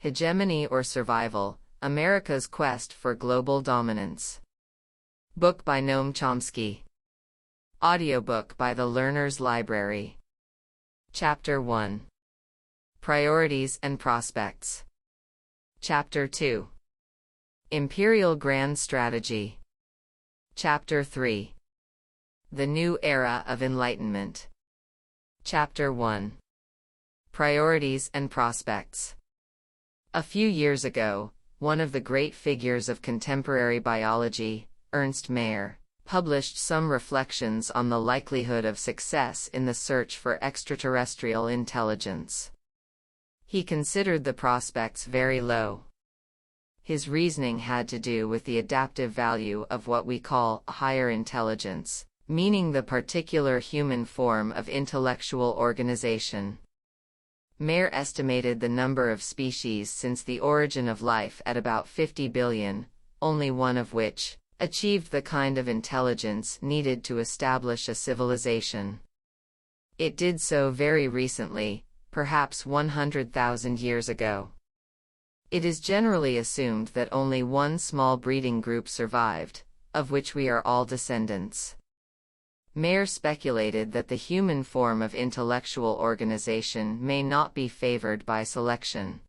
Hegemony or Survival: America's Quest for Global Dominance. Book by Noam Chomsky. Audiobook by the Learner's Library. Chapter 1. Priorities and Prospects. Chapter 2. Imperial Grand Strategy. Chapter 3. The New Era of Enlightenment. Chapter 1. Priorities and Prospects. A few years ago, one of the great figures of contemporary biology, Ernst Mayr, published some reflections on the likelihood of success in the search for extraterrestrial intelligence. He considered the prospects very low. His reasoning had to do with the adaptive value of what we call higher intelligence, meaning the particular human form of intellectual organization. Mayr estimated the number of species since the origin of life at about 50 billion, only one of which achieved the kind of intelligence needed to establish a civilization. It did so very recently, perhaps 100,000 years ago. It is generally assumed that only one small breeding group survived, of which we are all descendants. Mayr speculated that the human form of intellectual organization may not be favored by selection.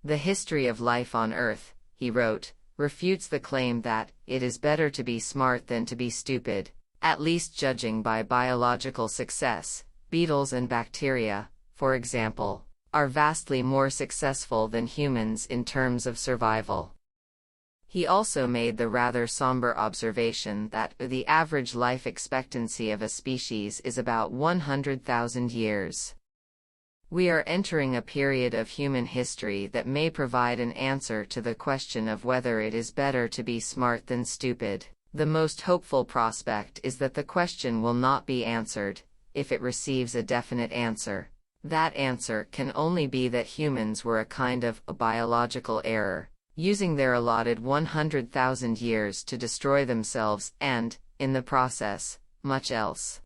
The history of life on Earth, he wrote, refutes the claim that it is better to be smart than to be stupid, at least judging by biological success. Beetles and bacteria, for example, are vastly more successful than humans in terms of survival. He also made the rather somber observation that the average life expectancy of a species is about 100,000 years. We are entering a period of human history that may provide an answer to the question of whether it is better to be smart than stupid. The most hopeful prospect is that the question will not be answered, if it receives a definite answer. That answer can only be that humans were a kind of biological error, using their allotted 100,000 years to destroy themselves and, in the process, much else.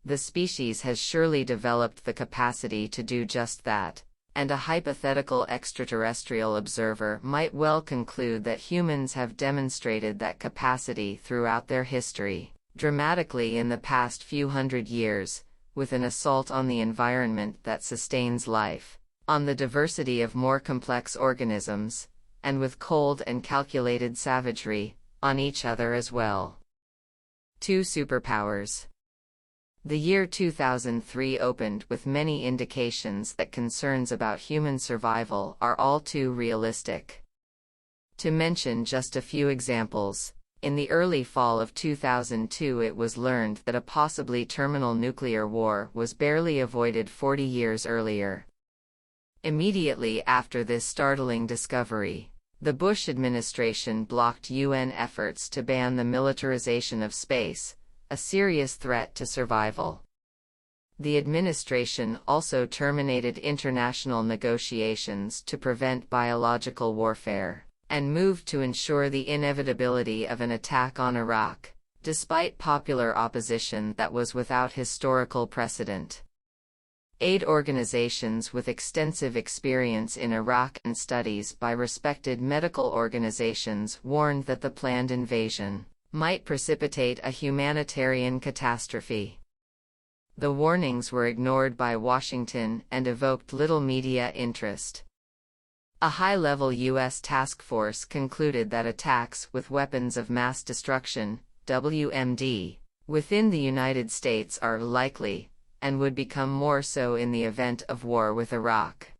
The species has surely developed the capacity to do just that, and a hypothetical extraterrestrial observer might well conclude that humans have demonstrated that capacity throughout their history, dramatically in the past few hundred years, with an assault on the environment that sustains life, on the diversity of more complex organisms, and with cold and calculated savagery, on each other as well. 2 superpowers. The year 2003 opened with many indications that concerns about human survival are all too realistic. To mention just a few examples, in the early fall of 2002 it was learned that a possibly terminal nuclear war was barely avoided 40 years earlier. Immediately after this startling discovery, the Bush administration blocked UN efforts to ban the militarization of space, a serious threat to survival. The administration also terminated international negotiations to prevent biological warfare, and moved to ensure the inevitability of an attack on Iraq, despite popular opposition that was without historical precedent. Aid organizations with extensive experience in Iraq and studies by respected medical organizations warned that the planned invasion might precipitate a humanitarian catastrophe. The warnings were ignored by Washington and evoked little media interest. A high-level U.S. task force concluded that attacks with weapons of mass destruction, WMD, within the United States are likely, and would become more so in the event of war with Iraq.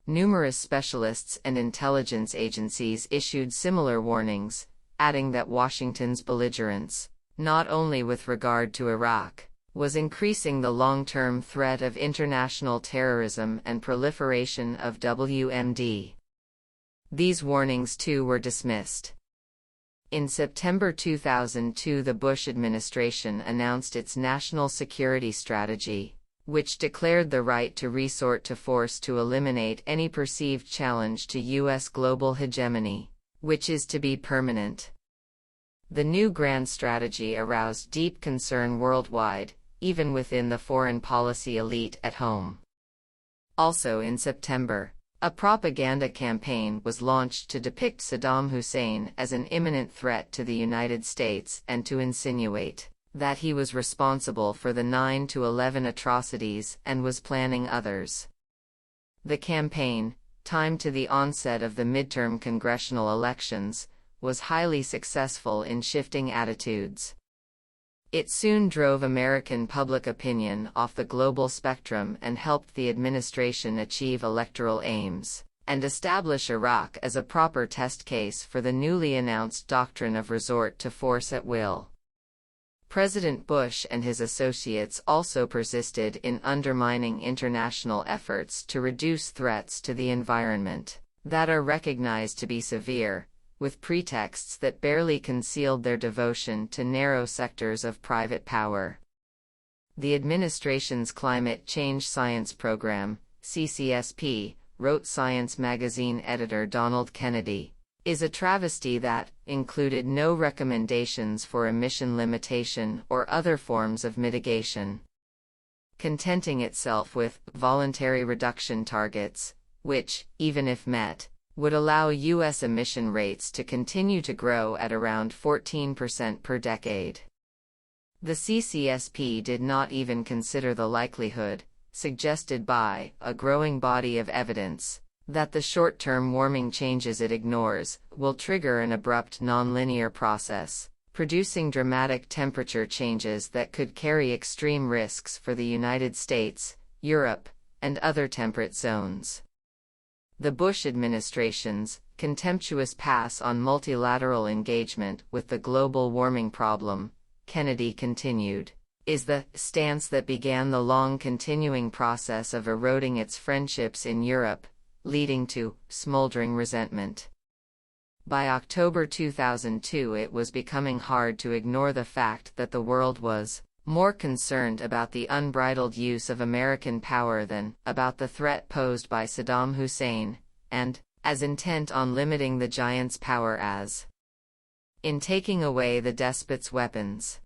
Numerous specialists and intelligence agencies issued similar warnings, adding that Washington's belligerence, not only with regard to Iraq, was increasing the long-term threat of international terrorism and proliferation of WMD. These warnings too were dismissed. In September 2002 the Bush administration announced its national security strategy, which declared the right to resort to force to eliminate any perceived challenge to U.S. global hegemony, which is to be permanent. The new grand strategy aroused deep concern worldwide, even within the foreign policy elite at home. Also in September, A propaganda campaign was launched to depict Saddam Hussein as an imminent threat to the United States and to insinuate that he was responsible for the 9/11 atrocities and was planning others. The campaign, timed to the onset of the midterm congressional elections, was highly successful in shifting attitudes. It soon drove American public opinion off the global spectrum and helped the administration achieve electoral aims, and establish Iraq as a proper test case for the newly announced doctrine of resort to force at will. President Bush and his associates also persisted in undermining international efforts to reduce threats to the environment that are recognized to be severe, with pretexts that barely concealed their devotion to narrow sectors of private power. The administration's Climate Change Science Program, CCSP, wrote Science magazine editor Donald Kennedy, is a travesty that included no recommendations for emission limitation or other forms of mitigation, contenting itself with voluntary reduction targets, which, even if met, would allow U.S. emission rates to continue to grow at around 14% per decade. The CCSP did not even consider the likelihood, suggested by a growing body of evidence, that the short-term warming changes it ignores will trigger an abrupt nonlinear process, producing dramatic temperature changes that could carry extreme risks for the United States, Europe, and other temperate zones. The Bush administration's contemptuous pass on multilateral engagement with the global warming problem, Kennedy continued, is the stance that began the long continuing process of eroding its friendships in Europe, leading to smoldering resentment. By October 2002, it was becoming hard to ignore the fact that the world was more concerned about the unbridled use of American power than about the threat posed by Saddam Hussein, and as intent on limiting the giant's power as in taking away the despot's weapons.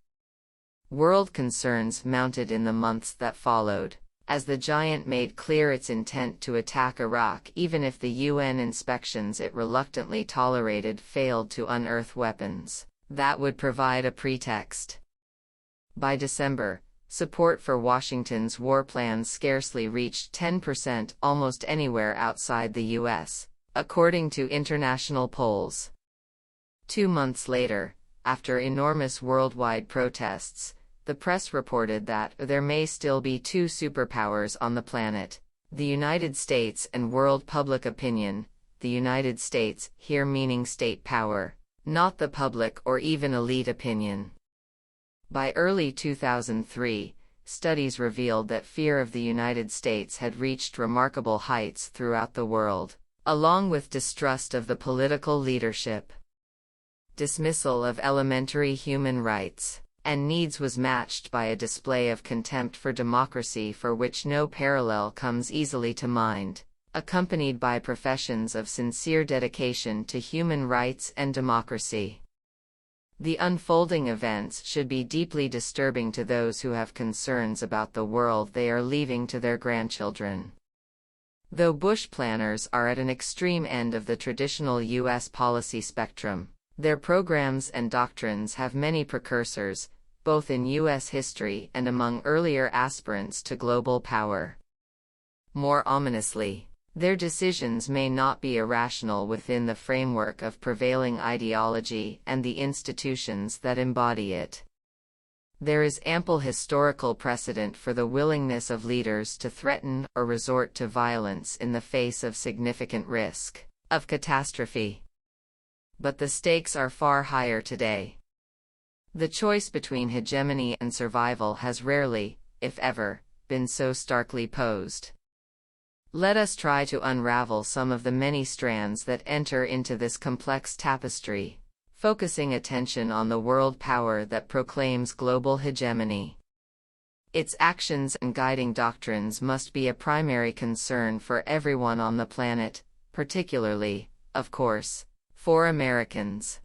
World concerns mounted in the months that followed, as the giant made clear its intent to attack Iraq even if the UN inspections it reluctantly tolerated failed to unearth weapons that would provide a pretext. By December, support for Washington's war plans scarcely reached 10% almost anywhere outside the U.S., according to international polls. 2 months later, after enormous worldwide protests, the press reported that there may still be two superpowers on the planet, the United States and world public opinion, the United States here meaning state power, not the public or even elite opinion. By early 2003, studies revealed that fear of the United States had reached remarkable heights throughout the world, along with distrust of the political leadership. Dismissal of elementary human rights and needs was matched by a display of contempt for democracy for which no parallel comes easily to mind, accompanied by professions of sincere dedication to human rights and democracy. The unfolding events should be deeply disturbing to those who have concerns about the world they are leaving to their grandchildren. Though Bush planners are at an extreme end of the traditional U.S. policy spectrum, their programs and doctrines have many precursors, both in U.S. history and among earlier aspirants to global power. More ominously, their decisions may not be irrational within the framework of prevailing ideology and the institutions that embody it. There is ample historical precedent for the willingness of leaders to threaten or resort to violence in the face of significant risk of catastrophe. But the stakes are far higher today. The choice between hegemony and survival has rarely, if ever, been so starkly posed. Let us try to unravel some of the many strands that enter into this complex tapestry, focusing attention on the world power that proclaims global hegemony. Its actions and guiding doctrines must be a primary concern for everyone on the planet, particularly, of course, for Americans.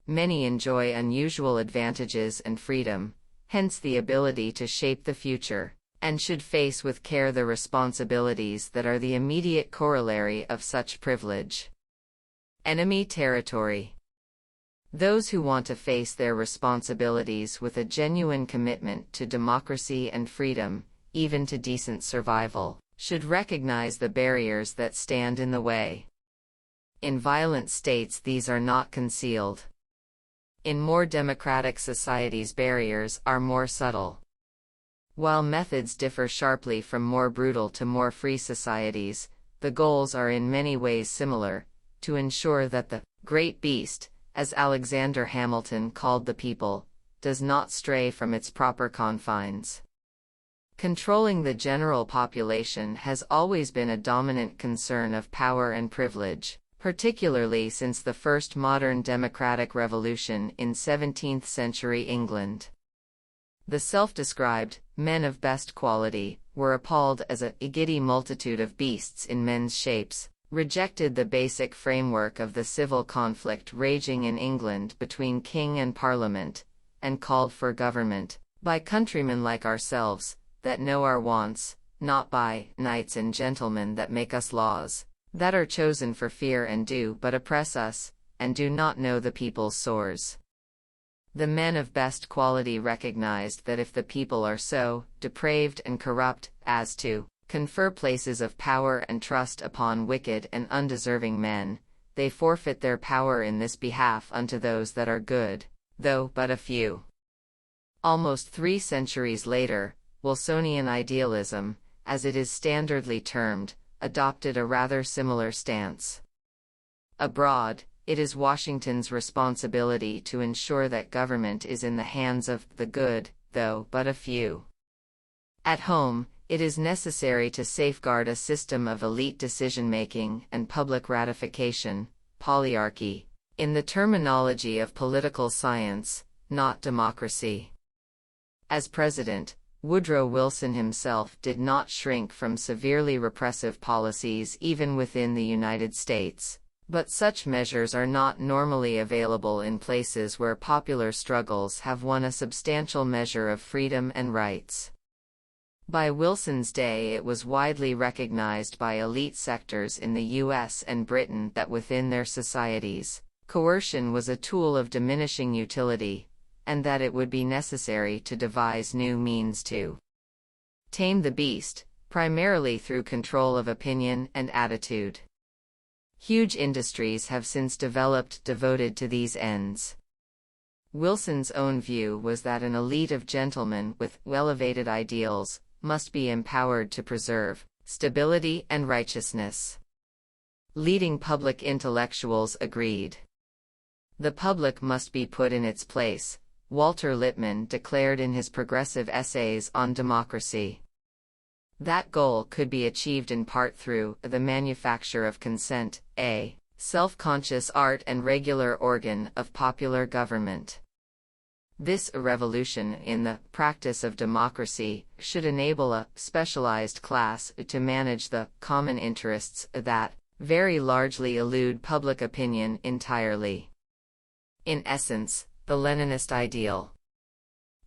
Many enjoy unusual advantages and freedom, hence the ability to shape the future, and should face with care the responsibilities that are the immediate corollary of such privilege. Enemy territory. Those who want to face their responsibilities with a genuine commitment to democracy and freedom, even to decent survival, should recognize the barriers that stand in the way. In violent states, these are not concealed. In more democratic societies, barriers are more subtle. While methods differ sharply from more brutal to more free societies, the goals are in many ways similar: to ensure that the great beast, as Alexander Hamilton called the people, does not stray from its proper confines. Controlling the general population has always been a dominant concern of power and privilege, particularly since the first modern democratic revolution in 17th-century England. The self-described men of best quality were appalled as a giddy multitude of beasts in men's shapes, rejected the basic framework of the civil conflict raging in England between king and parliament, and called for government by countrymen like ourselves, that know our wants, not by knights and gentlemen that make us laws, that are chosen for fear and do but oppress us, and do not know the people's sores. The men of best quality recognized that if the people are so depraved and corrupt as to confer places of power and trust upon wicked and undeserving men, they forfeit their power in this behalf unto those that are good, though but a few. Almost 3 centuries later, Wilsonian idealism, as it is standardly termed, adopted a rather similar stance. Abroad, it is Washington's responsibility to ensure that government is in the hands of the good, though but a few. At home, it is necessary to safeguard a system of elite decision-making and public ratification, polyarchy, in the terminology of political science, not democracy. As president, Woodrow Wilson himself did not shrink from severely repressive policies even within the United States, but such measures are not normally available in places where popular struggles have won a substantial measure of freedom and rights. By Wilson's day, it was widely recognized by elite sectors in the US and Britain that within their societies, coercion was a tool of diminishing utility, and that it would be necessary to devise new means to tame the beast, primarily through control of opinion and attitude. Huge industries have since developed devoted to these ends. Wilson's own view was that an elite of gentlemen with elevated ideals must be empowered to preserve stability and righteousness. Leading public intellectuals agreed. The public must be put in its place, Walter Lippmann declared in his progressive essays on democracy. That goal could be achieved in part through the manufacture of consent, a self-conscious art and regular organ of popular government. This revolution in the practice of democracy should enable a specialized class to manage the common interests that very largely elude public opinion entirely. In essence, the Leninist ideal.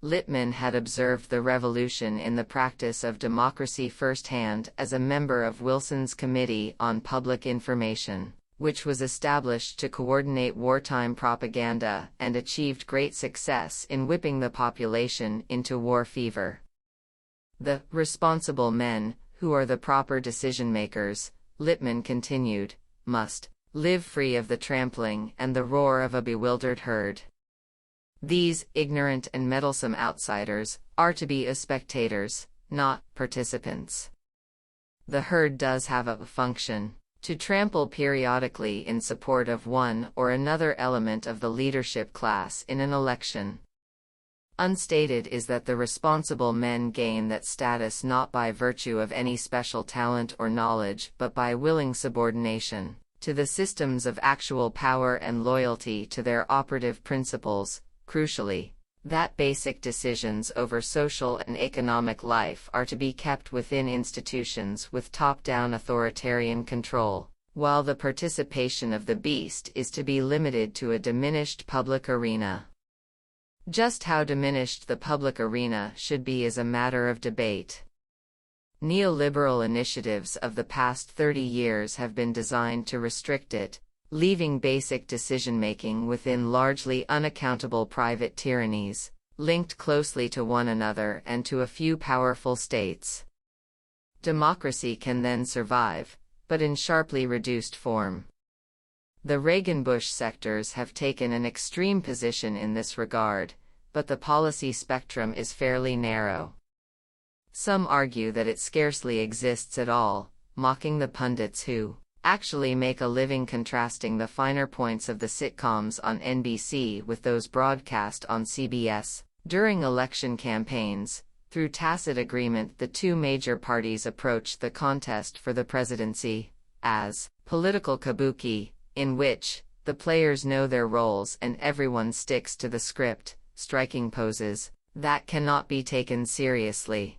Lippmann had observed the revolution in the practice of democracy firsthand as a member of Wilson's Committee on Public Information, which was established to coordinate wartime propaganda and achieved great success in whipping the population into war fever. The responsible men, who are the proper decision-makers, Lippmann continued, must live free of the trampling and the roar of a bewildered herd. These ignorant and meddlesome outsiders are to be spectators, not participants. The herd does have a function: to trample periodically in support of one or another element of the leadership class in an election. Unstated is that the responsible men gain that status not by virtue of any special talent or knowledge but by willing subordination to the systems of actual power and loyalty to their operative principles. Crucially, that basic decisions over social and economic life are to be kept within institutions with top-down authoritarian control, while the participation of the beast is to be limited to a diminished public arena. Just how diminished the public arena should be is a matter of debate. Neoliberal initiatives of the past 30 years have been designed to restrict it, leaving basic decision-making within largely unaccountable private tyrannies, linked closely to one another and to a few powerful states. Democracy can then survive, but in sharply reduced form. The Reagan-Bush sectors have taken an extreme position in this regard, but the policy spectrum is fairly narrow. Some argue that it scarcely exists at all, mocking the pundits who actually make a living contrasting the finer points of the sitcoms on NBC with those broadcast on CBS. During election campaigns, through tacit agreement, the two major parties approached the contest for the presidency as political kabuki, in which the players know their roles and everyone sticks to the script, striking poses that cannot be taken seriously.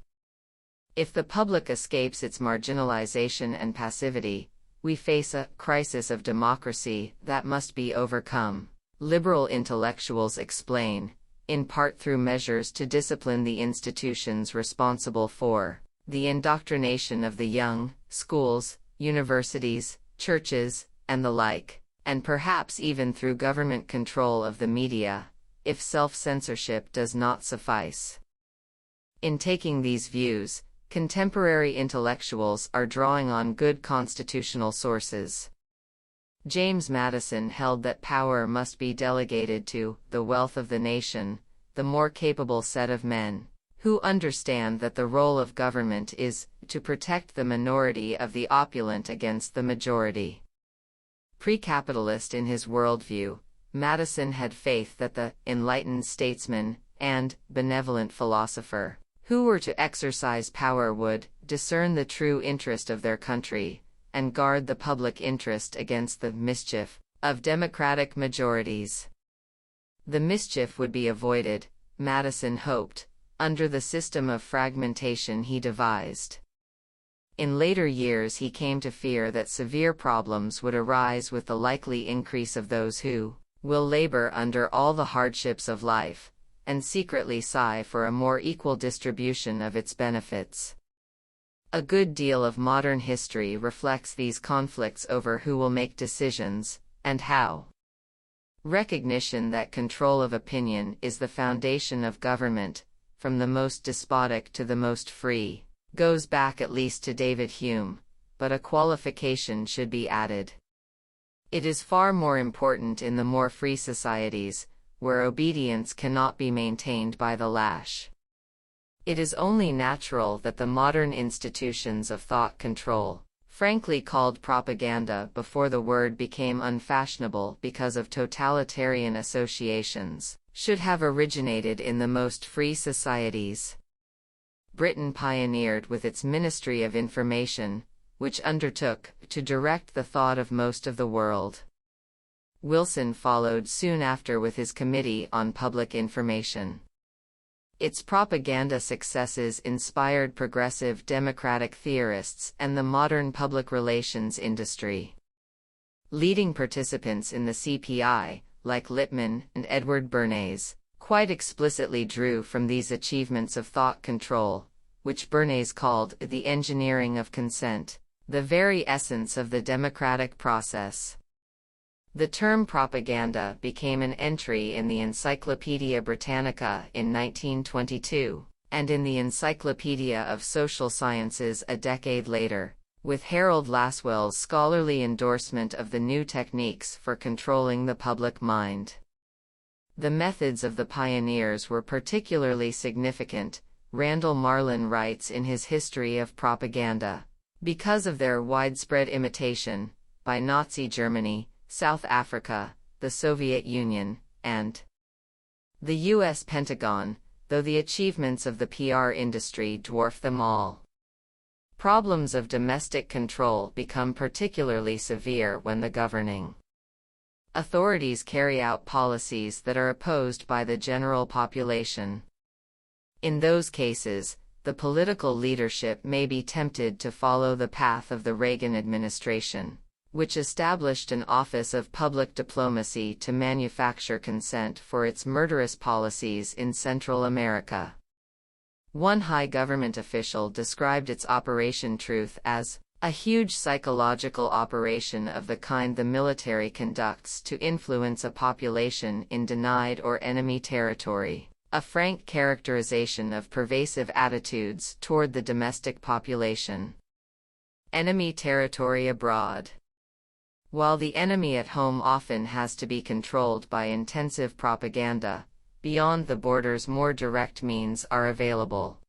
If the public escapes its marginalization and passivity, we face a crisis of democracy that must be overcome. Liberal intellectuals explain, in part through measures to discipline the institutions responsible for the indoctrination of the young, schools, universities, churches, and the like, and perhaps even through government control of the media, if self-censorship does not suffice. In taking these views, contemporary intellectuals are drawing on good constitutional sources. James Madison held that power must be delegated to the wealth of the nation, the more capable set of men, who understand that the role of government is to protect the minority of the opulent against the majority. Pre-capitalist in his worldview, Madison had faith that the enlightened statesman and benevolent philosopher who were to exercise power would discern the true interest of their country and guard the public interest against the mischief of democratic majorities. The mischief would be avoided, Madison hoped, under the system of fragmentation he devised. In later years he came to fear that severe problems would arise with the likely increase of those who will labor under all the hardships of life, and secretly sigh for a more equal distribution of its benefits. A good deal of modern history reflects these conflicts over who will make decisions, and how. Recognition that control of opinion is the foundation of government, from the most despotic to the most free, goes back at least to David Hume, but a qualification should be added. It is far more important in the more free societies, where obedience cannot be maintained by the lash. It is only natural that the modern institutions of thought control, frankly called propaganda before the word became unfashionable because of totalitarian associations, should have originated in the most free societies. Britain pioneered with its Ministry of Information, which undertook to direct the thought of most of the world. Wilson followed soon after with his Committee on Public Information. Its propaganda successes inspired progressive democratic theorists and the modern public relations industry. Leading participants in the CPI, like Lippmann and Edward Bernays, quite explicitly drew from these achievements of thought control, which Bernays called the engineering of consent, the very essence of the democratic process. The term propaganda became an entry in the Encyclopaedia Britannica in 1922, and in the Encyclopedia of Social Sciences a decade later, with Harold Lasswell's scholarly endorsement of the new techniques for controlling the public mind. The methods of the pioneers were particularly significant, Randall Marlin writes in his History of Propaganda, because of their widespread imitation, by Nazi Germany, South Africa, the Soviet Union, and the U.S. Pentagon, though the achievements of the PR industry dwarf them all. Problems of domestic control become particularly severe when the governing authorities carry out policies that are opposed by the general population. In those cases, the political leadership may be tempted to follow the path of the Reagan administration, which established an Office of Public Diplomacy to manufacture consent for its murderous policies in Central America. One high government official described its Operation Truth as a huge psychological operation of the kind the military conducts to influence a population in denied or enemy territory, a frank characterization of pervasive attitudes toward the domestic population. Enemy territory abroad. While the enemy at home often has to be controlled by intensive propaganda, beyond the borders more direct means are available.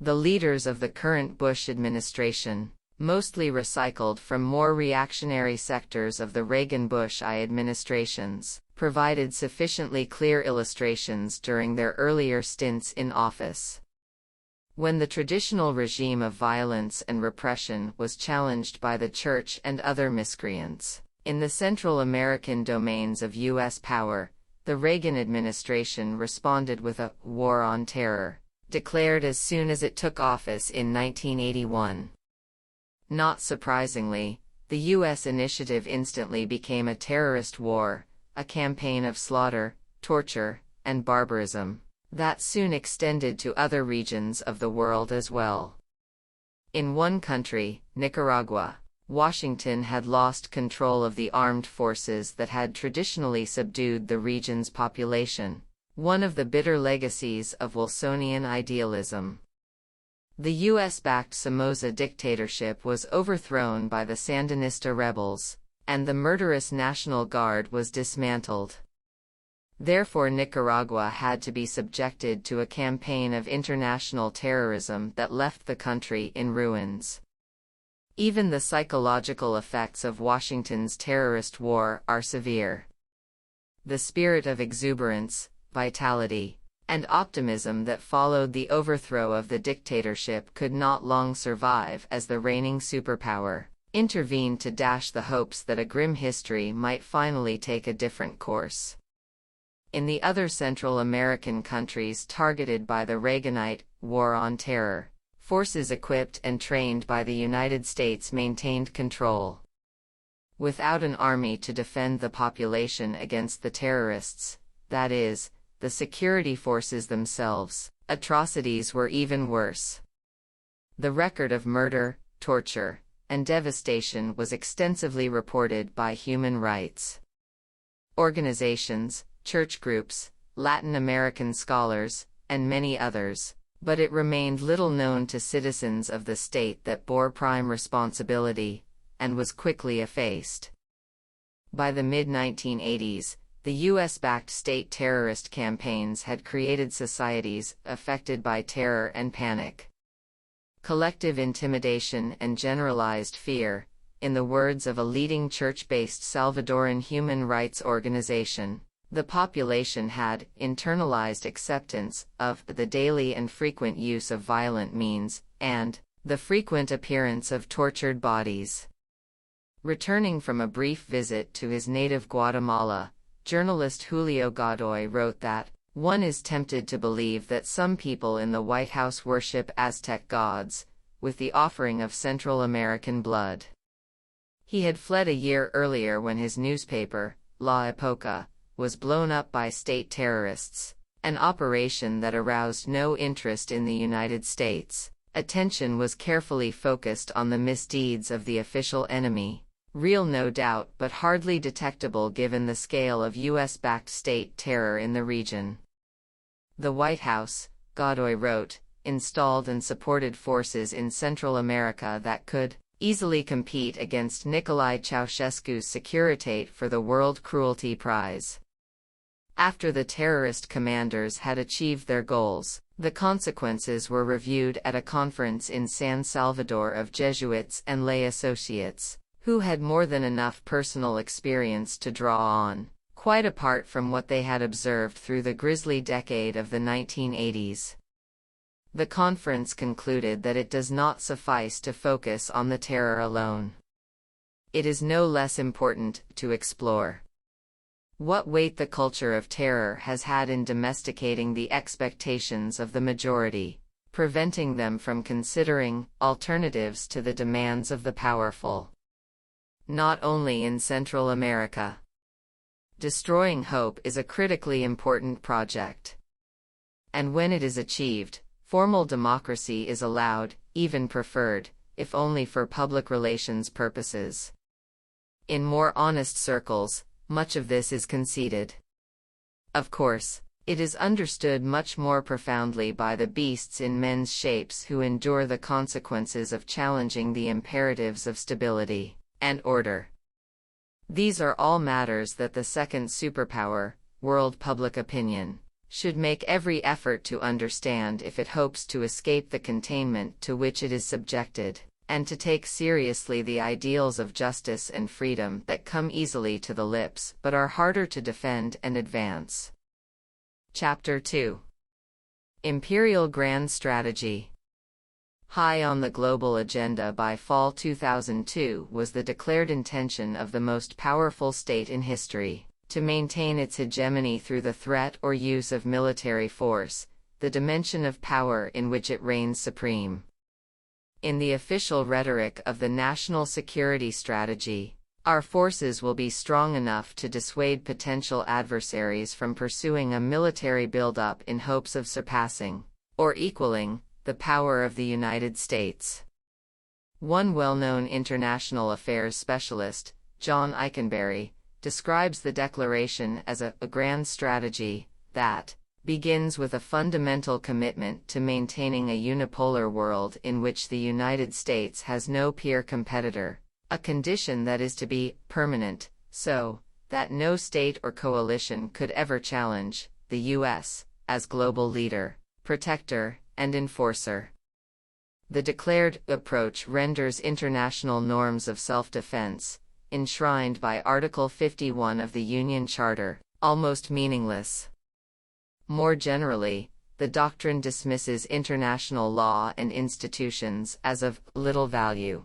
The leaders of the current Bush administration, mostly recycled from more reactionary sectors of the Reagan-Bush I administrations, provided sufficiently clear illustrations during their earlier stints in office. When the traditional regime of violence and repression was challenged by the church and other miscreants, in the Central American domains of U.S. power, the Reagan administration responded with a war on terror, declared as soon as it took office in 1981. Not surprisingly, the U.S. initiative instantly became a terrorist war, a campaign of slaughter, torture, and barbarism that soon extended to other regions of the world as well. In one country, Nicaragua, Washington had lost control of the armed forces that had traditionally subdued the region's population, one of the bitter legacies of Wilsonian idealism. The U.S.-backed Somoza dictatorship was overthrown by the Sandinista rebels, and the murderous National Guard was dismantled. Therefore, Nicaragua had to be subjected to a campaign of international terrorism that left the country in ruins. Even the psychological effects of Washington's terrorist war are severe. The spirit of exuberance, vitality, and optimism that followed the overthrow of the dictatorship could not long survive as the reigning superpower intervened to dash the hopes that a grim history might finally take a different course. In the other Central American countries targeted by the Reaganite war on terror, forces equipped and trained by the United States maintained control. Without an army to defend the population against the terrorists, that is, the security forces themselves, atrocities were even worse. The record of murder, torture, and devastation was extensively reported by human rights organizations, church groups, Latin American scholars, and many others, but it remained little known to citizens of the state that bore prime responsibility, and was quickly effaced. By the mid-1980s, the U.S.-backed state terrorist campaigns had created societies affected by terror and panic. Collective intimidation and generalized fear, in the words of a leading church-based Salvadoran human rights organization, the population had internalized acceptance of the daily and frequent use of violent means, and the frequent appearance of tortured bodies. Returning from a brief visit to his native Guatemala, journalist Julio Godoy wrote that, "One is tempted to believe that some people in the White House worship Aztec gods, with the offering of Central American blood." He had fled a year earlier when his newspaper, La Época, was blown up by state terrorists, an operation that aroused no interest in the United States. Attention was carefully focused on the misdeeds of the official enemy. Real, no doubt, but hardly detectable given the scale of U.S.-backed state terror in the region. The White House, Godoy wrote, installed and supported forces in Central America that could easily compete against Nicolae Ceausescu's Securitate for the World Cruelty Prize. After the terrorist commanders had achieved their goals, the consequences were reviewed at a conference in San Salvador of Jesuits and lay associates, who had more than enough personal experience to draw on, quite apart from what they had observed through the grisly decade of the 1980s. The conference concluded that it does not suffice to focus on the terror alone. It is no less important to explore what weight the culture of terror has had in domesticating the expectations of the majority, preventing them from considering alternatives to the demands of the powerful. Not only in Central America. Destroying hope is a critically important project. And when it is achieved, Formal democracy is allowed, even preferred, if only for public relations purposes. In more honest circles, much of this is conceded. Of course, it is understood much more profoundly by the beasts in men's shapes who endure the consequences of challenging the imperatives of stability and order. These are all matters that the second superpower, world public opinion, should make every effort to understand if it hopes to escape the containment to which it is subjected, and to take seriously the ideals of justice and freedom that come easily to the lips but are harder to defend and advance. Chapter 2. Imperial Grand Strategy. High on the global agenda by fall 2002 was the declared intention of the most powerful state in history to maintain its hegemony through the threat or use of military force, the dimension of power in which it reigns supreme. In the official rhetoric of the national security strategy, our forces will be strong enough to dissuade potential adversaries from pursuing a military buildup in hopes of surpassing, or equaling, the power of the United States. One well-known international affairs specialist, John Eikenberry, describes the declaration as a grand strategy that begins with a fundamental commitment to maintaining a unipolar world in which the United States has no peer competitor, a condition that is to be permanent, so that no state or coalition could ever challenge the U.S. as global leader, protector, and enforcer. The declared approach renders international norms of self-defense, enshrined by Article 51 of the Union Charter, almost meaningless. More generally, the doctrine dismisses international law and institutions as of little value.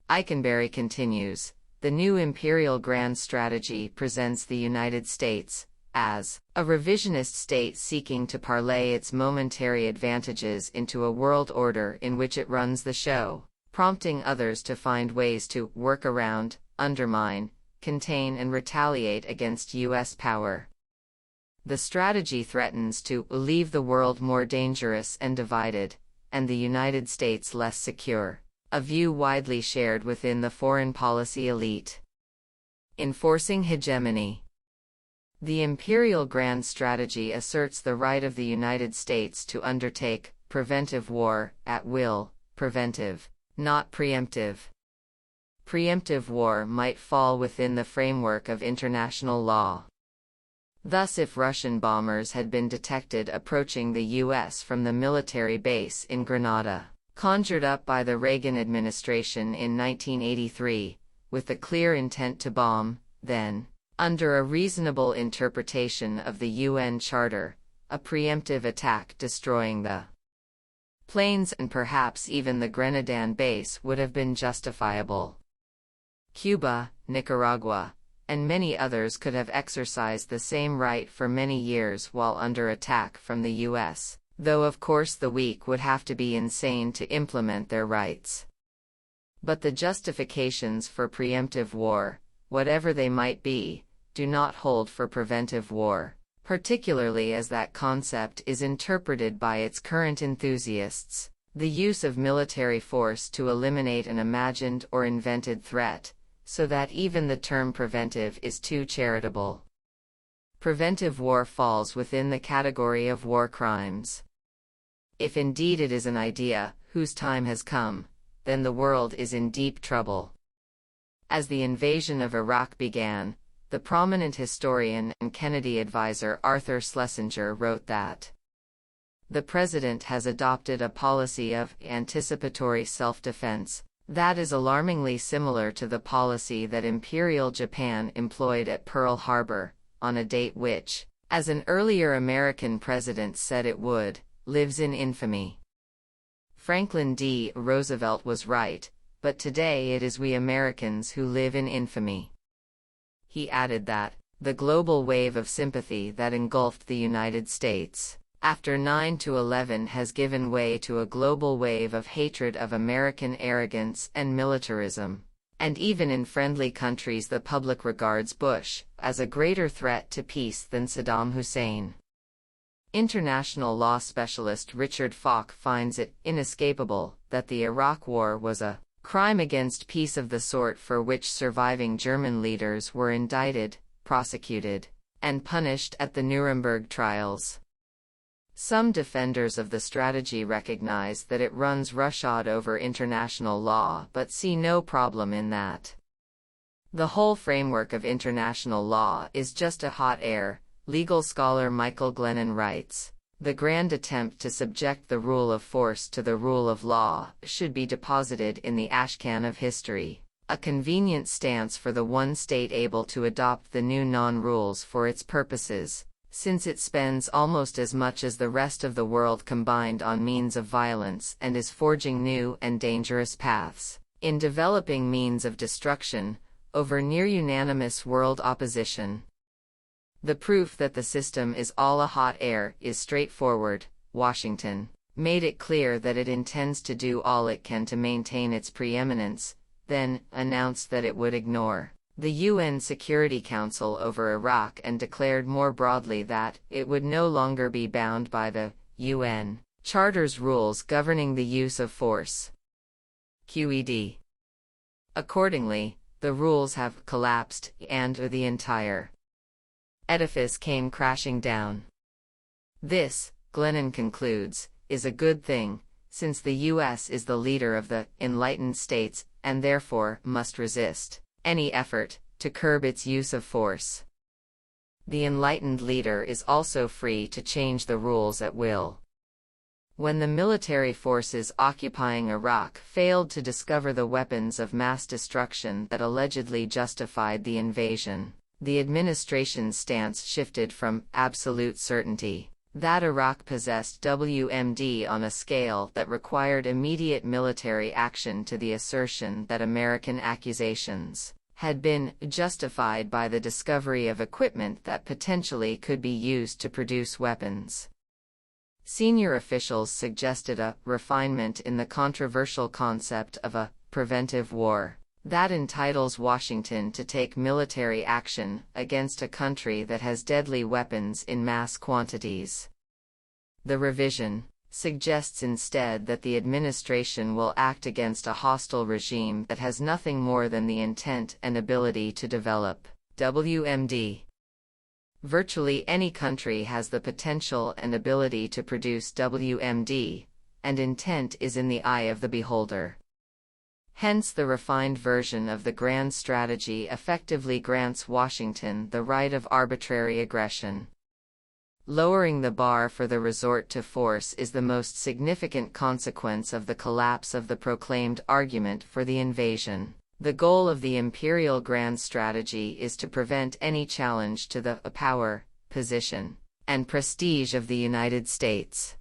Eikenberry continues, the new Imperial Grand Strategy presents the United States as a revisionist state seeking to parlay its momentary advantages into a world order in which it runs the show, prompting others to find ways to work around, undermine, contain and retaliate against U.S. power. The strategy threatens to leave the world more dangerous and divided, and the United States less secure, a view widely shared within the foreign policy elite. Enforcing hegemony. The Imperial Grand Strategy asserts the right of the United States to undertake preventive war at will, preventive, not preemptive. Preemptive war might fall within the framework of international law. Thus, if Russian bombers had been detected approaching the U.S. from the military base in Grenada, conjured up by the Reagan administration in 1983, with the clear intent to bomb, then, under a reasonable interpretation of the UN Charter, a preemptive attack destroying the planes and perhaps even the Grenadan base would have been justifiable. Cuba, Nicaragua, and many others could have exercised the same right for many years while under attack from the U.S., though of course the weak would have to be insane to implement their rights. But the justifications for preemptive war, whatever they might be, do not hold for preventive war, particularly as that concept is interpreted by its current enthusiasts, the use of military force to eliminate an imagined or invented threat, so that even the term preventive is too charitable. Preventive war falls within the category of war crimes. If indeed it is an idea whose time has come, then the world is in deep trouble. As the invasion of Iraq began, the prominent historian and Kennedy advisor Arthur Schlesinger wrote that the president has adopted a policy of anticipatory self-defense that is alarmingly similar to the policy that Imperial Japan employed at Pearl Harbor, on a date which, as an earlier American president said it would, lives in infamy. Franklin D. Roosevelt was right, but today it is we Americans who live in infamy. He added that the global wave of sympathy that engulfed the United States after 9/11 has given way to a global wave of hatred of American arrogance and militarism, and even in friendly countries the public regards Bush as a greater threat to peace than Saddam Hussein. International law specialist Richard Falk finds it inescapable that the Iraq War was a crime against peace of the sort for which surviving German leaders were indicted, prosecuted, and punished at the Nuremberg trials. Some defenders of the strategy recognize that it runs roughshod over international law but see no problem in that. The whole framework of international law is just a hot air, legal scholar Michael Glennon writes. The grand attempt to subject the rule of force to the rule of law should be deposited in the ashcan of history, a convenient stance for the one state able to adopt the new non-rules for its purposes, since it spends almost as much as the rest of the world combined on means of violence and is forging new and dangerous paths in developing means of destruction over near-unanimous world opposition. The proof that the system is all a hot air is straightforward. Washington made it clear that it intends to do all it can to maintain its preeminence, then announced that it would ignore the UN Security Council over Iraq and declared more broadly that it would no longer be bound by the UN Charter's rules governing the use of force. QED. Accordingly, the rules have collapsed, and the entire edifice came crashing down. This, Glennon concludes, is a good thing, since the U.S. is the leader of the enlightened states and therefore must resist any effort to curb its use of force. The enlightened leader is also free to change the rules at will. When the military forces occupying Iraq failed to discover the weapons of mass destruction that allegedly justified the invasion, the administration's stance shifted from absolute certainty that Iraq possessed WMD on a scale that required immediate military action to the assertion that American accusations had been justified by the discovery of equipment that potentially could be used to produce weapons. Senior officials suggested a refinement in the controversial concept of a preventive war that entitles Washington to take military action against a country that has deadly weapons in mass quantities. The revision suggests instead that the administration will act against a hostile regime that has nothing more than the intent and ability to develop WMD. Virtually any country has the potential and ability to produce WMD, and intent is in the eye of the beholder. Hence, the refined version of the grand strategy effectively grants Washington the right of arbitrary aggression. Lowering the bar for the resort to force is the most significant consequence of the collapse of the proclaimed argument for the invasion. The goal of the Imperial grand strategy is to prevent any challenge to the power, position, and prestige of the United States.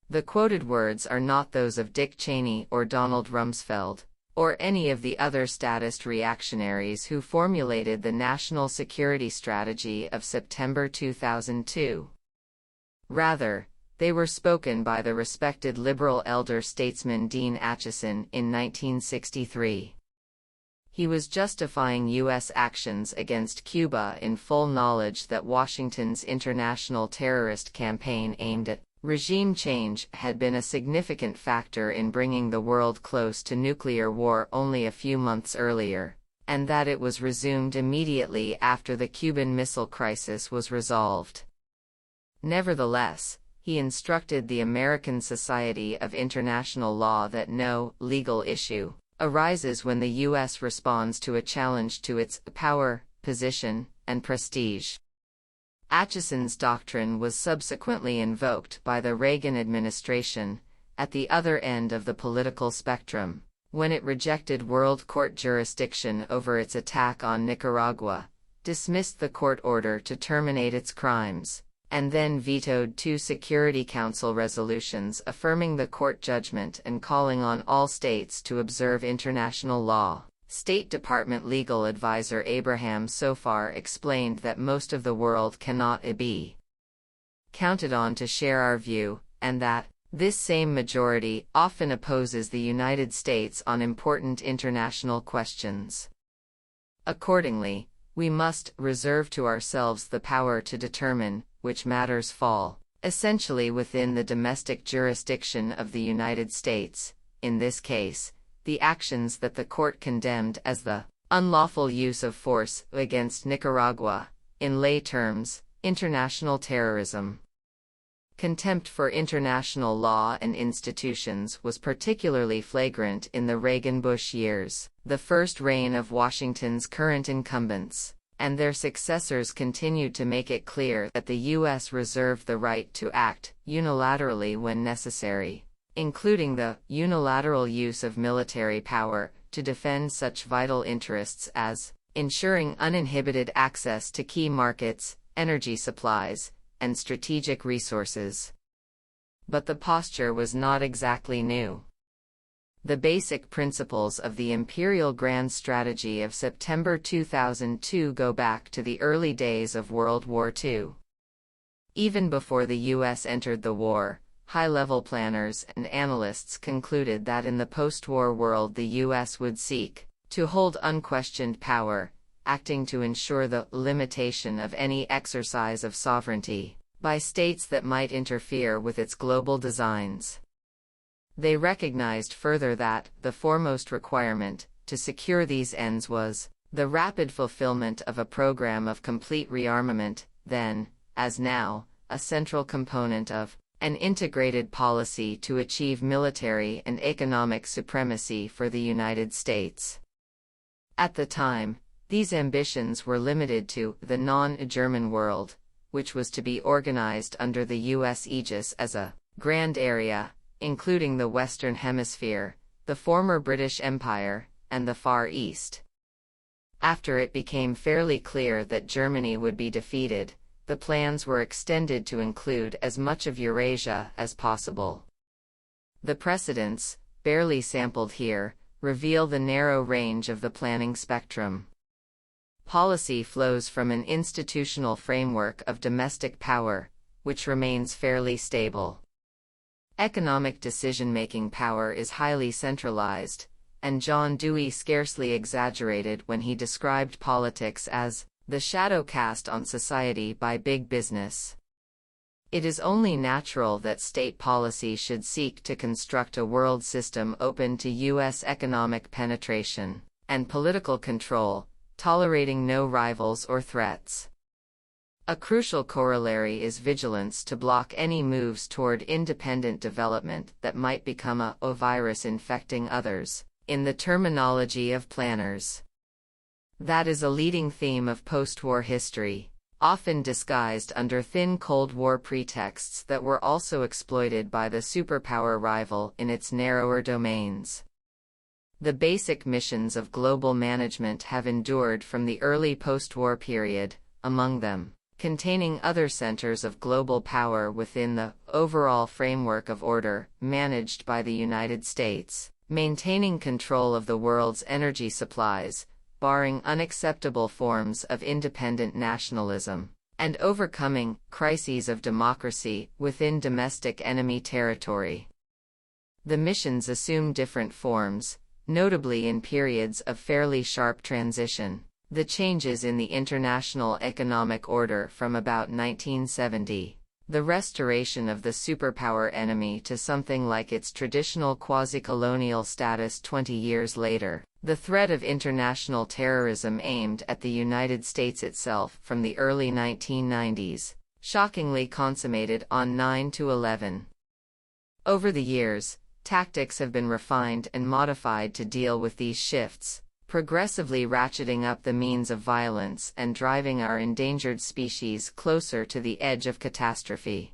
The quoted words are not those of Dick Cheney or Donald Rumsfeld, or any of the other statist reactionaries who formulated the national security strategy of September 2002. Rather, they were spoken by the respected liberal elder statesman Dean Acheson in 1963. He was justifying U.S. actions against Cuba in full knowledge that Washington's international terrorist campaign aimed at regime change had been a significant factor in bringing the world close to nuclear war only a few months earlier, and that it was resumed immediately after the Cuban Missile Crisis was resolved. Nevertheless, he instructed the American Society of International Law that no legal issue arises when the U.S. responds to a challenge to its power, position, and prestige. Acheson's doctrine was subsequently invoked by the Reagan administration, at the other end of the political spectrum, when it rejected World Court jurisdiction over its attack on Nicaragua, dismissed the court order to terminate its crimes, and then vetoed 2 Security Council resolutions affirming the court judgment and calling on all states to observe international law. State Department legal advisor Abraham Sofar explained that most of the world cannot be counted on to share our view, and that this same majority often opposes the United States on important international questions. Accordingly, we must reserve to ourselves the power to determine which matters fall essentially within the domestic jurisdiction of the United States, in this case, the actions that the court condemned as the unlawful use of force against Nicaragua, in lay terms, international terrorism. Contempt for international law and institutions was particularly flagrant in the Reagan-Bush years, the first reign of Washington's current incumbents, and their successors continued to make it clear that the U.S. reserved the right to act unilaterally when necessary, including the unilateral use of military power to defend such vital interests as ensuring uninhibited access to key markets, energy supplies, and strategic resources. But the posture was not exactly new. The basic principles of the Imperial Grand Strategy of September 2002 go back to the early days of World War II. Even before the U.S. entered the war, high-level planners and analysts concluded that in the post-war world the U.S. would seek to hold unquestioned power, acting to ensure the limitation of any exercise of sovereignty by states that might interfere with its global designs. They recognized further that the foremost requirement to secure these ends was the rapid fulfillment of a program of complete rearmament, then, as now, a central component of an integrated policy to achieve military and economic supremacy for the United States. At the time, these ambitions were limited to the non-German world, which was to be organized under the U.S. aegis as a grand area, including the Western Hemisphere, the former British Empire, and the Far East. After it became fairly clear that Germany would be defeated, the plans were extended to include as much of Eurasia as possible. The precedents, barely sampled here, reveal the narrow range of the planning spectrum. Policy flows from an institutional framework of domestic power, which remains fairly stable. Economic decision-making power is highly centralized, and John Dewey scarcely exaggerated when he described politics as the shadow cast on society by big business. It is only natural that state policy should seek to construct a world system open to U.S. economic penetration and political control, tolerating no rivals or threats. A crucial corollary is vigilance to block any moves toward independent development that might become a virus infecting others, in the terminology of planners. That is a leading theme of post-war history, often disguised under thin Cold War pretexts that were also exploited by the superpower rival in its narrower domains. The basic missions of global management have endured from the early post-war period, among them containing other centers of global power within the overall framework of order managed by the United States, maintaining control of the world's energy supplies, barring unacceptable forms of independent nationalism, and overcoming crises of democracy within domestic enemy territory. The missions assume different forms, notably in periods of fairly sharp transition. The changes in the international economic order from about 1970, the restoration of the superpower enemy to something like its traditional quasi-colonial status 20 years later, the threat of international terrorism aimed at the United States itself from the early 1990s, shockingly consummated on 9/11. Over the years, tactics have been refined and modified to deal with these shifts, progressively ratcheting up the means of violence and driving our endangered species closer to the edge of catastrophe.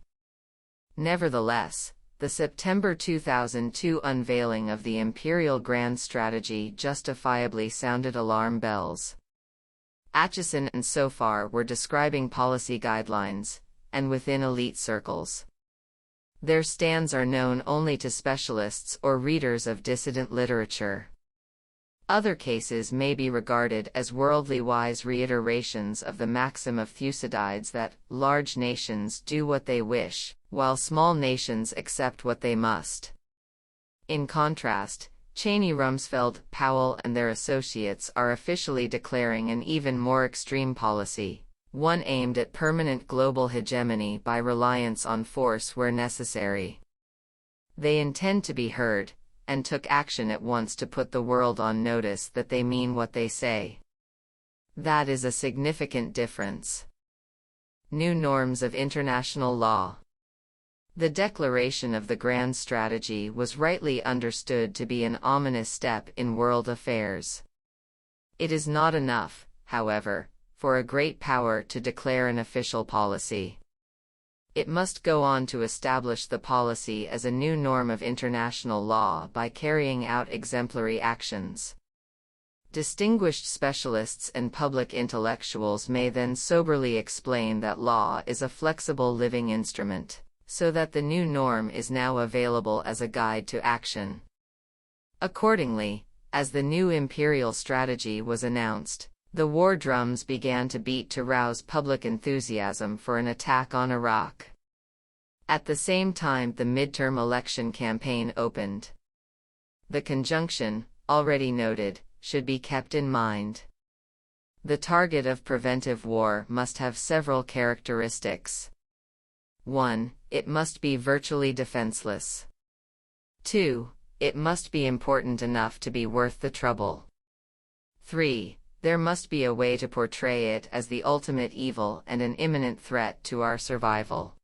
Nevertheless, the September 2002 unveiling of the Imperial Grand Strategy justifiably sounded alarm bells. Acheson and Sofar were describing policy guidelines, and within elite circles. Their stands are known only to specialists or readers of dissident literature. Other cases may be regarded as worldly-wise reiterations of the maxim of Thucydides that large nations do what they wish, while small nations accept what they must. In contrast, Cheney, Rumsfeld, Powell and their associates are officially declaring an even more extreme policy, one aimed at permanent global hegemony by reliance on force where necessary. They intend to be heard, and took action at once to put the world on notice that they mean what they say. That is a significant difference. New norms of international law. The declaration of the grand strategy was rightly understood to be an ominous step in world affairs. It is not enough, however, for a great power to declare an official policy. It must go on to establish the policy as a new norm of international law by carrying out exemplary actions. Distinguished specialists and public intellectuals may then soberly explain that law is a flexible living instrument, so that the new norm is now available as a guide to action. Accordingly, as the new imperial strategy was announced, the war drums began to beat to rouse public enthusiasm for an attack on Iraq. At the same time, the midterm election campaign opened. The conjunction, already noted, should be kept in mind. The target of preventive war must have several characteristics. 1. It must be virtually defenseless. 2. It must be important enough to be worth the trouble. 3. There must be a way to portray it as the ultimate evil and an imminent threat to our survival.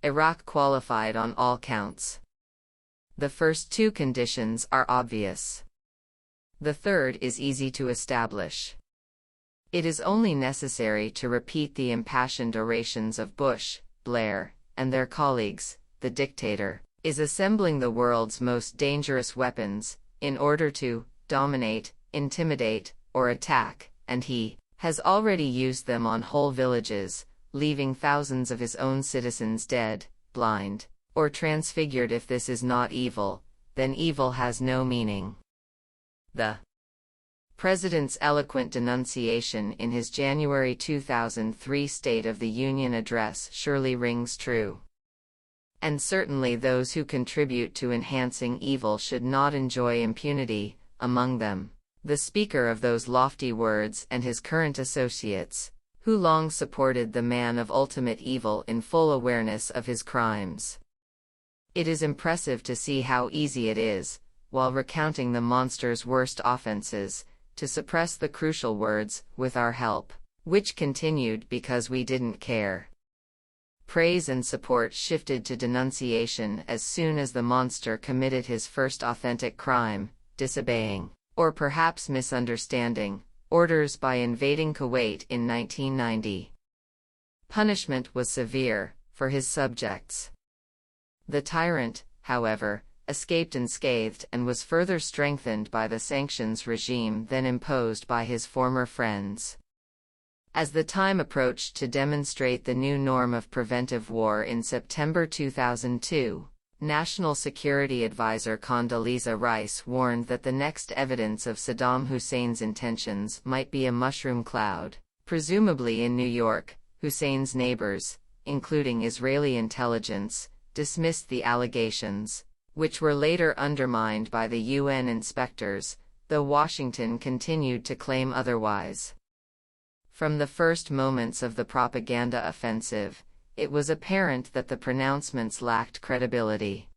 Iraq qualified on all counts. The first two conditions are obvious. The third is easy to establish. It is only necessary to repeat the impassioned orations of Bush, Blair, and their colleagues. The dictator is assembling the world's most dangerous weapons in order to dominate, intimidate, or attack, and he has already used them on whole villages, leaving thousands of his own citizens dead, blind, or transfigured. If this is not evil, then evil has no meaning. The President's eloquent denunciation in his January 2003 State of the Union address surely rings true. And certainly those who contribute to enhancing evil should not enjoy impunity, among them the speaker of those lofty words and his current associates, who long supported the man of ultimate evil in full awareness of his crimes. It is impressive to see how easy it is, while recounting the monster's worst offenses, to suppress the crucial words, "with our help," which continued because we didn't care. Praise and support shifted to denunciation as soon as the monster committed his first authentic crime, disobeying, or perhaps misunderstanding, orders by invading Kuwait in 1990. Punishment was severe for his subjects. The tyrant, however, escaped unscathed and was further strengthened by the sanctions regime then imposed by his former friends. As the time approached to demonstrate the new norm of preventive war in September 2002, National Security Advisor Condoleezza Rice warned that the next evidence of Saddam Hussein's intentions might be a mushroom cloud, presumably in New York. Hussein's neighbors, including Israeli intelligence, dismissed the allegations, which were later undermined by the UN inspectors, though Washington continued to claim otherwise. From the first moments of the propaganda offensive, it was apparent that the pronouncements lacked credibility.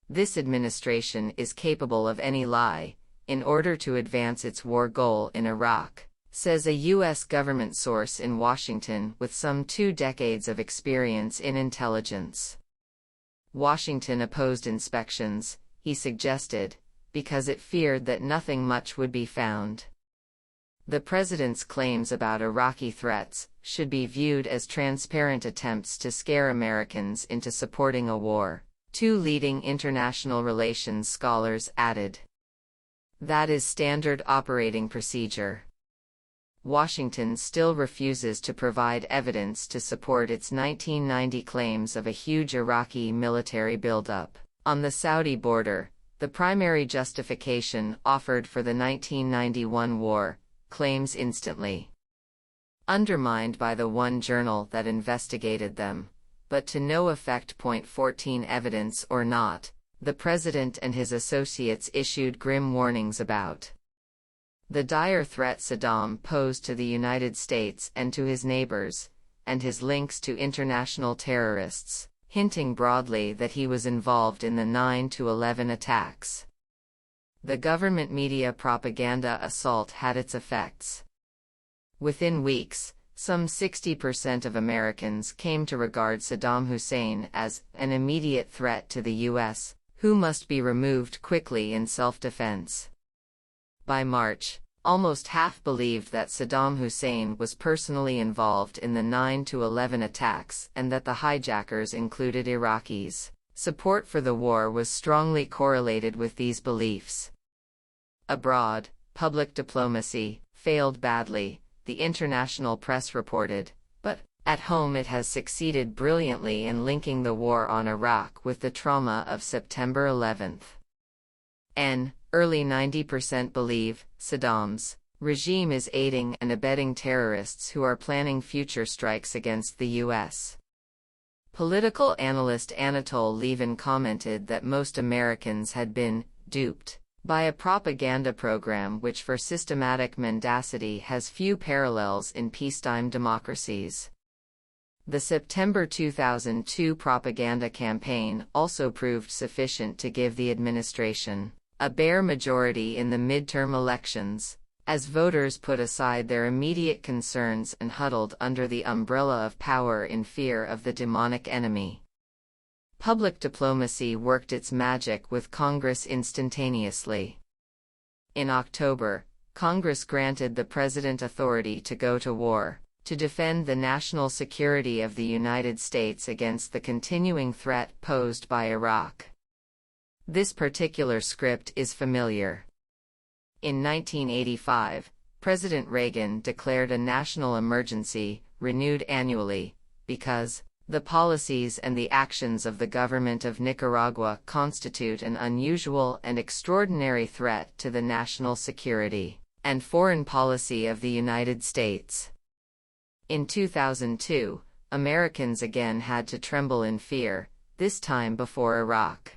This administration is capable of any lie, in order to advance its war goal in Iraq, says a U.S. government source in Washington with some 2 decades of experience in intelligence. Washington opposed inspections, he suggested, because it feared that nothing much would be found. The president's claims about Iraqi threats should be viewed as transparent attempts to scare Americans into supporting a war, 2 leading international relations scholars added. That is standard operating procedure. Washington still refuses to provide evidence to support its 1990 claims of a huge Iraqi military buildup on the Saudi border, the primary justification offered for the 1991 war, claims instantly undermined by the one journal that investigated them, but to no effect. 14 Evidence or not, the president and his associates issued grim warnings about The dire threat Saddam posed to the United States and to his neighbors, and his links to international terrorists, hinting broadly that he was involved in the 9/11 attacks. The government media propaganda assault had its effects. Within weeks, some 60% of Americans came to regard Saddam Hussein as an immediate threat to the U.S., who must be removed quickly in self-defense. By March, almost half believed that Saddam Hussein was personally involved in the 9/11 attacks and that the hijackers included Iraqis. Support for the war was strongly correlated with these beliefs. Abroad, public diplomacy failed badly, the international press reported, but at home it has succeeded brilliantly in linking the war on Iraq with the trauma of September 11th. Early 90% believe Saddam's regime is aiding and abetting terrorists who are planning future strikes against the U.S. Political analyst Anatol Levin commented that most Americans had been duped by a propaganda program which for systematic mendacity has few parallels in peacetime democracies. The September 2002 propaganda campaign also proved sufficient to give the administration a bare majority in the midterm elections, as voters put aside their immediate concerns and huddled under the umbrella of power in fear of the demonic enemy. Public diplomacy worked its magic with Congress instantaneously. In October, Congress granted the President authority to go to war, to defend the national security of the United States against the continuing threat posed by Iraq. This particular script is familiar. In 1985, President Reagan declared a national emergency, renewed annually, because the policies and the actions of the government of Nicaragua constitute an unusual and extraordinary threat to the national security and foreign policy of the United States. In 2002, Americans again had to tremble in fear, this time before Iraq.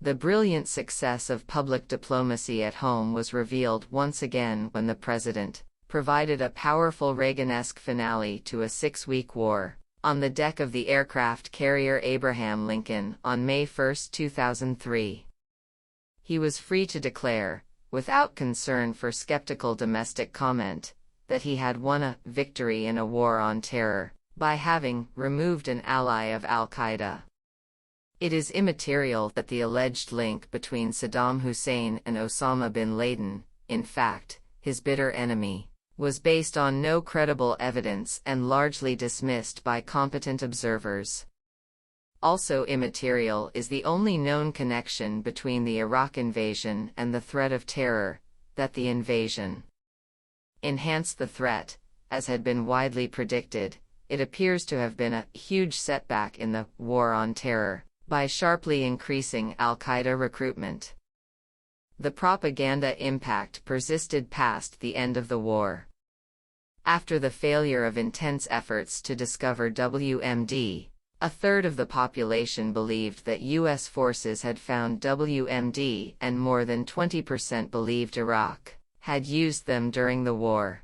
The brilliant success of public diplomacy at home was revealed once again when the president provided a powerful Reagan-esque finale to a 6-week war on the deck of the aircraft carrier Abraham Lincoln on May 1, 2003. He was free to declare, without concern for skeptical domestic comment, that he had won a victory in a war on terror by having removed an ally of al-Qaeda. It is immaterial that the alleged link between Saddam Hussein and Osama bin Laden, in fact, his bitter enemy, was based on no credible evidence and largely dismissed by competent observers. Also immaterial is the only known connection between the Iraq invasion and the threat of terror, that the invasion enhanced the threat, as had been widely predicted. It appears to have been a huge setback in the war on terror, by sharply increasing al-Qaeda recruitment. The propaganda impact persisted past the end of the war. After the failure of intense efforts to discover WMD, a third of the population believed that U.S. forces had found WMD and more than 20% believed Iraq had used them during the war.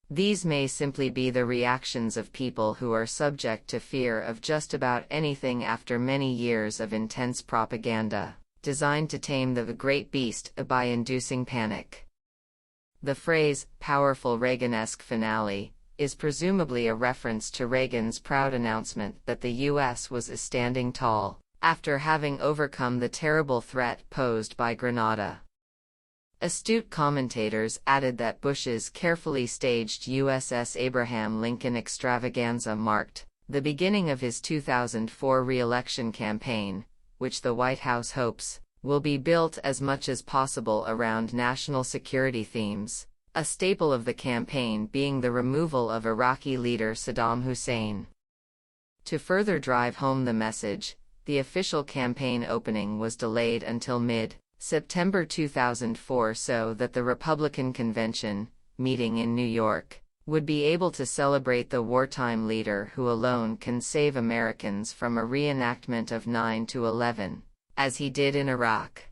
These may simply be the reactions of people who are subject to fear of just about anything after many years of intense propaganda, designed to tame the great beast by inducing panic. The phrase, powerful Reagan-esque finale, is presumably a reference to Reagan's proud announcement that the U.S. was standing tall, after having overcome the terrible threat posed by Grenada. Astute commentators added that Bush's carefully staged USS Abraham Lincoln extravaganza marked the beginning of his 2004 re-election campaign, which the White House hopes will be built as much as possible around national security themes, a staple of the campaign being the removal of Iraqi leader Saddam Hussein. To further drive home the message, the official campaign opening was delayed until mid-September 2004 so that the Republican convention, meeting in New York, would be able to celebrate the wartime leader who alone can save Americans from a reenactment of 9/11, as he did in Iraq.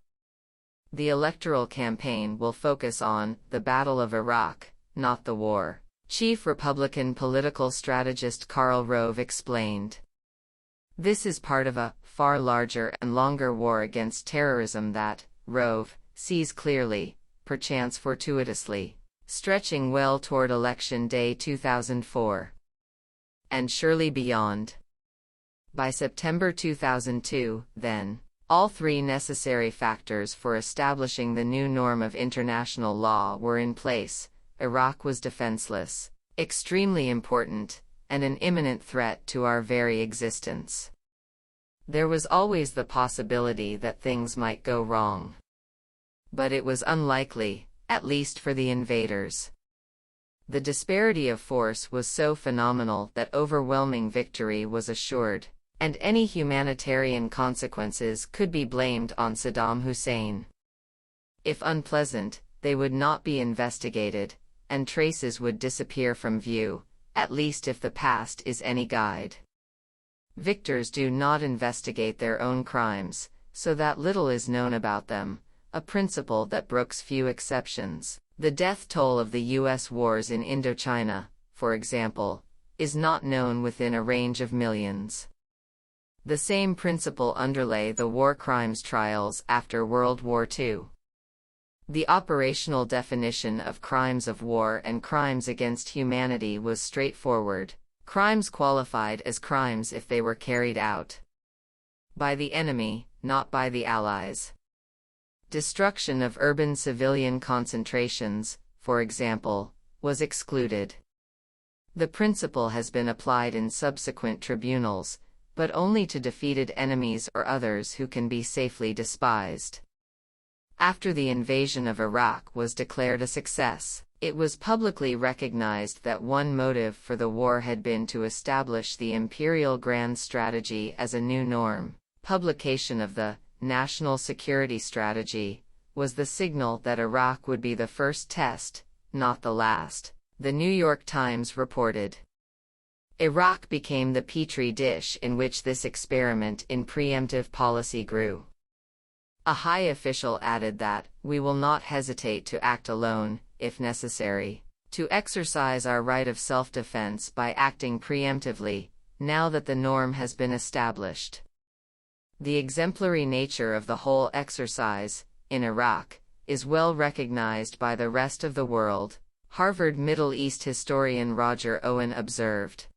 The electoral campaign will focus on the Battle of Iraq, not the war, Chief Republican political strategist Karl Rove explained. This is part of a far larger and longer war against terrorism that, Rove, sees clearly, perchance fortuitously, stretching well toward Election Day 2004. And surely beyond. By September 2002, then, all three necessary factors for establishing the new norm of international law were in place. Iraq was defenseless, extremely important, and an imminent threat to our very existence. There was always the possibility that things might go wrong. But it was unlikely, at least for the invaders. The disparity of force was so phenomenal that overwhelming victory was assured, and any humanitarian consequences could be blamed on Saddam Hussein. If unpleasant, they would not be investigated, and traces would disappear from view, at least if the past is any guide. Victors do not investigate their own crimes, so that little is known about them, a principle that brooks few exceptions. The death toll of the U.S. wars in Indochina, for example, is not known within a range of millions. The same principle underlay the war crimes trials after World War II. The operational definition of crimes of war and crimes against humanity was straightforward. Crimes qualified as crimes if they were carried out by the enemy, not by the Allies. Destruction of urban civilian concentrations, for example, was excluded. The principle has been applied in subsequent tribunals, but only to defeated enemies or others who can be safely despised. After the invasion of Iraq was declared a success, it was publicly recognized that one motive for the war had been to establish the Imperial grand strategy as a new norm. Publication of the National Security Strategy was the signal that Iraq would be the first test, not the last, the New York Times reported. Iraq became the petri dish in which this experiment in preemptive policy grew. A high official added that, "We will not hesitate to act alone, if necessary, to exercise our right of self-defense by acting preemptively, now that the norm has been established." The exemplary nature of the whole exercise, in Iraq, is well recognized by the rest of the world, Harvard Middle East historian Roger Owen observed.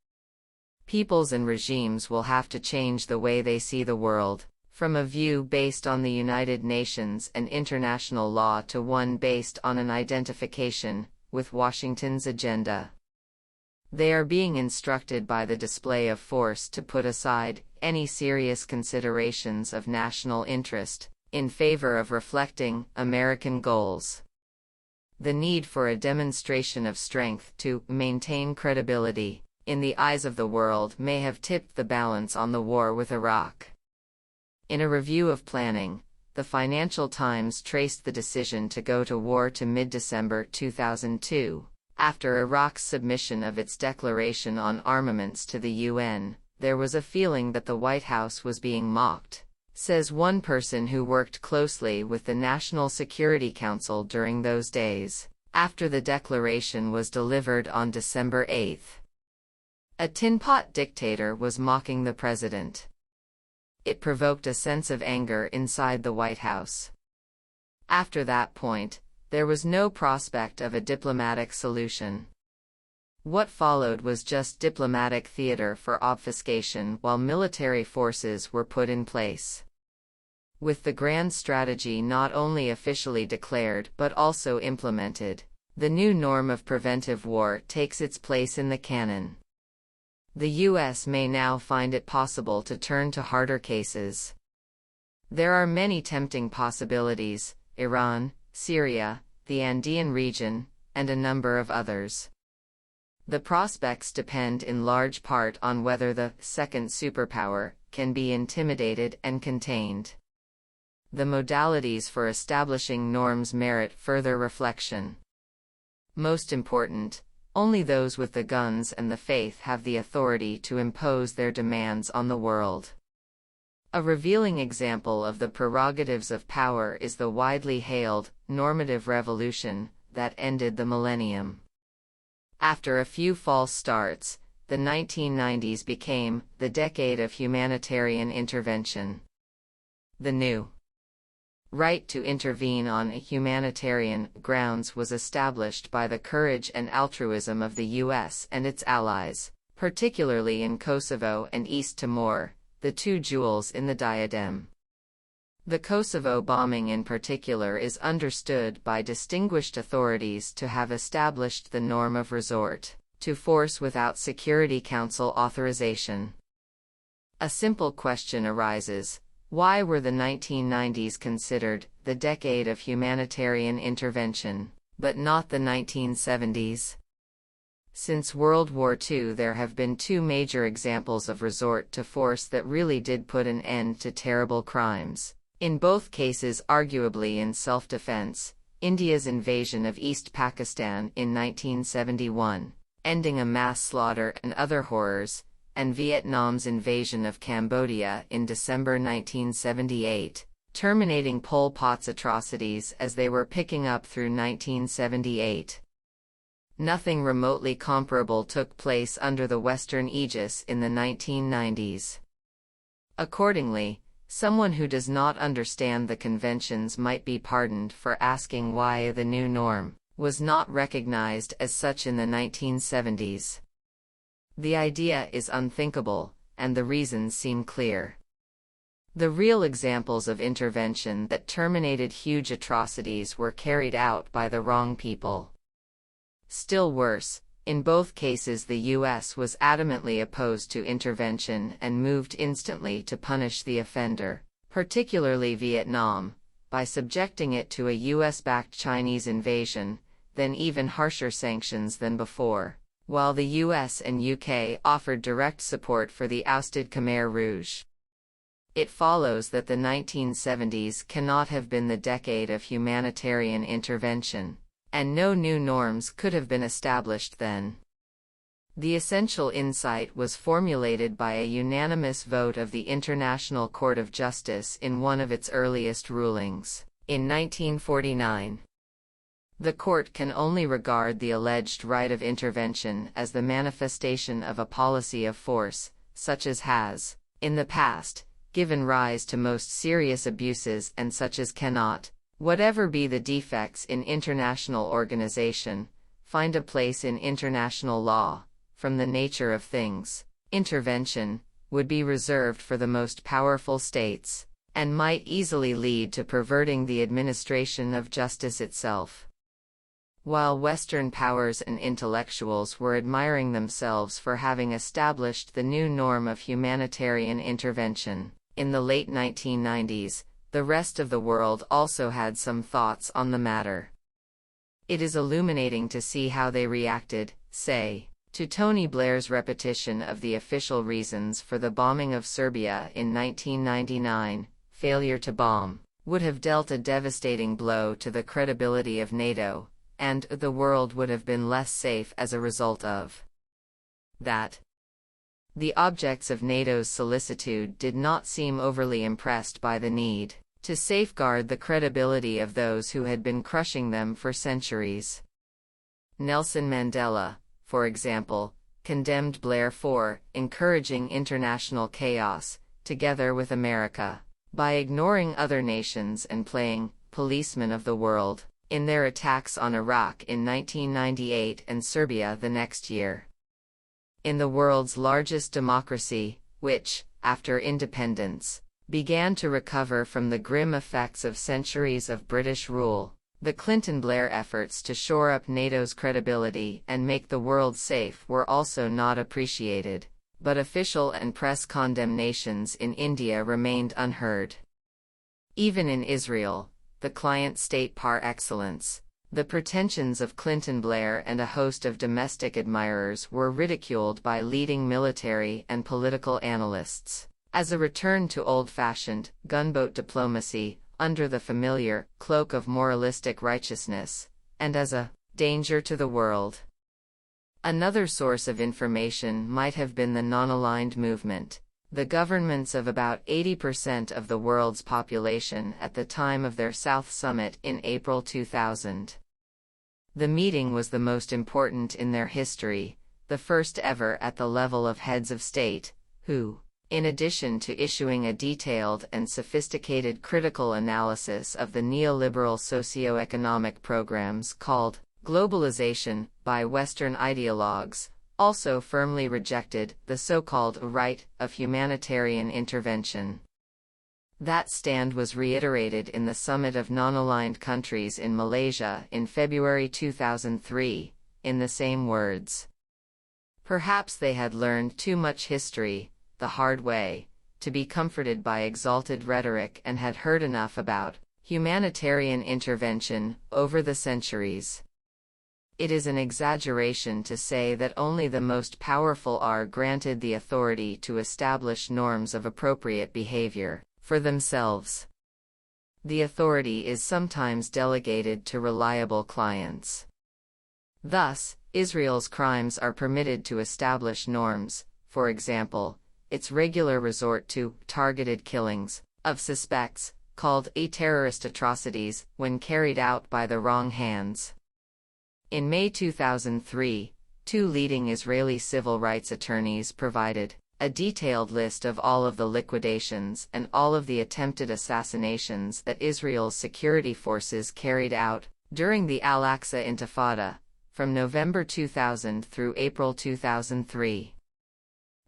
Peoples and regimes will have to change the way they see the world, from a view based on the United Nations and international law to one based on an identification with Washington's agenda. They are being instructed by the display of force to put aside any serious considerations of national interest, in favor of reflecting American goals. The need for a demonstration of strength to maintain credibility in the eyes of the world may have tipped the balance on the war with Iraq. In a review of planning, the Financial Times traced the decision to go to war to mid-December 2002. After Iraq's submission of its declaration on armaments to the UN, there was a feeling that the White House was being mocked, says one person who worked closely with the National Security Council during those days, after the declaration was delivered on December 8. A tin-pot dictator was mocking the president. It provoked a sense of anger inside the White House. After that point, there was no prospect of a diplomatic solution. What followed was just diplomatic theater for obfuscation while military forces were put in place. With the grand strategy not only officially declared but also implemented, the new norm of preventive war takes its place in the canon. The U.S. may now find it possible to turn to harder cases. There are many tempting possibilities: Iran, Syria, the Andean region, and a number of others. The prospects depend in large part on whether the second superpower can be intimidated and contained. The modalities for establishing norms merit further reflection. Most important, only those with the guns and the faith have the authority to impose their demands on the world. A revealing example of the prerogatives of power is the widely hailed normative revolution that ended the millennium. After a few false starts, the 1990s became the decade of humanitarian intervention. The new right to intervene on humanitarian grounds was established by the courage and altruism of the U.S. and its allies, particularly in Kosovo and East Timor, the two jewels in the diadem. The Kosovo bombing in particular is understood by distinguished authorities to have established the norm of resort to force without Security Council authorization. A simple question arises: why were the 1990s considered the decade of humanitarian intervention, but not the 1970s? Since World War II, there have been two major examples of resort to force that really did put an end to terrible crimes. In both cases arguably in self-defense: India's invasion of East Pakistan in 1971, ending a mass slaughter and other horrors, and Vietnam's invasion of Cambodia in December 1978, terminating Pol Pot's atrocities as they were picking up through 1978. Nothing remotely comparable took place under the Western aegis in the 1990s. Accordingly, someone who does not understand the conventions might be pardoned for asking why the new norm was not recognized as such in the 1970s. The idea is unthinkable, and the reasons seem clear. The real examples of intervention that terminated huge atrocities were carried out by the wrong people. Still worse, in both cases the U.S. was adamantly opposed to intervention and moved instantly to punish the offender, particularly Vietnam, by subjecting it to a U.S.-backed Chinese invasion, then even harsher sanctions than before, while the U.S. and UK offered direct support for the ousted Khmer Rouge. It follows that the 1970s cannot have been the decade of humanitarian intervention, and no new norms could have been established then. The essential insight was formulated by a unanimous vote of the International Court of Justice in one of its earliest rulings, in 1949. The court can only regard the alleged right of intervention as the manifestation of a policy of force, such as has, in the past, given rise to most serious abuses and such as cannot, whatever be the defects in international organization, find a place in international law. From the nature of things, intervention would be reserved for the most powerful states, and might easily lead to perverting the administration of justice itself. While Western powers and intellectuals were admiring themselves for having established the new norm of humanitarian intervention in the late 1990s, the rest of the world also had some thoughts on the matter. It is illuminating to see how they reacted, say, to Tony Blair's repetition of the official reasons for the bombing of Serbia in 1999. Failure to bomb would have dealt a devastating blow to the credibility of NATO, and the world would have been less safe as a result of that. The objects of NATO's solicitude did not seem overly impressed by the need to safeguard the credibility of those who had been crushing them for centuries. Nelson Mandela, for example, condemned Blair for encouraging international chaos, together with America, by ignoring other nations and playing policeman of the world in their attacks on Iraq in 1998 and Serbia the next year. In the world's largest democracy, which, after independence, began to recover from the grim effects of centuries of British rule, the Clinton-Blair efforts to shore up NATO's credibility and make the world safe were also not appreciated, but official and press condemnations in India remained unheard. Even in Israel, the client state par excellence, the pretensions of Clinton-Blair and a host of domestic admirers were ridiculed by leading military and political analysts as a return to old-fashioned gunboat diplomacy under the familiar cloak of moralistic righteousness, and as a danger to the world. Another source of information might have been the non-aligned movement, the governments of about 80% of the world's population at the time of their South Summit in April 2000. The meeting was the most important in their history, the first ever at the level of heads of state, who, in addition to issuing a detailed and sophisticated critical analysis of the neoliberal socio-economic programs called globalization by Western ideologues, also firmly rejected the so-called right of humanitarian intervention. That stand was reiterated in the Summit of Non-Aligned Countries in Malaysia in February 2003, in the same words. Perhaps they had learned too much history, the hard way, to be comforted by exalted rhetoric and had heard enough about humanitarian intervention over the centuries. It is an exaggeration to say that only the most powerful are granted the authority to establish norms of appropriate behavior for themselves. The authority is sometimes delegated to reliable clients. Thus, Israel's crimes are permitted to establish norms, for example, its regular resort to targeted killings of suspects, called terrorist atrocities, when carried out by the wrong hands. In May 2003, two leading Israeli civil rights attorneys provided a detailed list of all of the liquidations and all of the attempted assassinations that Israel's security forces carried out during the Al-Aqsa Intifada, from November 2000 through April 2003.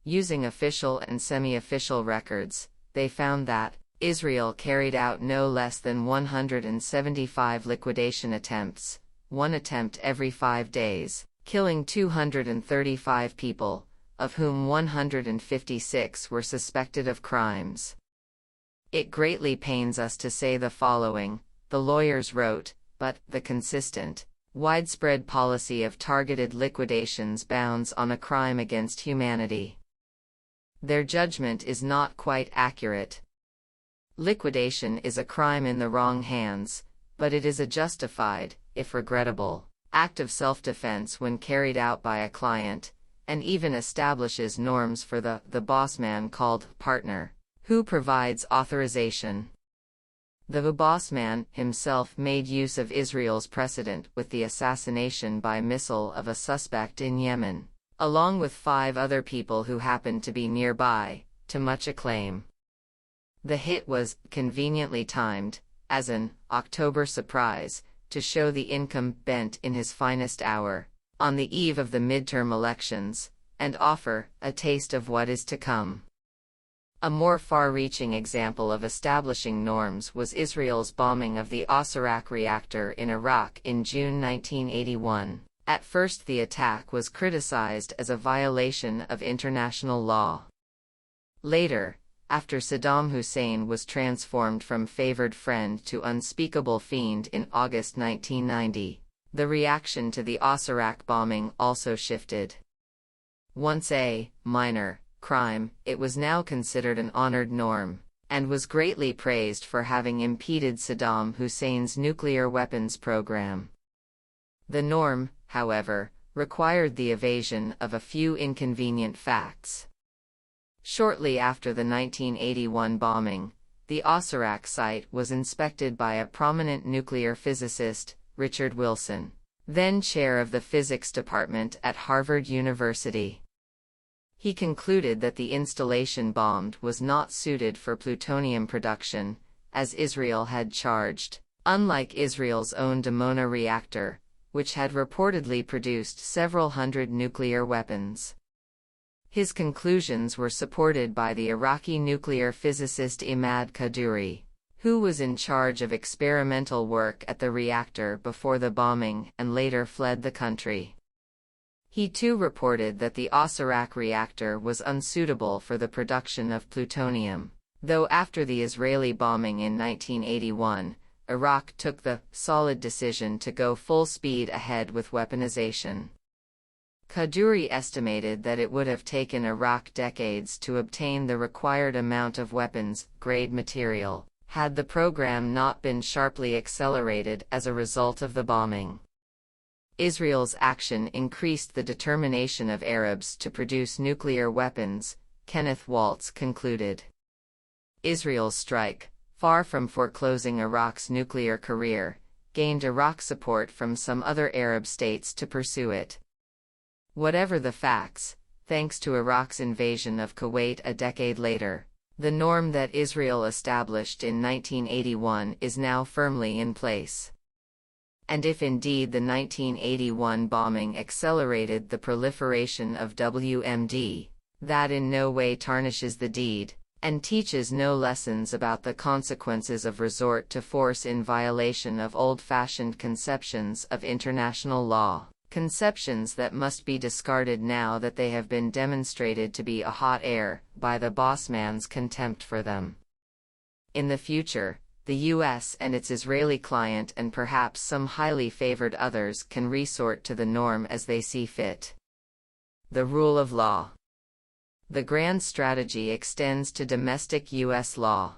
Using official and semi-official records, they found that Israel carried out no less than 175 liquidation attempts, one attempt every 5 days, killing 235 people, of whom 156 were suspected of crimes. It greatly pains us to say the following, the lawyers wrote, but the consistent, widespread policy of targeted liquidations bounds on a crime against humanity. Their judgment is not quite accurate. Liquidation is a crime in the wrong hands, but it is a justified, if regrettable, act of self-defense when carried out by a client, and even establishes norms for the boss man called partner, who provides authorization. The boss man himself made use of Israel's precedent with the assassination by missile of a suspect in Yemen, along with 5 other people who happened to be nearby, to much acclaim. The hit was conveniently timed, as an October surprise, to show the income bent in his finest hour, on the eve of the midterm elections, and offer a taste of what is to come. A more far-reaching example of establishing norms was Israel's bombing of the Osirak reactor in Iraq in June 1981. At first the attack was criticized as a violation of international law. Later, after Saddam Hussein was transformed from favored friend to unspeakable fiend in August 1990, the reaction to the Osirak bombing also shifted. Once a minor crime, it was now considered an honored norm, and was greatly praised for having impeded Saddam Hussein's nuclear weapons program. The norm, however, required the evasion of a few inconvenient facts. Shortly after the 1981 bombing, the Osirak site was inspected by a prominent nuclear physicist, Richard Wilson, then chair of the physics department at Harvard University. He concluded that the installation bombed was not suited for plutonium production, as Israel had charged, unlike Israel's own Dimona reactor, which had reportedly produced several hundred nuclear weapons. His conclusions were supported by the Iraqi nuclear physicist Imad Kaduri, who was in charge of experimental work at the reactor before the bombing and later fled the country. He too reported that the Osirak reactor was unsuitable for the production of plutonium, though after the Israeli bombing in 1981, Iraq took the solid decision to go full speed ahead with weaponization. Kaduri estimated that it would have taken Iraq decades to obtain the required amount of weapons-grade material, had the program not been sharply accelerated as a result of the bombing. Israel's action increased the determination of Arabs to produce nuclear weapons, Kenneth Waltz concluded. Israel's strike, far from foreclosing Iraq's nuclear career, gained Iraq support from some other Arab states to pursue it. Whatever the facts, thanks to Iraq's invasion of Kuwait a decade later, the norm that Israel established in 1981 is now firmly in place. And if indeed the 1981 bombing accelerated the proliferation of WMD, that in no way tarnishes the deed, and teaches no lessons about the consequences of resort to force in violation of old-fashioned conceptions of international law, conceptions that must be discarded now that they have been demonstrated to be a hot air by the boss man's contempt for them. In the future, the U.S. and its Israeli client and perhaps some highly favored others can resort to the norm as they see fit. The rule of law. The grand strategy extends to domestic U.S. law.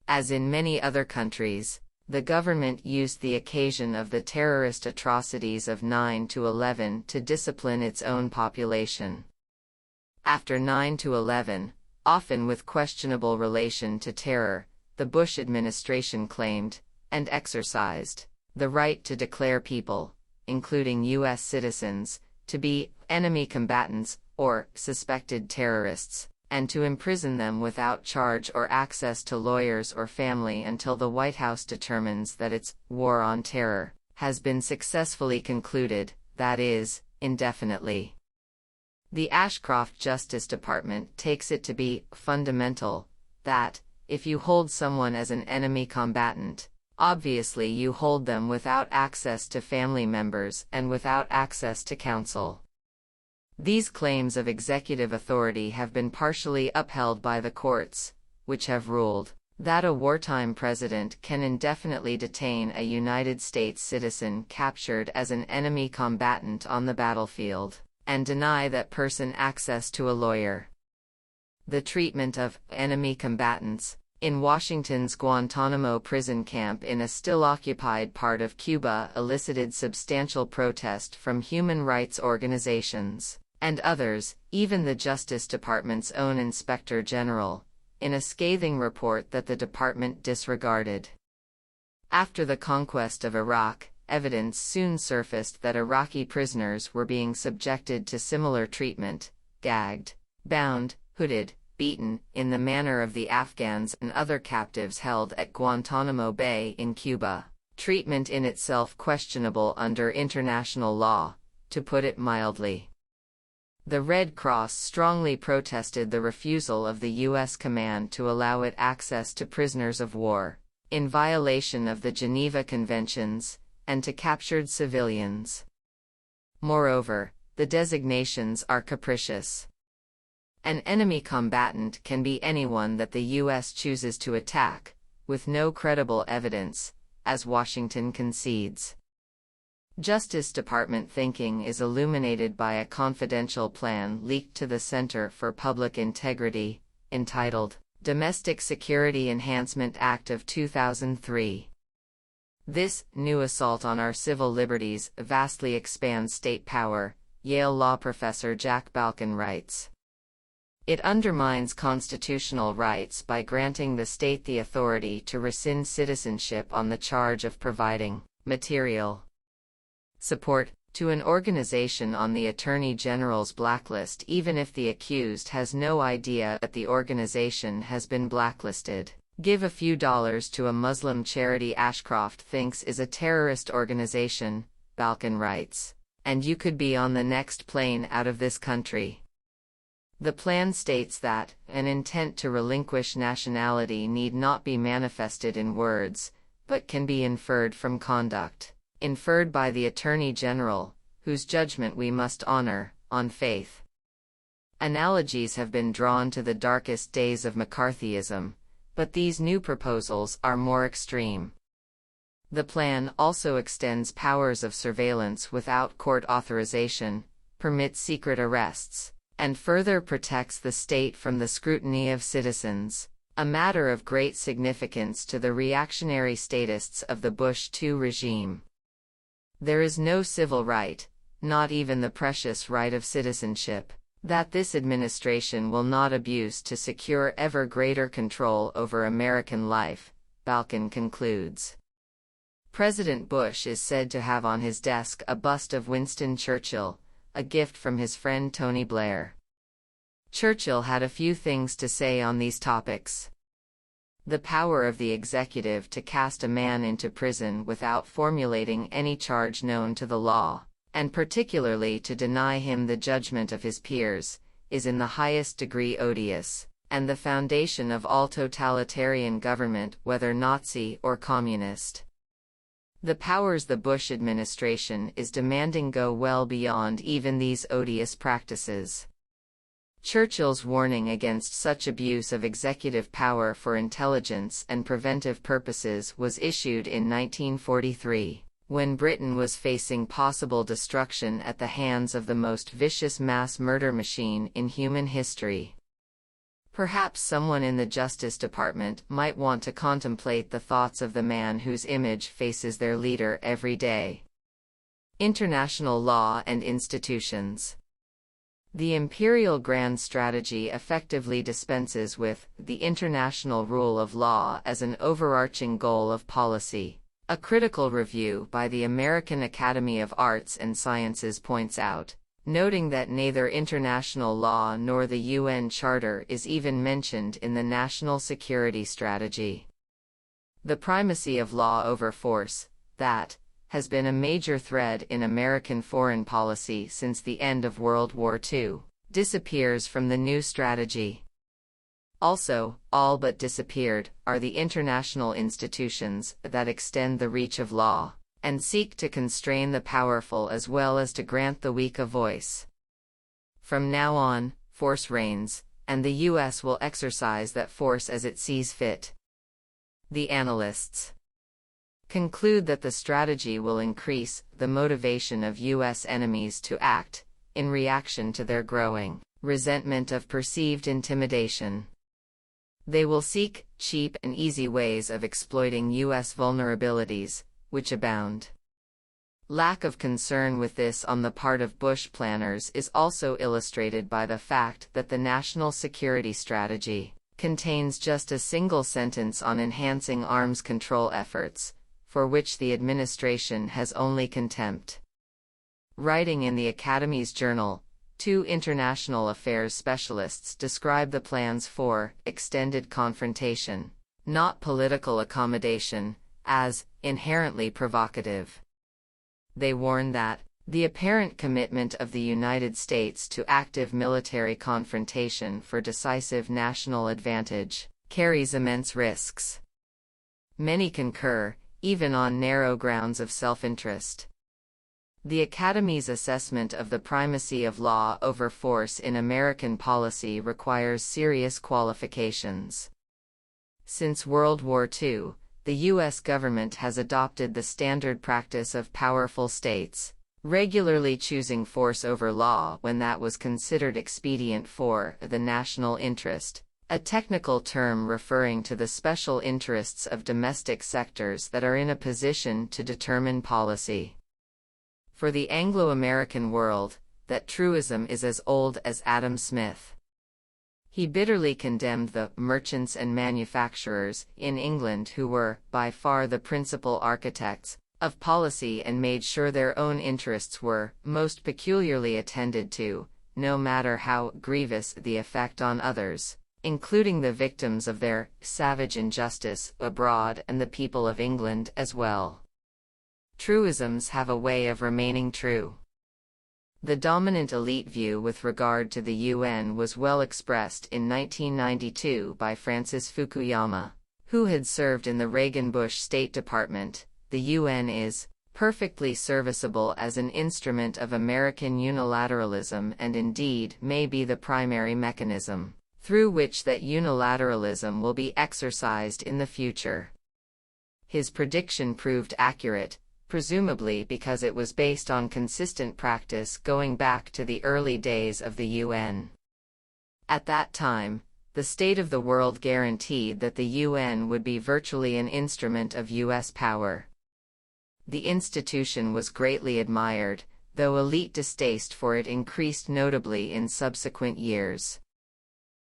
As in many other countries, the government used the occasion of the terrorist atrocities of 9/11 to discipline its own population. After 9/11, often with questionable relation to terror, the Bush administration claimed, and exercised, the right to declare people, including U.S. citizens, to be enemy combatants or suspected terrorists, and to imprison them without charge or access to lawyers or family until the White House determines that its war on terror has been successfully concluded, that is, indefinitely. The Ashcroft Justice Department takes it to be fundamental that, if you hold someone as an enemy combatant, obviously you hold them without access to family members and without access to counsel. These claims of executive authority have been partially upheld by the courts, which have ruled that a wartime president can indefinitely detain a United States citizen captured as an enemy combatant on the battlefield, and deny that person access to a lawyer. The treatment of enemy combatants in Washington's Guantanamo prison camp in a still-occupied part of Cuba elicited substantial protest from human rights organizations and others, even the Justice Department's own Inspector General, in a scathing report that the department disregarded. After the conquest of Iraq, evidence soon surfaced that Iraqi prisoners were being subjected to similar treatment, gagged, bound, hooded, beaten, in the manner of the Afghans and other captives held at Guantanamo Bay in Cuba, treatment in itself questionable under international law, to put it mildly. The Red Cross strongly protested the refusal of the U.S. command to allow it access to prisoners of war, in violation of the Geneva Conventions, and to captured civilians. Moreover, the designations are capricious. An enemy combatant can be anyone that the U.S. chooses to attack, with no credible evidence, as Washington concedes. Justice Department thinking is illuminated by a confidential plan leaked to the Center for Public Integrity, entitled Domestic Security Enhancement Act of 2003. This new assault on our civil liberties vastly expands state power, Yale law professor Jack Balkin writes. It undermines constitutional rights by granting the state the authority to rescind citizenship on the charge of providing material support to an organization on the Attorney General's blacklist even if the accused has no idea that the organization has been blacklisted. Give a few dollars to a Muslim charity Ashcroft thinks is a terrorist organization, Balkin writes, and you could be on the next plane out of this country. The plan states that an intent to relinquish nationality need not be manifested in words, but can be inferred from conduct, inferred by the Attorney General, whose judgment we must honor, on faith. Analogies have been drawn to the darkest days of McCarthyism, but these new proposals are more extreme. The plan also extends powers of surveillance without court authorization, permits secret arrests, and further protects the state from the scrutiny of citizens, a matter of great significance to the reactionary statists of the Bush II regime. There is no civil right, not even the precious right of citizenship, that this administration will not abuse to secure ever greater control over American life, Balkin concludes. President Bush is said to have on his desk a bust of Winston Churchill, a gift from his friend Tony Blair. Churchill had a few things to say on these topics. The power of the executive to cast a man into prison without formulating any charge known to the law, and particularly to deny him the judgment of his peers, is in the highest degree odious, and the foundation of all totalitarian government, whether Nazi or communist. The powers the Bush administration is demanding go well beyond even these odious practices. Churchill's warning against such abuse of executive power for intelligence and preventive purposes was issued in 1943. When Britain was facing possible destruction at the hands of the most vicious mass murder machine in human history. Perhaps someone in the Justice Department might want to contemplate the thoughts of the man whose image faces their leader every day. International law and institutions. The Imperial Grand Strategy effectively dispenses with the international rule of law as an overarching goal of policy. A critical review by the American Academy of Arts and Sciences points out, noting that neither international law nor the UN Charter is even mentioned in the national security strategy. The primacy of law over force, that has been a major thread in American foreign policy since the end of World War II, disappears from the new strategy. Also, all but disappeared are the international institutions that extend the reach of law, and seek to constrain the powerful as well as to grant the weak a voice. From now on, force reigns, and the U.S. will exercise that force as it sees fit. The analysts conclude that the strategy will increase the motivation of U.S. enemies to act, in reaction to their growing resentment of perceived intimidation. They will seek cheap and easy ways of exploiting U.S. vulnerabilities, which abound. Lack of concern with this on the part of Bush planners is also illustrated by the fact that the national security strategy contains just a single sentence on enhancing arms control efforts, for which the administration has only contempt. Writing in the Academy's journal, two international affairs specialists describe the plans for extended confrontation, not political accommodation, as inherently provocative. They warn that the apparent commitment of the United States to active military confrontation for decisive national advantage carries immense risks. Many concur, even on narrow grounds of self-interest. The Academy's assessment of the primacy of law over force in American policy requires serious qualifications. Since World War II, the U.S. government has adopted the standard practice of powerful states, regularly choosing force over law when that was considered expedient for the national interest, a technical term referring to the special interests of domestic sectors that are in a position to determine policy. For the Anglo-American world, that truism is as old as Adam Smith. He bitterly condemned the merchants and manufacturers in England who were, by far, the principal architects of policy and made sure their own interests were most peculiarly attended to, no matter how grievous the effect on others, including the victims of their savage injustice abroad and the people of England as well. Truisms have a way of remaining true. The dominant elite view with regard to the UN was well expressed in 1992 by Francis Fukuyama, who had served in the Reagan-Bush State Department. The UN is perfectly serviceable as an instrument of American unilateralism and indeed may be the primary mechanism through which that unilateralism will be exercised in the future. His prediction proved accurate, presumably because it was based on consistent practice going back to the early days of the UN. At that time, the state of the world guaranteed that the UN would be virtually an instrument of U.S. power. The institution was greatly admired, though elite distaste for it increased notably in subsequent years.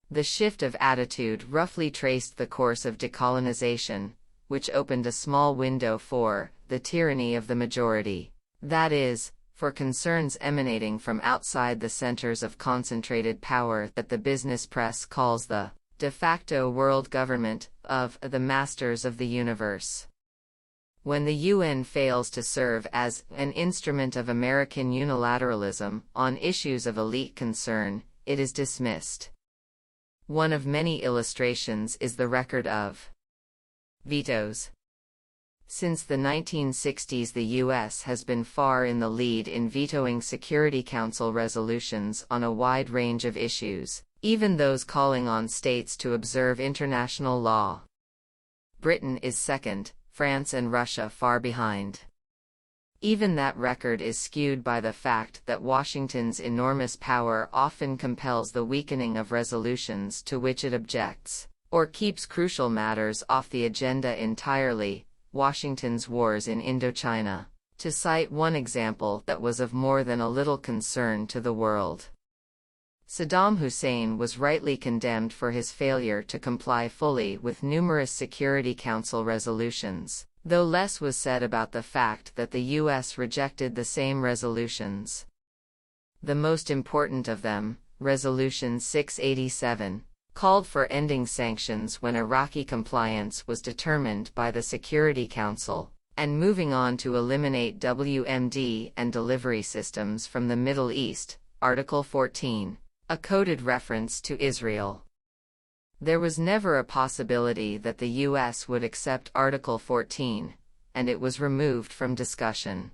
The shift of attitude roughly traced the course of decolonization, which opened a small window for the tyranny of the majority. That is, for concerns emanating from outside the centers of concentrated power that the business press calls the de facto world government of the masters of the universe. When the UN fails to serve as an instrument of American unilateralism on issues of elite concern, it is dismissed. One of many illustrations is the record of vetoes. Since the 1960s, the U.S. has been far in the lead in vetoing Security Council resolutions on a wide range of issues, even those calling on states to observe international law. Britain is second, France and Russia far behind. Even that record is skewed by the fact that Washington's enormous power often compels the weakening of resolutions to which it objects, or keeps crucial matters off the agenda entirely. Washington's wars in Indochina, to cite one example that was of more than a little concern to the world. Saddam Hussein was rightly condemned for his failure to comply fully with numerous Security Council resolutions, though less was said about the fact that the U.S. rejected the same resolutions. The most important of them, Resolution 687, called for ending sanctions when Iraqi compliance was determined by the Security Council, and moving on to eliminate WMD and delivery systems from the Middle East, Article 14, a coded reference to Israel. There was never a possibility that the U.S. would accept Article 14, and it was removed from discussion.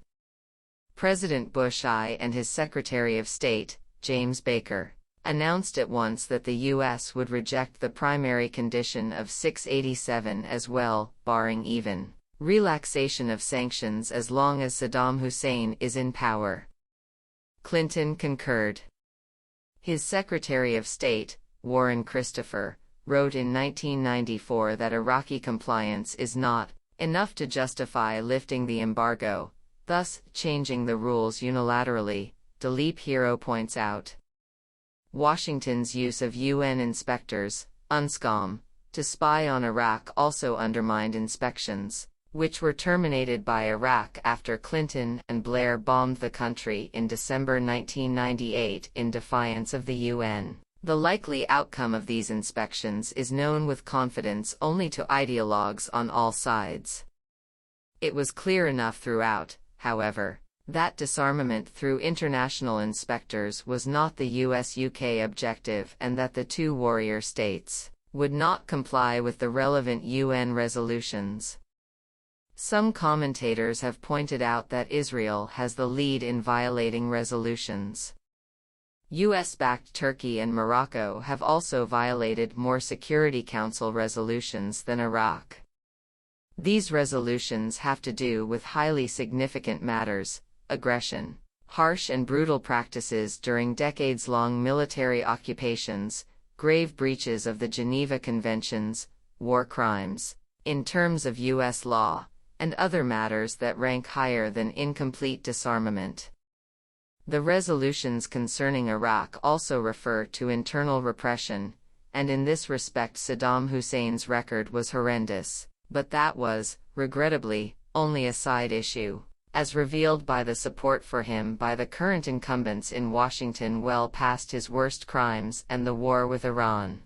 President Bush I and his Secretary of State, James Baker, announced at once that the U.S. would reject the primary condition of 687 as well, barring even relaxation of sanctions as long as Saddam Hussein is in power. Clinton concurred. His Secretary of State, Warren Christopher, wrote in 1994 that Iraqi compliance is not enough to justify lifting the embargo, thus changing the rules unilaterally, Dilip Hero points out. Washington's use of UN inspectors, UNSCOM, to spy on Iraq also undermined inspections, which were terminated by Iraq after Clinton and Blair bombed the country in December 1998 in defiance of the UN. The likely outcome of these inspections is known with confidence only to ideologues on all sides. It was clear enough throughout, however, that disarmament through international inspectors was not the US-UK objective and that the two warrior states would not comply with the relevant UN resolutions. Some commentators have pointed out that Israel has the lead in violating resolutions. US-backed Turkey and Morocco have also violated more Security Council resolutions than Iraq. These resolutions have to do with highly significant matters: aggression, harsh and brutal practices during decades-long military occupations, grave breaches of the Geneva Conventions, war crimes, in terms of U.S. law, and other matters that rank higher than incomplete disarmament. The resolutions concerning Iraq also refer to internal repression, and in this respect Saddam Hussein's record was horrendous, but that was, regrettably, only a side issue, as revealed by the support for him by the current incumbents in Washington well past his worst crimes and the war with Iran.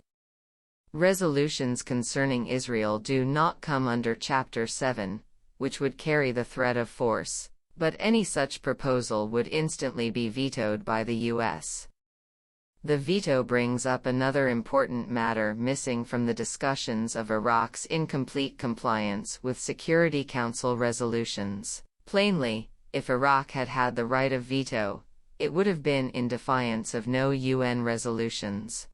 Resolutions concerning Israel do not come under Chapter 7, which would carry the threat of force, but any such proposal would instantly be vetoed by the U.S. The veto brings up another important matter missing from the discussions of Iraq's incomplete compliance with Security Council resolutions. Plainly, if Iraq had had the right of veto, it would have been in defiance of no UN resolutions.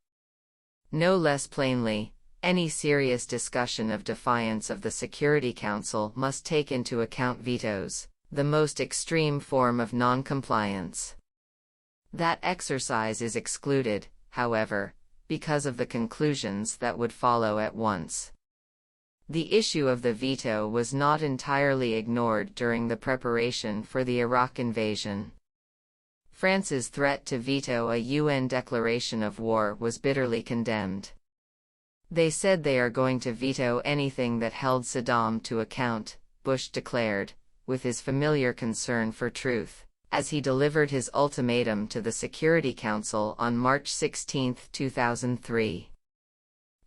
No less plainly, any serious discussion of defiance of the Security Council must take into account vetoes, the most extreme form of non-compliance. That exercise is excluded, however, because of the conclusions that would follow at once. The issue of the veto was not entirely ignored during the preparation for the Iraq invasion. France's threat to veto a UN declaration of war was bitterly condemned. They said they are going to veto anything that held Saddam to account, Bush declared, with his familiar concern for truth, as he delivered his ultimatum to the Security Council on March 16, 2003.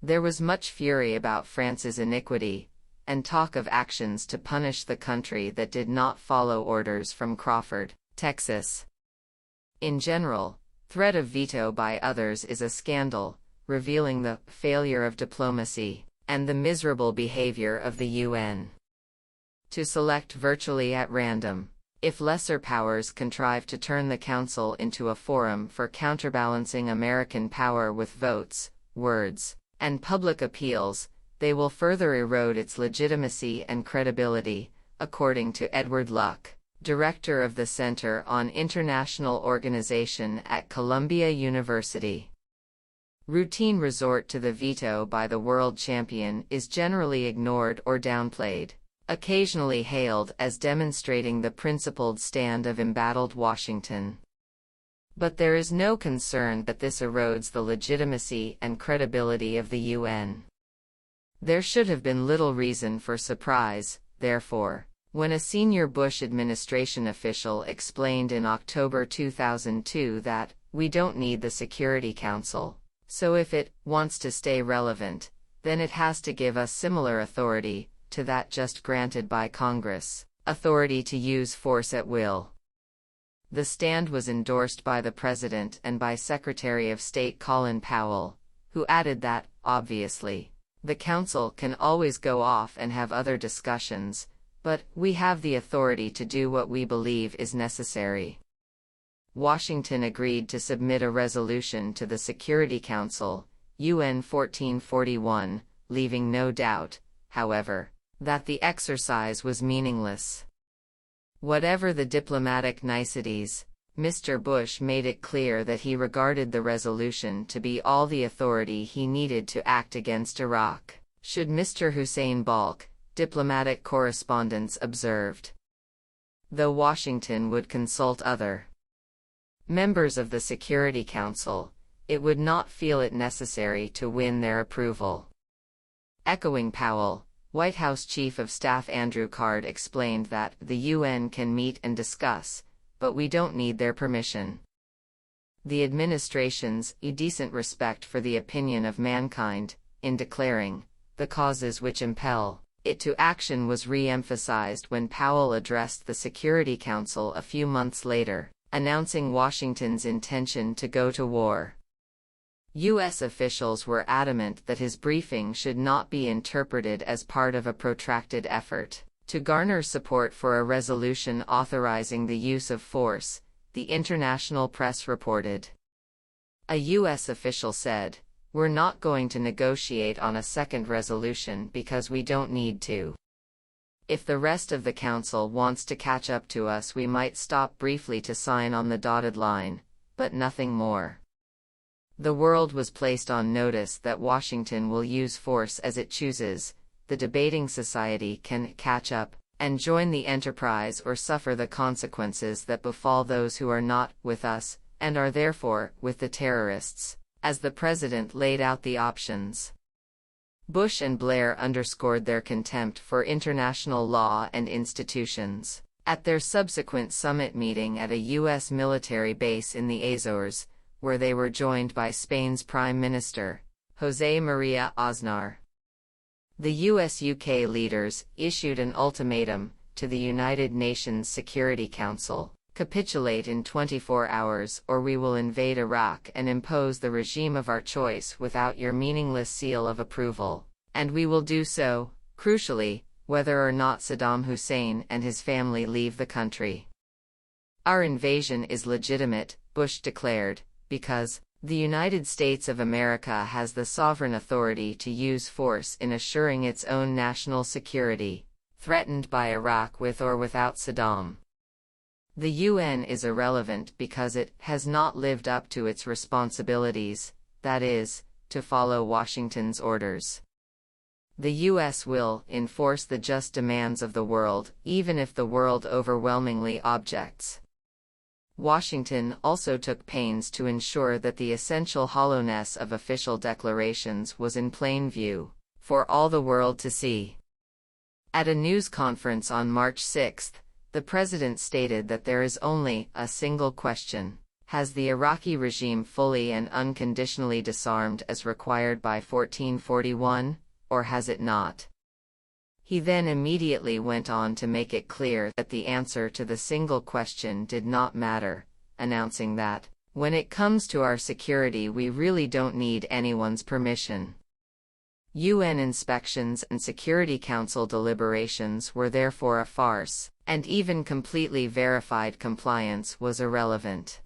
There was much fury about France's iniquity, and talk of actions to punish the country that did not follow orders from Crawford, Texas. In general, threat of veto by others is a scandal, revealing the failure of diplomacy and the miserable behavior of the UN. To select virtually at random, if lesser powers contrive to turn the Council into a forum for counterbalancing American power with votes, words, and public appeals, they will further erode its legitimacy and credibility, according to Edward Luck, director of the Center on International Organization at Columbia University. Routine resort to the veto by the world champion is generally ignored or downplayed, occasionally hailed as demonstrating the principled stand of embattled Washington. But there is no concern that this erodes the legitimacy and credibility of the UN. There should have been little reason for surprise, therefore, when a senior Bush administration official explained in October 2002 that, "We don't need the Security Council. So if it wants to stay relevant, then it has to give us similar authority to that just granted by Congress, authority to use force at will." The stand was endorsed by the President and by Secretary of State Colin Powell, who added that, obviously, the Council can always go off and have other discussions, but we have the authority to do what we believe is necessary. Washington agreed to submit a resolution to the Security Council, UN 1441, leaving no doubt, however, that the exercise was meaningless. Whatever the diplomatic niceties, Mr. Bush made it clear that he regarded the resolution to be all the authority he needed to act against Iraq, should Mr. Hussein balk, diplomatic correspondents observed. Though Washington would consult other members of the Security Council, it would not feel it necessary to win their approval. Echoing Powell, White House Chief of Staff Andrew Card explained that the UN can meet and discuss, but we don't need their permission. The administration's decent respect for the opinion of mankind, in declaring the causes which impel it to action, was re-emphasized when Powell addressed the Security Council a few months later, announcing Washington's intention to go to war. U.S. officials were adamant that his briefing should not be interpreted as part of a protracted effort to garner support for a resolution authorizing the use of force, the international press reported. A U.S. official said, "We're not going to negotiate on a second resolution because we don't need to. If the rest of the Council wants to catch up to us, we might stop briefly to sign on the dotted line, but nothing more." The world was placed on notice that Washington will use force as it chooses. The debating society can catch up and join the enterprise or suffer the consequences that befall those who are not with us, and are therefore with the terrorists, as the President laid out the options. Bush and Blair underscored their contempt for international law and institutions at their subsequent summit meeting at a U.S. military base in the Azores, where they were joined by Spain's Prime Minister, José María Aznar. The US-UK leaders issued an ultimatum to the United Nations Security Council: capitulate in 24 hours or we will invade Iraq and impose the regime of our choice without your meaningless seal of approval, and we will do so, crucially, whether or not Saddam Hussein and his family leave the country. Our invasion is legitimate, Bush declared, because the United States of America has the sovereign authority to use force in assuring its own national security, threatened by Iraq with or without Saddam. The UN is irrelevant because it has not lived up to its responsibilities, that is, to follow Washington's orders. The US will enforce the just demands of the world, even if the world overwhelmingly objects. Washington also took pains to ensure that the essential hollowness of official declarations was in plain view, for all the world to see. At a news conference on March 6, the president stated that there is only a single question: has the Iraqi regime fully and unconditionally disarmed as required by 1441, or has it not? He then immediately went on to make it clear that the answer to the single question did not matter, announcing that, when it comes to our security, we really don't need anyone's permission. UN inspections and Security Council deliberations were therefore a farce, and even completely verified compliance was irrelevant.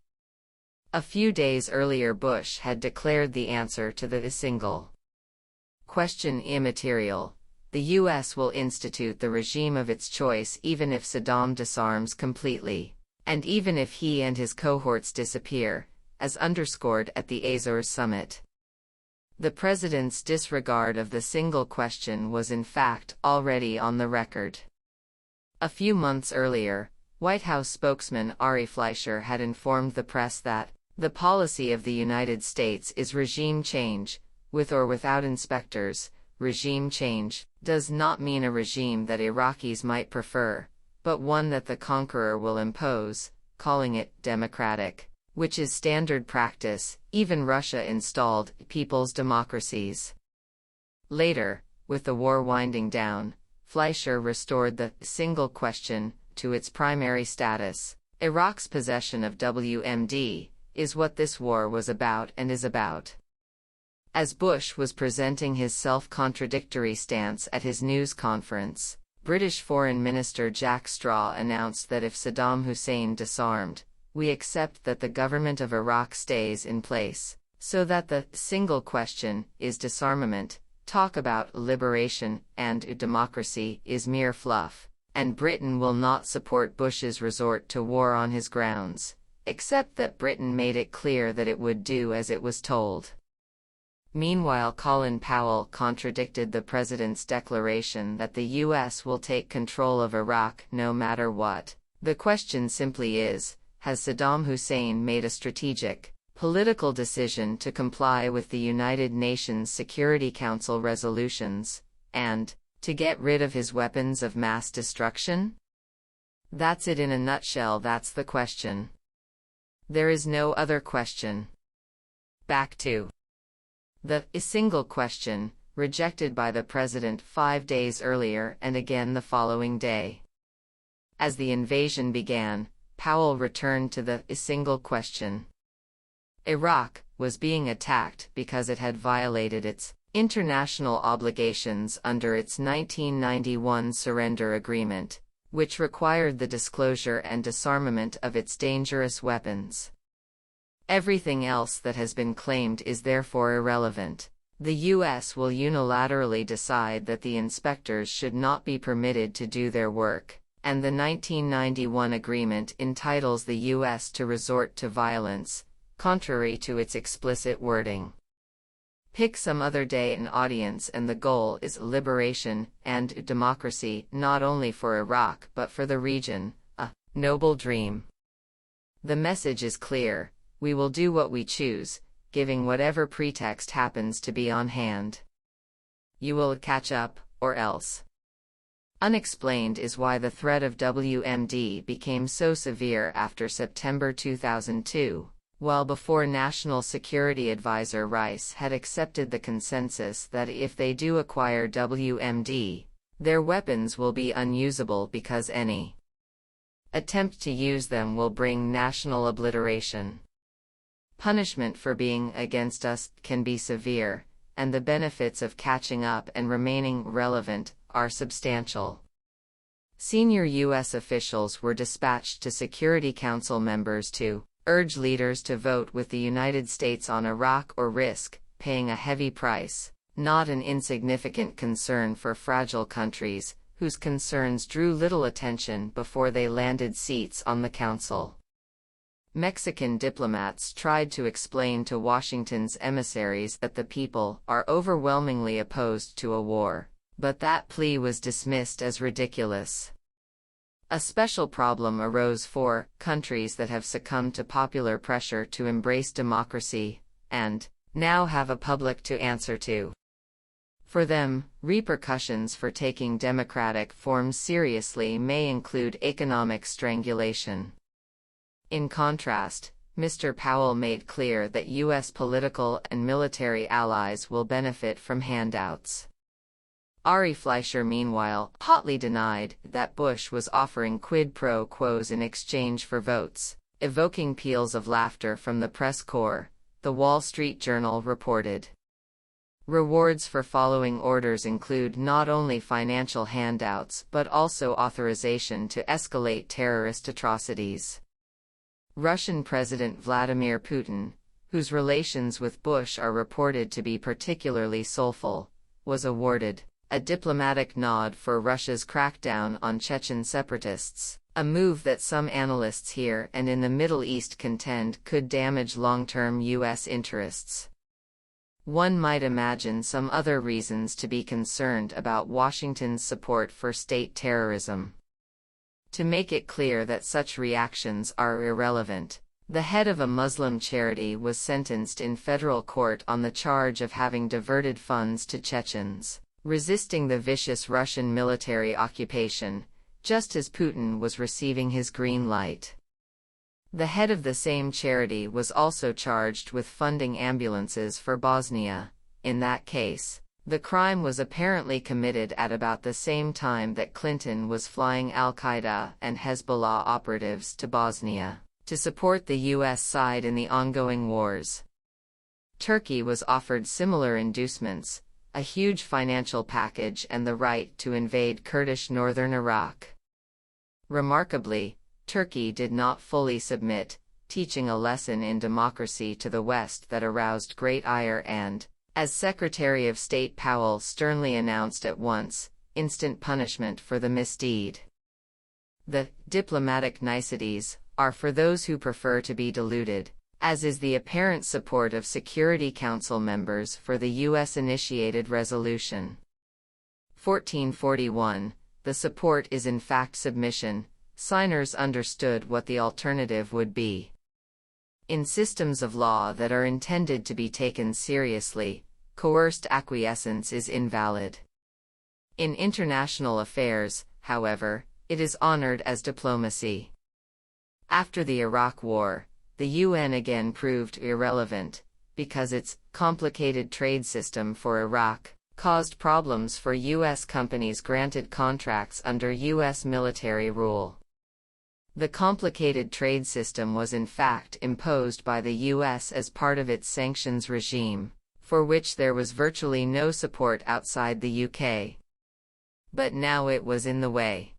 A few days earlier, Bush had declared the answer to the single question immaterial. The U.S. will institute the regime of its choice even if Saddam disarms completely, and even if he and his cohorts disappear, as underscored at the Azores summit. The president's disregard of the single question was in fact already on the record. A few months earlier, White House spokesman Ari Fleischer had informed the press that the policy of the United States is regime change, with or without inspectors. Regime change does not mean a regime that Iraqis might prefer, but one that the conqueror will impose, calling it democratic, which is standard practice. Even Russia installed people's democracies. Later, with the war winding down, Fleischer restored the single question to its primary status. Iraq's possession of WMD is what this war was about and is about. As Bush was presenting his self-contradictory stance at his news conference, British Foreign Minister Jack Straw announced that if Saddam Hussein disarmed, we accept that the government of Iraq stays in place, so that the single question is disarmament, talk about liberation and democracy is mere fluff, and Britain will not support Bush's resort to war on his grounds, except that Britain made it clear that it would do as it was told. Meanwhile, Colin Powell contradicted the president's declaration that the U.S. will take control of Iraq no matter what. The question simply is, has Saddam Hussein made a strategic, political decision to comply with the United Nations Security Council resolutions, and to get rid of his weapons of mass destruction? That's it in a nutshell. That's the question. There is no other question. Back to the single question, rejected by the president 5 days earlier and again the following day. As the invasion began, Powell returned to the single question. Iraq was being attacked because it had violated its international obligations under its 1991 surrender agreement, which required the disclosure and disarmament of its dangerous weapons. Everything else that has been claimed is therefore irrelevant. The U.S. will unilaterally decide that the inspectors should not be permitted to do their work, and the 1991 agreement entitles the U.S. to resort to violence, contrary to its explicit wording. Pick some other day and audience, and the goal is liberation and democracy not only for Iraq but for the region, a noble dream. The message is clear: we will do what we choose, giving whatever pretext happens to be on hand. You will catch up, or else. Unexplained is why the threat of WMD became so severe after September 2002, while before National Security Advisor Rice had accepted the consensus that if they do acquire WMD, their weapons will be unusable because any attempt to use them will bring national obliteration. Punishment for being against us can be severe, and the benefits of catching up and remaining relevant are substantial. Senior U.S. officials were dispatched to Security Council members to urge leaders to vote with the United States on Iraq or risk paying a heavy price, not an insignificant concern for fragile countries whose concerns drew little attention before they landed seats on the council. Mexican diplomats tried to explain to Washington's emissaries that the people are overwhelmingly opposed to a war, but that plea was dismissed as ridiculous. A special problem arose for countries that have succumbed to popular pressure to embrace democracy, and now have a public to answer to. For them, repercussions for taking democratic forms seriously may include economic strangulation. In contrast, Mr. Powell made clear that U.S. political and military allies will benefit from handouts. Ari Fleischer, meanwhile, hotly denied that Bush was offering quid pro quos in exchange for votes, evoking peals of laughter from the press corps, The Wall Street Journal reported. Rewards for following orders include not only financial handouts but also authorization to escalate terrorist atrocities. Russian President Vladimir Putin, whose relations with Bush are reported to be particularly soulful, was awarded a diplomatic nod for Russia's crackdown on Chechen separatists, a move that some analysts here and in the Middle East contend could damage long-term U.S. interests. One might imagine some other reasons to be concerned about Washington's support for state terrorism. To make it clear that such reactions are irrelevant, the head of a Muslim charity was sentenced in federal court on the charge of having diverted funds to Chechens, resisting the vicious Russian military occupation, just as Putin was receiving his green light. The head of the same charity was also charged with funding ambulances for Bosnia. In that case, the crime was apparently committed at about the same time that Clinton was flying al-Qaeda and Hezbollah operatives to Bosnia to support the U.S. side in the ongoing wars. Turkey was offered similar inducements, a huge financial package and the right to invade Kurdish northern Iraq. Remarkably, Turkey did not fully submit, teaching a lesson in democracy to the West that aroused great ire and, as Secretary of State Powell sternly announced at once, instant punishment for the misdeed. The diplomatic niceties are for those who prefer to be deluded, as is the apparent support of Security Council members for the U.S.-initiated resolution. 1441, the support is in fact submission. Signers understood what the alternative would be. In systems of law that are intended to be taken seriously, coerced acquiescence is invalid. In international affairs, however, it is honored as diplomacy. After the Iraq War, the UN again proved irrelevant, because its complicated trade system for Iraq caused problems for U.S. companies granted contracts under U.S. military rule. The complicated trade system was in fact imposed by the U.S. as part of its sanctions regime, for which there was virtually no support outside the U.K. But now it was in the way.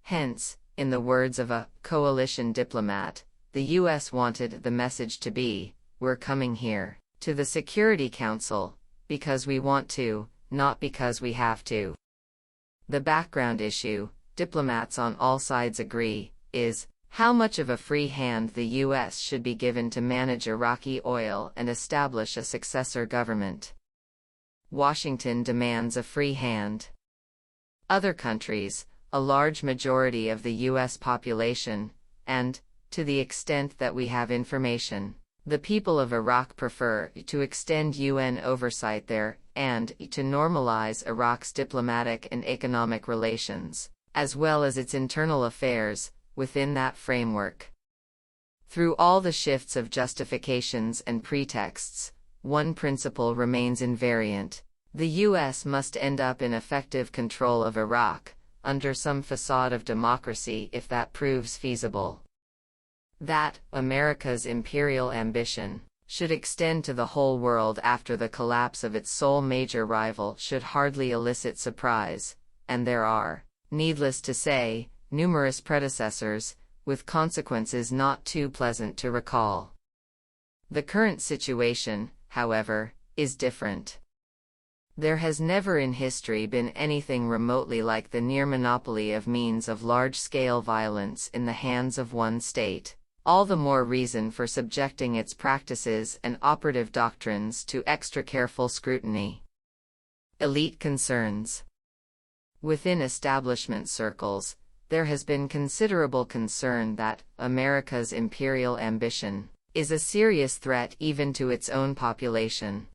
Hence, in the words of a coalition diplomat, the U.S. wanted the message to be, "We're coming here, to the Security Council, because we want to, not because we have to." The background issue, diplomats on all sides agree, is how much of a free hand the U.S. should be given to manage Iraqi oil and establish a successor government. Washington demands a free hand. Other countries, a large majority of the U.S. population, and, to the extent that we have information, the people of Iraq prefer to extend UN oversight there and to normalize Iraq's diplomatic and economic relations, as well as its internal affairs, within that framework. Through all the shifts of justifications and pretexts, one principle remains invariant: the U.S. must end up in effective control of Iraq, under some facade of democracy if that proves feasible. That America's imperial ambition should extend to the whole world after the collapse of its sole major rival should hardly elicit surprise, and there are, needless to say, numerous predecessors, with consequences not too pleasant to recall. The current situation, however, is different. There has never in history been anything remotely like the near monopoly of means of large-scale violence in the hands of one state. All the more reason for subjecting its practices and operative doctrines to extra careful scrutiny. Elite concerns. Within establishment circles, there has been considerable concern that America's imperial ambition is a serious threat even to its own population.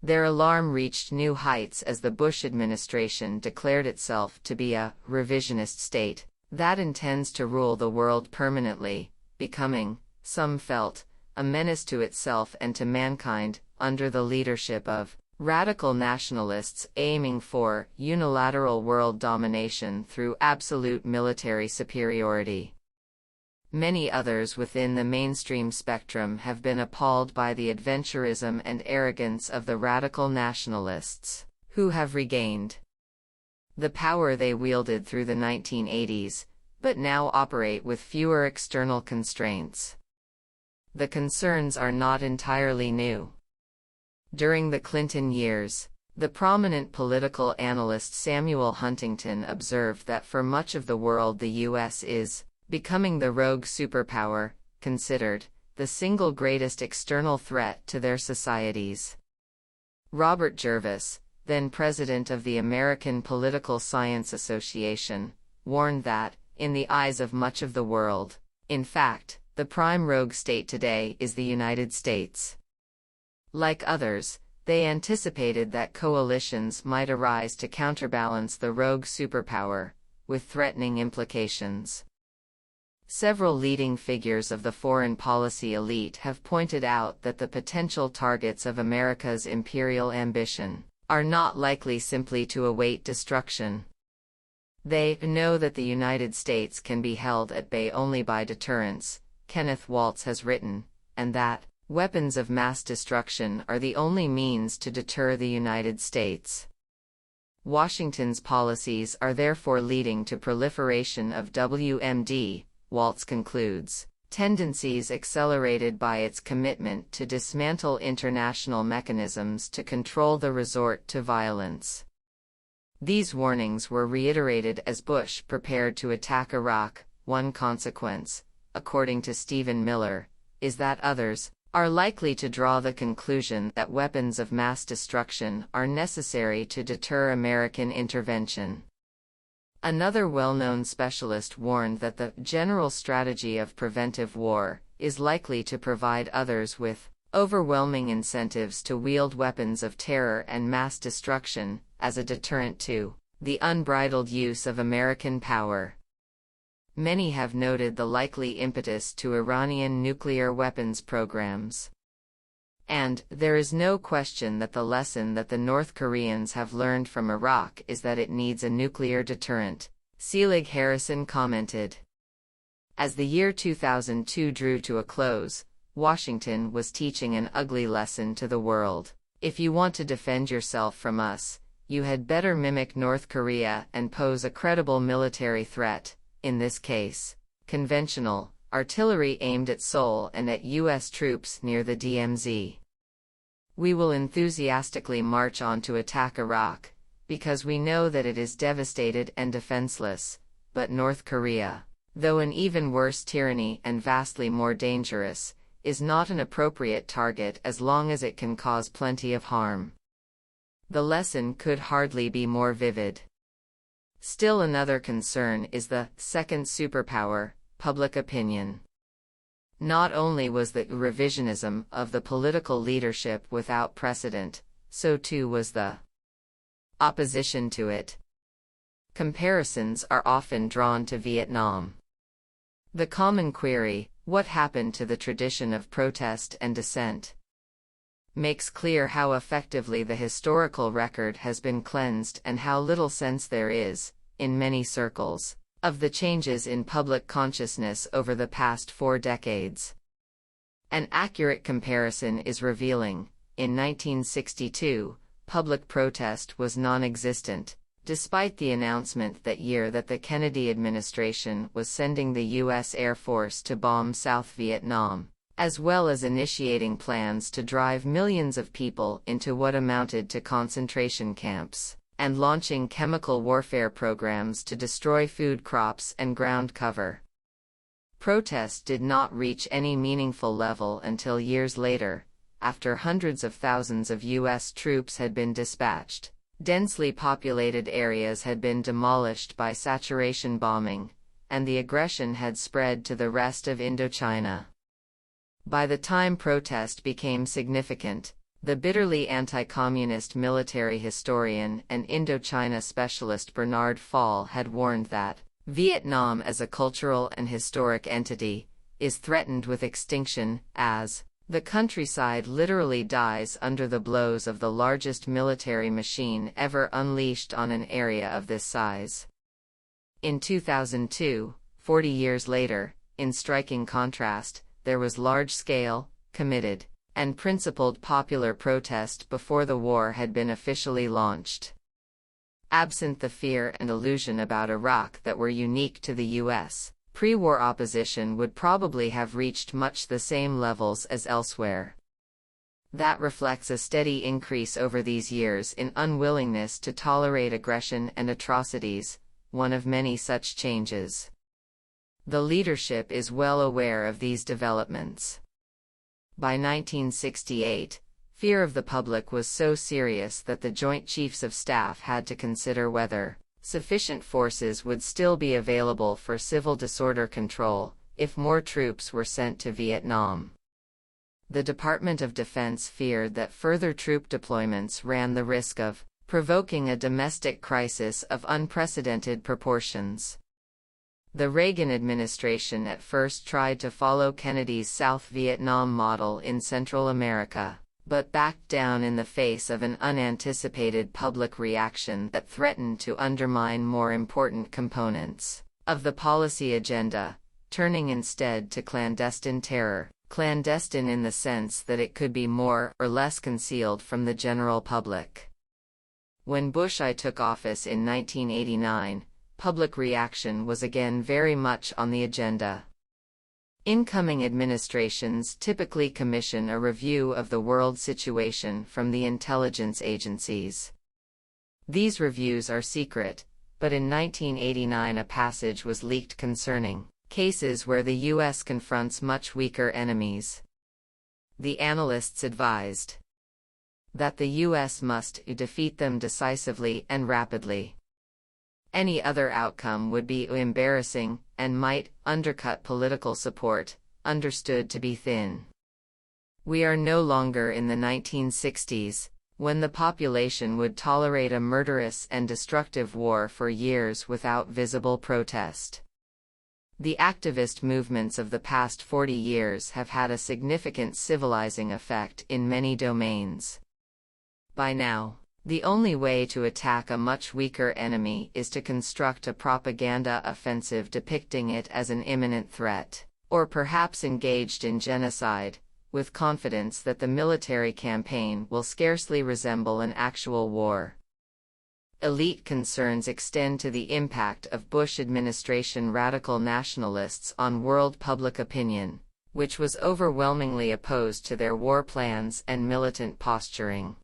Their alarm reached new heights as the Bush administration declared itself to be a revisionist state that intends to rule the world permanently, becoming, some felt, a menace to itself and to mankind, under the leadership of radical nationalists aiming for unilateral world domination through absolute military superiority. Many others within the mainstream spectrum have been appalled by the adventurism and arrogance of the radical nationalists, who have regained the power they wielded through the 1980s, but now operate with fewer external constraints. The concerns are not entirely new. During the Clinton years, the prominent political analyst Samuel Huntington observed that for much of the world the U.S. is becoming the rogue superpower, considered the single greatest external threat to their societies. Robert Jervis, then president of the American Political Science Association, warned that, in the eyes of much of the world, in fact, the prime rogue state today is the United States. Like others, they anticipated that coalitions might arise to counterbalance the rogue superpower, with threatening implications. Several leading figures of the foreign policy elite have pointed out that the potential targets of America's imperial ambition are not likely simply to await destruction. They know that the United States can be held at bay only by deterrence, Kenneth Waltz has written, and that weapons of mass destruction are the only means to deter the United States. Washington's policies are therefore leading to proliferation of WMD, Waltz concludes, tendencies accelerated by its commitment to dismantle international mechanisms to control the resort to violence. These warnings were reiterated as Bush prepared to attack Iraq. One consequence, according to Stephen Miller, is that others are likely to draw the conclusion that weapons of mass destruction are necessary to deter American intervention. Another well-known specialist warned that the general strategy of preventive war is likely to provide others with overwhelming incentives to wield weapons of terror and mass destruction as a deterrent to the unbridled use of American power. Many have noted the likely impetus to Iranian nuclear weapons programs. And there is no question that the lesson that the North Koreans have learned from Iraq is that it needs a nuclear deterrent, Selig Harrison commented. As the year 2002 drew to a close, Washington was teaching an ugly lesson to the world. If you want to defend yourself from us, you had better mimic North Korea and pose a credible military threat, in this case, conventional artillery aimed at Seoul and at U.S. troops near the DMZ. We will enthusiastically march on to attack Iraq, because we know that it is devastated and defenseless, but North Korea, though an even worse tyranny and vastly more dangerous, is not an appropriate target as long as it can cause plenty of harm. The lesson could hardly be more vivid. Still another concern is the second superpower, public opinion. Not only was the revisionism of the political leadership without precedent, so too was the opposition to it. Comparisons are often drawn to Vietnam. The common query, what happened to the tradition of protest and dissent, makes clear how effectively the historical record has been cleansed and how little sense there is, in many circles, of the changes in public consciousness over the past 4 decades. An accurate comparison is revealing. In 1962, public protest was non-existent, despite the announcement that year that the Kennedy administration was sending the U.S. Air Force to bomb South Vietnam, as well as initiating plans to drive millions of people into what amounted to concentration camps, and launching chemical warfare programs to destroy food crops and ground cover. Protest did not reach any meaningful level until years later, after hundreds of thousands of U.S. troops had been dispatched. Densely populated areas had been demolished by saturation bombing, and the aggression had spread to the rest of Indochina. By the time protest became significant, the bitterly anti-communist military historian and Indochina specialist Bernard Fall had warned that Vietnam as a cultural and historic entity is threatened with extinction as the countryside literally dies under the blows of the largest military machine ever unleashed on an area of this size. In 2002, 40 years later, in striking contrast, there was large-scale, committed, and principled popular protest before the war had been officially launched. Absent the fear and illusion about Iraq that were unique to the U.S., pre-war opposition would probably have reached much the same levels as elsewhere. That reflects a steady increase over these years in unwillingness to tolerate aggression and atrocities, one of many such changes. The leadership is well aware of these developments. By 1968, fear of the public was so serious that the Joint Chiefs of Staff had to consider whether sufficient forces would still be available for civil disorder control if more troops were sent to Vietnam. The Department of Defense feared that further troop deployments ran the risk of provoking a domestic crisis of unprecedented proportions. The Reagan administration at first tried to follow Kennedy's South Vietnam model in Central America, but backed down in the face of an unanticipated public reaction that threatened to undermine more important components of the policy agenda, turning instead to clandestine terror, clandestine in the sense that it could be more or less concealed from the general public. When Bush I took office in 1989, public reaction was again very much on the agenda. Incoming administrations typically commission a review of the world situation from the intelligence agencies. These reviews are secret, but in 1989 a passage was leaked concerning cases where the U.S. confronts much weaker enemies. The analysts advised that the U.S. must defeat them decisively and rapidly. Any other outcome would be embarrassing and might undercut political support, understood to be thin. We are no longer in the 1960s, when the population would tolerate a murderous and destructive war for years without visible protest. The activist movements of the past 40 years have had a significant civilizing effect in many domains. By now, the only way to attack a much weaker enemy is to construct a propaganda offensive depicting it as an imminent threat, or perhaps engaged in genocide, with confidence that the military campaign will scarcely resemble an actual war. Elite concerns extend to the impact of Bush administration radical nationalists on world public opinion, which was overwhelmingly opposed to their war plans and militant posturing.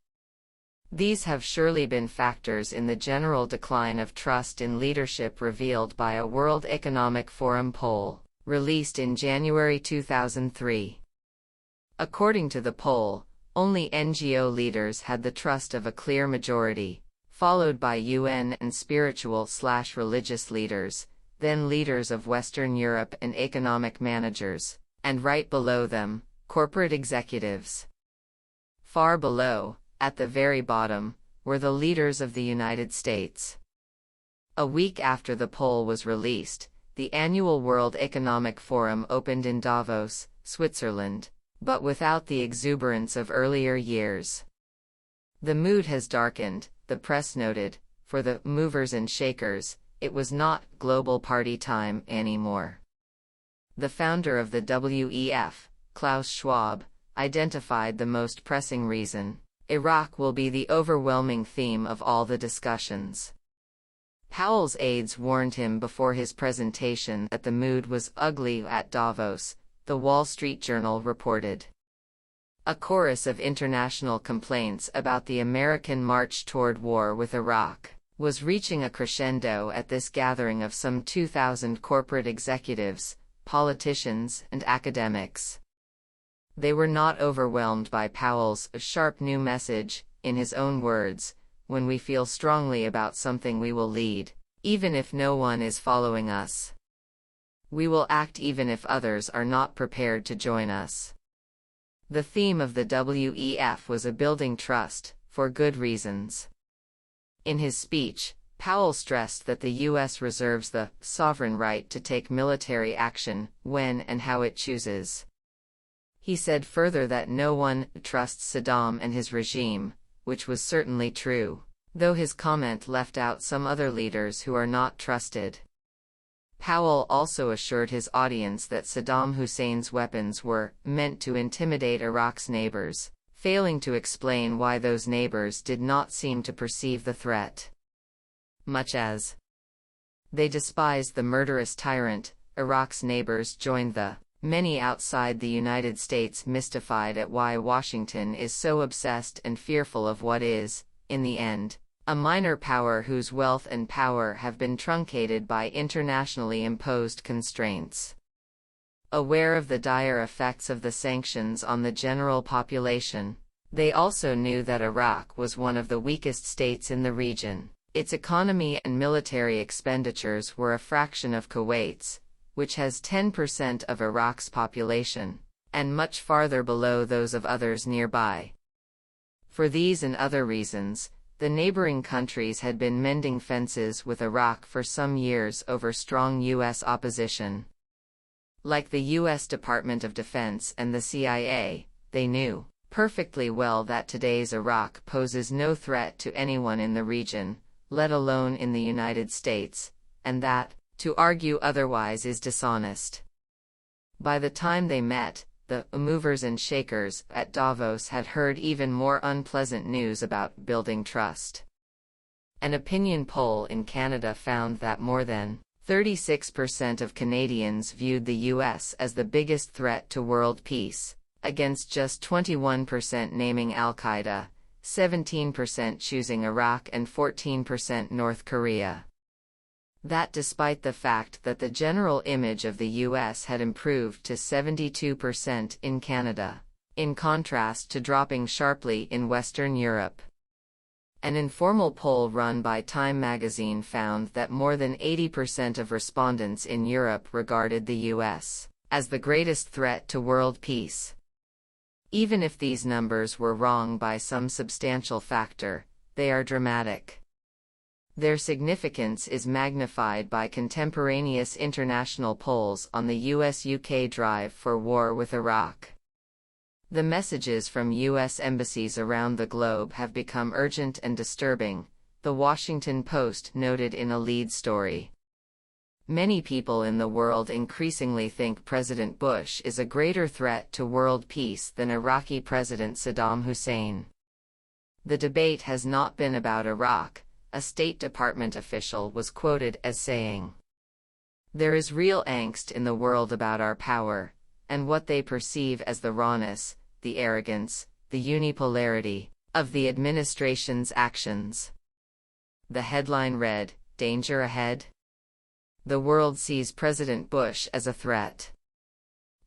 These have surely been factors in the general decline of trust in leadership revealed by a World Economic Forum poll, released in January 2003. According to the poll, only NGO leaders had the trust of a clear majority, followed by UN and spiritual/religious leaders, then leaders of Western Europe and economic managers, and right below them, corporate executives. Far below, at the very bottom, were the leaders of the United States. A week after the poll was released, the annual World Economic Forum opened in Davos, Switzerland, but without the exuberance of earlier years. The mood has darkened, the press noted, for the movers and shakers. It was not global party time anymore. The founder of the WEF, Klaus Schwab, identified the most pressing reason. Iraq will be the overwhelming theme of all the discussions. Powell's aides warned him before his presentation that the mood was ugly at Davos, the Wall Street Journal reported. A chorus of international complaints about the American march toward war with Iraq was reaching a crescendo at this gathering of some 2,000 corporate executives, politicians, and academics. They were not overwhelmed by Powell's sharp new message, in his own words, when we feel strongly about something we will lead, even if no one is following us. We will act even if others are not prepared to join us. The theme of the WEF was a building trust, for good reasons. In his speech, Powell stressed that the U.S. reserves the sovereign right to take military action when and how it chooses. He said further that no one trusts Saddam and his regime, which was certainly true, though his comment left out some other leaders who are not trusted. Powell also assured his audience that Saddam Hussein's weapons were meant to intimidate Iraq's neighbors, failing to explain why those neighbors did not seem to perceive the threat. Much as they despised the murderous tyrant, Iraq's neighbors joined the many outside the United States mystified at why Washington is so obsessed and fearful of what is, in the end, a minor power whose wealth and power have been truncated by internationally imposed constraints. Aware of the dire effects of the sanctions on the general population, they also knew that Iraq was one of the weakest states in the region. Its economy and military expenditures were a fraction of Kuwait's, which has 10% of Iraq's population, and much farther below those of others nearby. For these and other reasons, the neighboring countries had been mending fences with Iraq for some years over strong U.S. opposition. Like the U.S. Department of Defense and the CIA, they knew perfectly well that today's Iraq poses no threat to anyone in the region, let alone in the United States, and that, to argue otherwise is dishonest. By the time they met, the movers and shakers at Davos had heard even more unpleasant news about building trust. An opinion poll in Canada found that more than 36% of Canadians viewed the U.S. as the biggest threat to world peace, against just 21% naming Al-Qaeda, 17% choosing Iraq and 14% North Korea. That despite the fact that the general image of the U.S. had improved to 72% in Canada, in contrast to dropping sharply in Western Europe. An informal poll run by Time magazine found that more than 80% of respondents in Europe regarded the U.S. as the greatest threat to world peace. Even if these numbers were wrong by some substantial factor, they are dramatic. Their significance is magnified by contemporaneous international polls on the US-UK drive for war with Iraq. The messages from U.S. embassies around the globe have become urgent and disturbing, The Washington Post noted in a lead story. Many people in the world increasingly think President Bush is a greater threat to world peace than Iraqi President Saddam Hussein. The debate has not been about Iraq, a State Department official was quoted as saying. There is real angst in the world about our power, and what they perceive as the rawness, the arrogance, the unipolarity of the administration's actions. The headline read, "Danger Ahead? The world sees President Bush as a threat."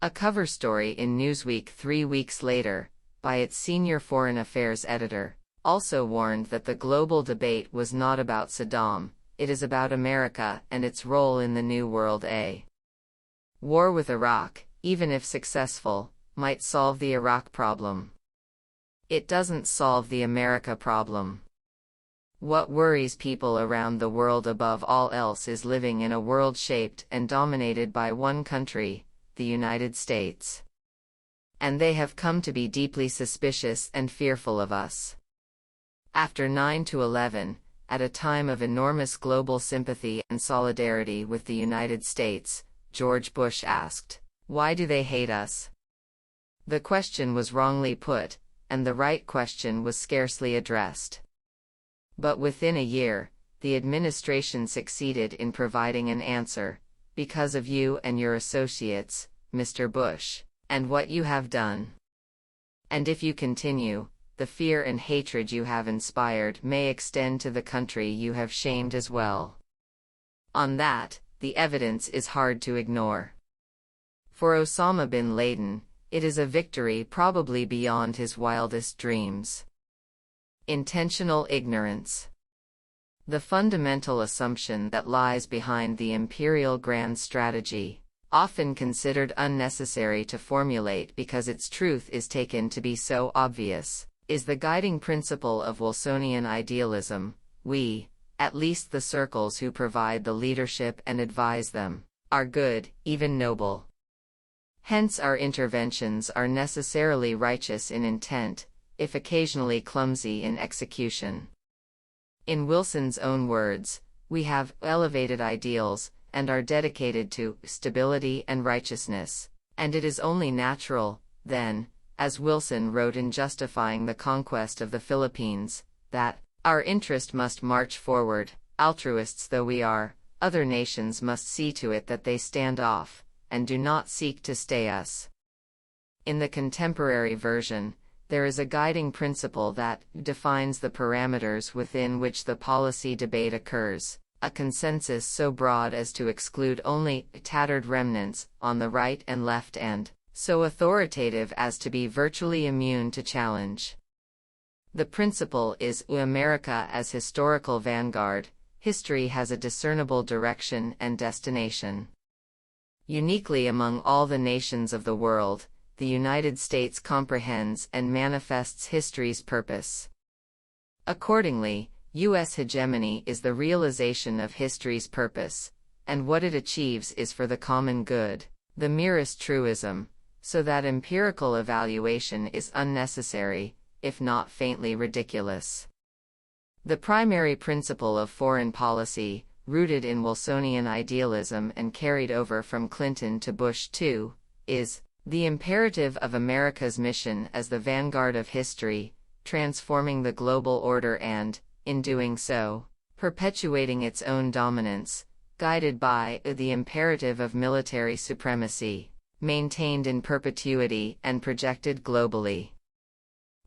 A cover story in Newsweek 3 weeks later, by its senior foreign affairs editor, also warned that the global debate was not about Saddam, it is about America and its role in the New World. A war with Iraq, even if successful, might solve the Iraq problem. It doesn't solve the America problem. What worries people around the world above all else is living in a world shaped and dominated by one country, the United States. And they have come to be deeply suspicious and fearful of us. After 9/11, at a time of enormous global sympathy and solidarity with the United States, George Bush asked, "Why do they hate us?" The question was wrongly put, and the right question was scarcely addressed. But within a year, the administration succeeded in providing an answer, because of you and your associates, Mr. Bush, and what you have done. And if you continue, the fear and hatred you have inspired may extend to the country you have shamed as well. On that, the evidence is hard to ignore. For Osama bin Laden, it is a victory probably beyond his wildest dreams. Intentional ignorance. The fundamental assumption that lies behind the imperial grand strategy, often considered unnecessary to formulate because its truth is taken to be so obvious, is the guiding principle of Wilsonian idealism. We, at least the circles who provide the leadership and advise them, are good, even noble. Hence our interventions are necessarily righteous in intent, if occasionally clumsy in execution. In Wilson's own words, we have elevated ideals, and are dedicated to stability and righteousness, and it is only natural, then, as Wilson wrote in justifying the conquest of the Philippines, that our interest must march forward. Altruists though we are, other nations must see to it that they stand off, and do not seek to stay us. In the contemporary version, there is a guiding principle that defines the parameters within which the policy debate occurs, a consensus so broad as to exclude only tattered remnants on the right and left, and so authoritative as to be virtually immune to challenge. The principle is America as historical vanguard. History has a discernible direction and destination. Uniquely among all the nations of the world, the United States comprehends and manifests history's purpose. Accordingly, U.S. hegemony is the realization of history's purpose, and what it achieves is for the common good, the merest truism, so that empirical evaluation is unnecessary, if not faintly ridiculous. The primary principle of foreign policy, rooted in Wilsonian idealism and carried over from Clinton to Bush too, is the imperative of America's mission as the vanguard of history, transforming the global order and, in doing so, perpetuating its own dominance, guided by the imperative of military supremacy, maintained in perpetuity and projected globally.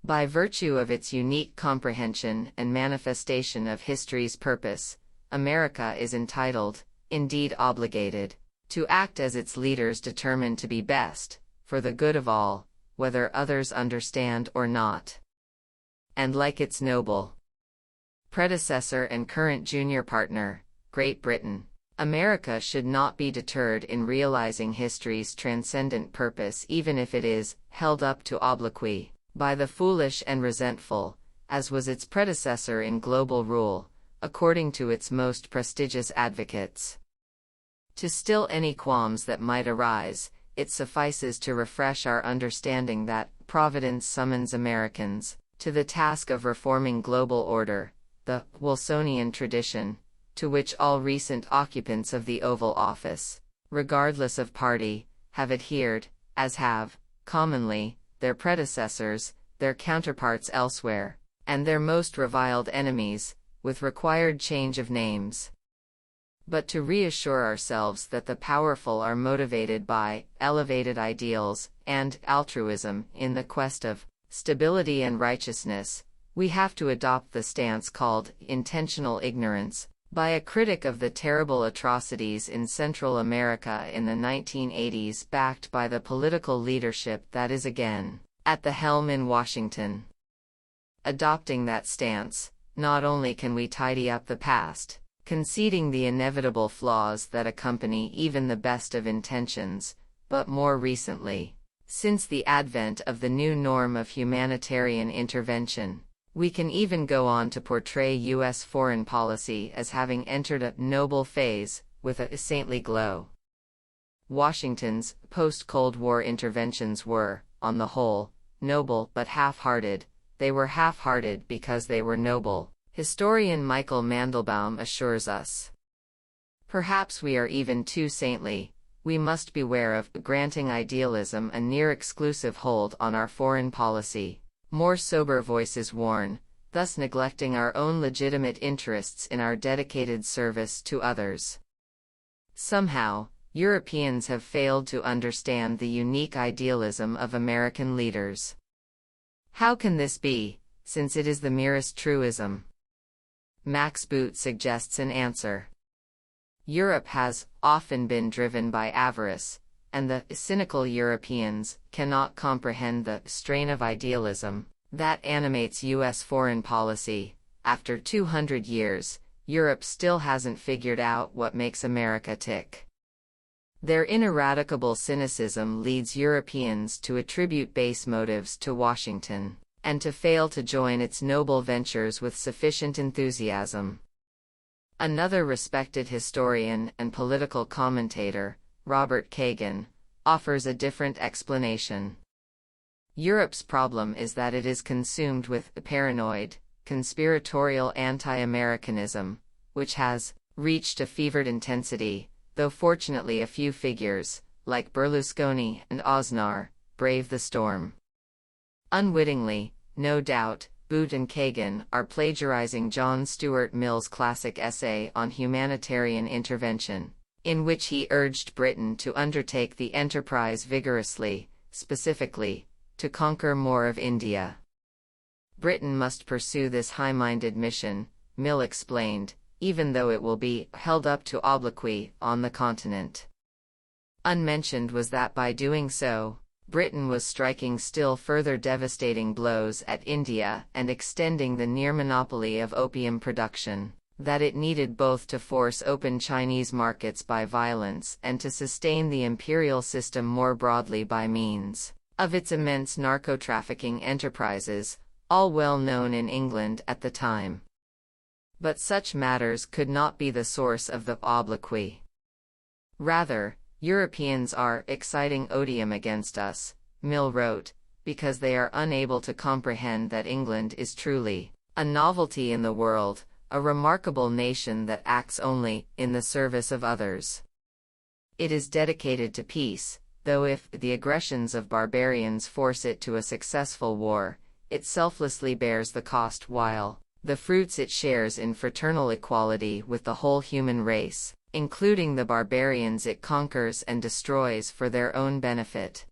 By virtue of its unique comprehension and manifestation of history's purpose, America is entitled, indeed obligated, to act as its leaders determine to be best, for the good of all, whether others understand or not. And like its noble predecessor and current junior partner, Great Britain, America should not be deterred in realizing history's transcendent purpose, even if it is held up to obloquy by the foolish and resentful, as was its predecessor in global rule, according to its most prestigious advocates. To still any qualms that might arise, it suffices to refresh our understanding that Providence summons Americans to the task of reforming global order, the Wilsonian tradition, to which all recent occupants of the Oval Office, regardless of party, have adhered, as have, commonly, their predecessors, their counterparts elsewhere, and their most reviled enemies, with required change of names. But to reassure ourselves that the powerful are motivated by elevated ideals and altruism in the quest of stability and righteousness, we have to adopt the stance called intentional ignorance by a critic of the terrible atrocities in Central America in the 1980s, backed by the political leadership that is again at the helm in Washington. Adopting that stance, not only can we tidy up the past, conceding the inevitable flaws that accompany even the best of intentions, but more recently, since the advent of the new norm of humanitarian intervention, we can even go on to portray U.S. foreign policy as having entered a noble phase, with a saintly glow. Washington's post-Cold War interventions were, on the whole, noble but half-hearted. They were half-hearted because they were noble, historian Michael Mandelbaum assures us. Perhaps we are even too saintly. We must beware of granting idealism a near-exclusive hold on our foreign policy, more sober voices warn, thus neglecting our own legitimate interests in our dedicated service to others. Somehow, Europeans have failed to understand the unique idealism of American leaders. How can this be, since it is the merest truism? Max Boot suggests an answer. Europe has often been driven by avarice, and the cynical Europeans cannot comprehend the strain of idealism that animates U.S. foreign policy. After 200 years, Europe still hasn't figured out what makes America tick. Their ineradicable cynicism leads Europeans to attribute base motives to Washington, and to fail to join its noble ventures with sufficient enthusiasm. Another respected historian and political commentator, Robert Kagan, offers a different explanation. Europe's problem is that it is consumed with paranoid, conspiratorial anti-Americanism, which has reached a fevered intensity, though fortunately a few figures, like Berlusconi and Aznar, brave the storm. Unwittingly, no doubt, Boot and Kagan are plagiarizing John Stuart Mill's classic essay on humanitarian intervention, in which he urged Britain to undertake the enterprise vigorously, specifically, to conquer more of India. Britain must pursue this high-minded mission, Mill explained, even though it will be held up to obloquy on the continent. Unmentioned was that by doing so, Britain was striking still further devastating blows at India and extending the near monopoly of opium production that it needed both to force open Chinese markets by violence and to sustain the imperial system more broadly by means of its immense narco-trafficking enterprises, all well known in England at the time. But such matters could not be the source of the obloquy. Rather, Europeans are exciting odium against us, Mill wrote, because they are unable to comprehend that England is truly a novelty in the world, a remarkable nation that acts only in the service of others. It is dedicated to peace, though if the aggressions of barbarians force it to a successful war, it selflessly bears the cost while the fruits it shares in fraternal equality with the whole human race, including the barbarians it conquers and destroys for their own benefit.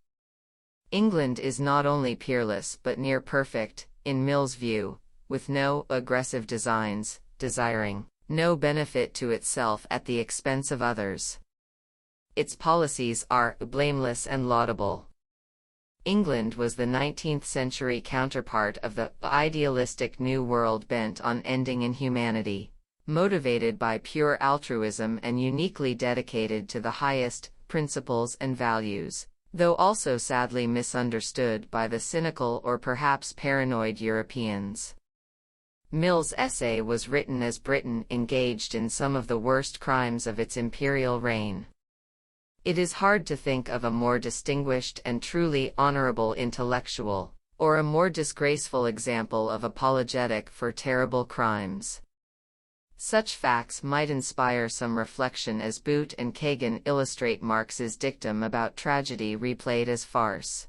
England is not only peerless but near perfect, in Mill's view, with no aggressive designs, desiring no benefit to itself at the expense of others. Its policies are blameless and laudable. England was the 19th century counterpart of the idealistic New World bent on ending inhumanity, motivated by pure altruism and uniquely dedicated to the highest principles and values, though also sadly misunderstood by the cynical or perhaps paranoid Europeans. Mill's essay was written as Britain engaged in some of the worst crimes of its imperial reign. It is hard to think of a more distinguished and truly honorable intellectual, or a more disgraceful example of apologetic for terrible crimes. Such facts might inspire some reflection as Boot and Kagan illustrate Marx's dictum about tragedy replayed as farce.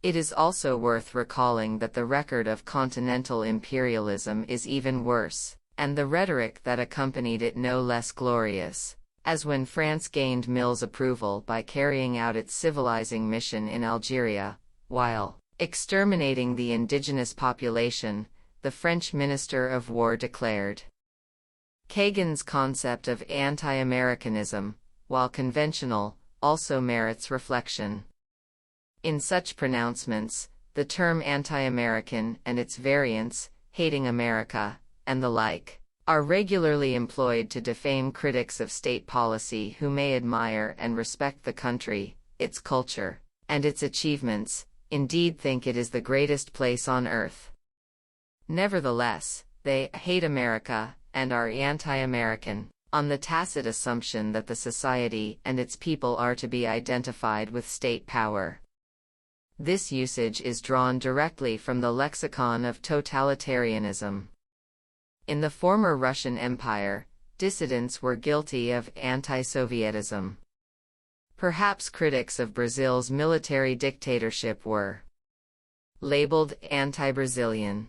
It is also worth recalling that the record of continental imperialism is even worse, and the rhetoric that accompanied it no less glorious, as when France gained Mill's approval by carrying out its civilizing mission in Algeria, while exterminating the indigenous population, the French Minister of War declared. Kagan's concept of anti-Americanism, while conventional, also merits reflection. In such pronouncements, the term anti-American and its variants, hating America, and the like, are regularly employed to defame critics of state policy who may admire and respect the country, its culture, and its achievements, indeed think it is the greatest place on earth. Nevertheless, they hate America and are anti-American, on the tacit assumption that the society and its people are to be identified with state power. This usage is drawn directly from the lexicon of totalitarianism. In the former Russian Empire, dissidents were guilty of anti-Sovietism. Perhaps critics of Brazil's military dictatorship were labeled anti-Brazilian.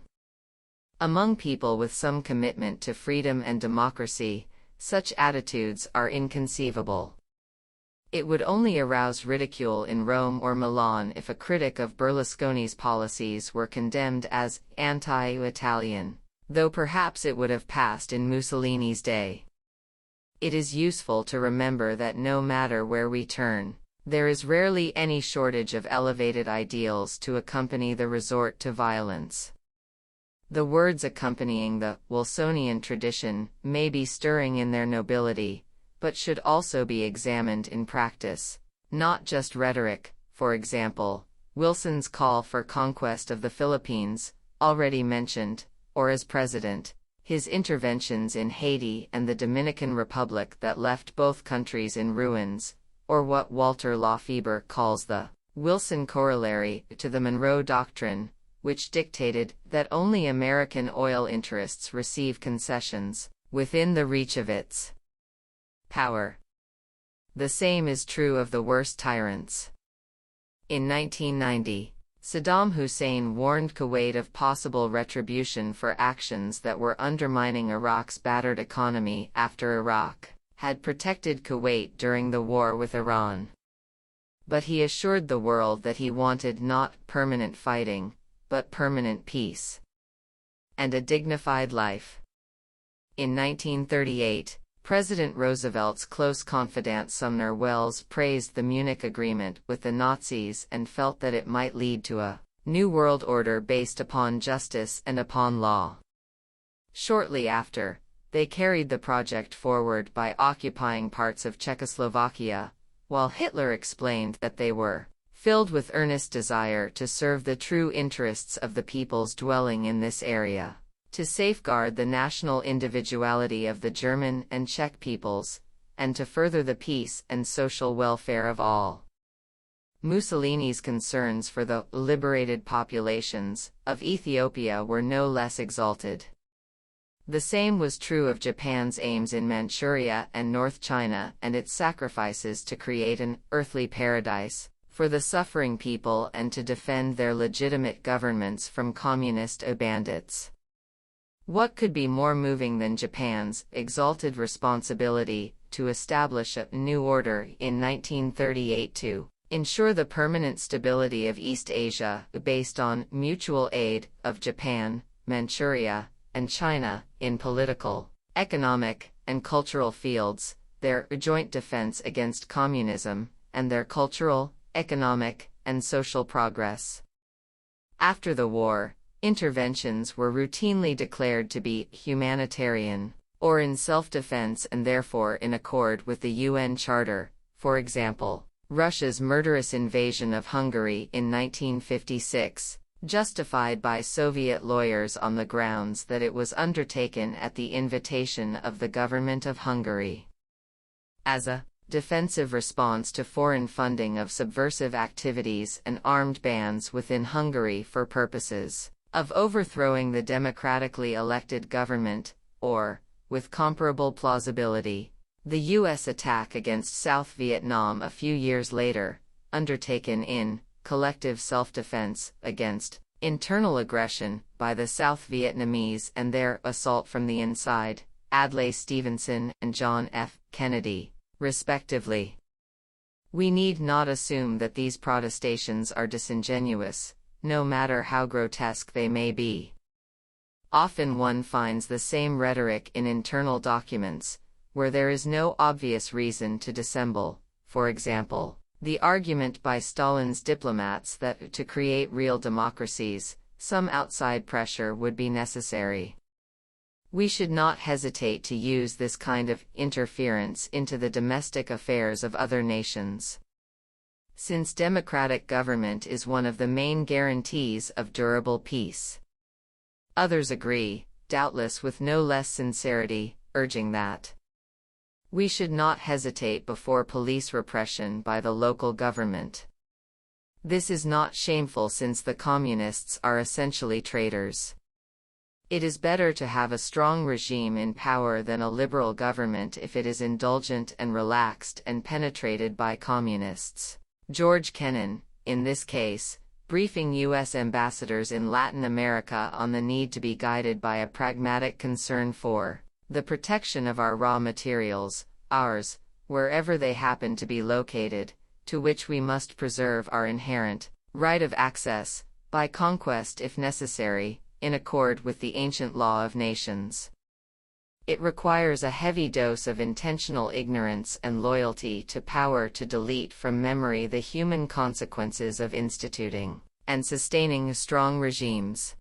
Among people with some commitment to freedom and democracy, such attitudes are inconceivable. It would only arouse ridicule in Rome or Milan if a critic of Berlusconi's policies were condemned as anti-Italian, though perhaps it would have passed in Mussolini's day. It is useful to remember that no matter where we turn, There is rarely any shortage of elevated ideals to accompany the resort to violence. The words accompanying the Wilsonian tradition may be stirring in their nobility, but should also be examined in practice, not just rhetoric. For example, Wilson's call for conquest of the Philippines, already mentioned, or as president, his interventions in Haiti and the Dominican Republic that left both countries in ruins, or what Walter Lafeber calls the Wilson corollary to the Monroe Doctrine, which dictated that only American oil interests receive concessions within the reach of its power. The same is true of the worst tyrants. In 1990, Saddam Hussein warned Kuwait of possible retribution for actions that were undermining Iraq's battered economy after Iraq had protected Kuwait during the war with Iran. But he assured the world that he wanted not permanent fighting, but permanent peace and a dignified life. In 1938, President Roosevelt's close confidant Sumner Welles praised the Munich Agreement with the Nazis and felt that it might lead to a new world order based upon justice and upon law. Shortly after, they carried the project forward by occupying parts of Czechoslovakia, while Hitler explained that they were filled with earnest desire to serve the true interests of the peoples dwelling in this area, to safeguard the national individuality of the German and Czech peoples, and to further the peace and social welfare of all. Mussolini's concerns for the liberated populations of Ethiopia were no less exalted. The same was true of Japan's aims in Manchuria and North China and its sacrifices to create an earthly paradise for the suffering people and to defend their legitimate governments from communist bandits. What could be more moving than Japan's exalted responsibility to establish a new order in 1938 to ensure the permanent stability of East Asia based on mutual aid of Japan, Manchuria, and China in political, economic, and cultural fields, their joint defense against communism, and their cultural, economic, and social progress. After the war, interventions were routinely declared to be humanitarian, or in self-defense and therefore in accord with the UN Charter. For example, Russia's murderous invasion of Hungary in 1956, justified by Soviet lawyers on the grounds that it was undertaken at the invitation of the government of Hungary as a defensive response to foreign funding of subversive activities and armed bands within Hungary for purposes of overthrowing the democratically elected government, or, with comparable plausibility, the U.S. attack against South Vietnam a few years later, undertaken in collective self-defense against internal aggression by the South Vietnamese and their assault from the inside, Adlai Stevenson and John F. Kennedy, respectively. We need not assume that these protestations are disingenuous, no matter how grotesque they may be. Often one finds the same rhetoric in internal documents, where there is no obvious reason to dissemble. For example, the argument by Stalin's diplomats that to create real democracies, some outside pressure would be necessary. We should not hesitate to use this kind of interference into the domestic affairs of other nations, since democratic government is one of the main guarantees of durable peace. Others agree, doubtless with no less sincerity, urging that we should not hesitate before police repression by the local government. This is not shameful since the communists are essentially traitors. It is better to have a strong regime in power than a liberal government if it is indulgent and relaxed and penetrated by communists. George Kennan, in this case, briefing U.S. ambassadors in Latin America on the need to be guided by a pragmatic concern for the protection of our raw materials, ours, wherever they happen to be located, to which we must preserve our inherent right of access, by conquest if necessary, in accord with the ancient law of nations. It requires a heavy dose of intentional ignorance and loyalty to power to delete from memory the human consequences of instituting and sustaining strong regimes.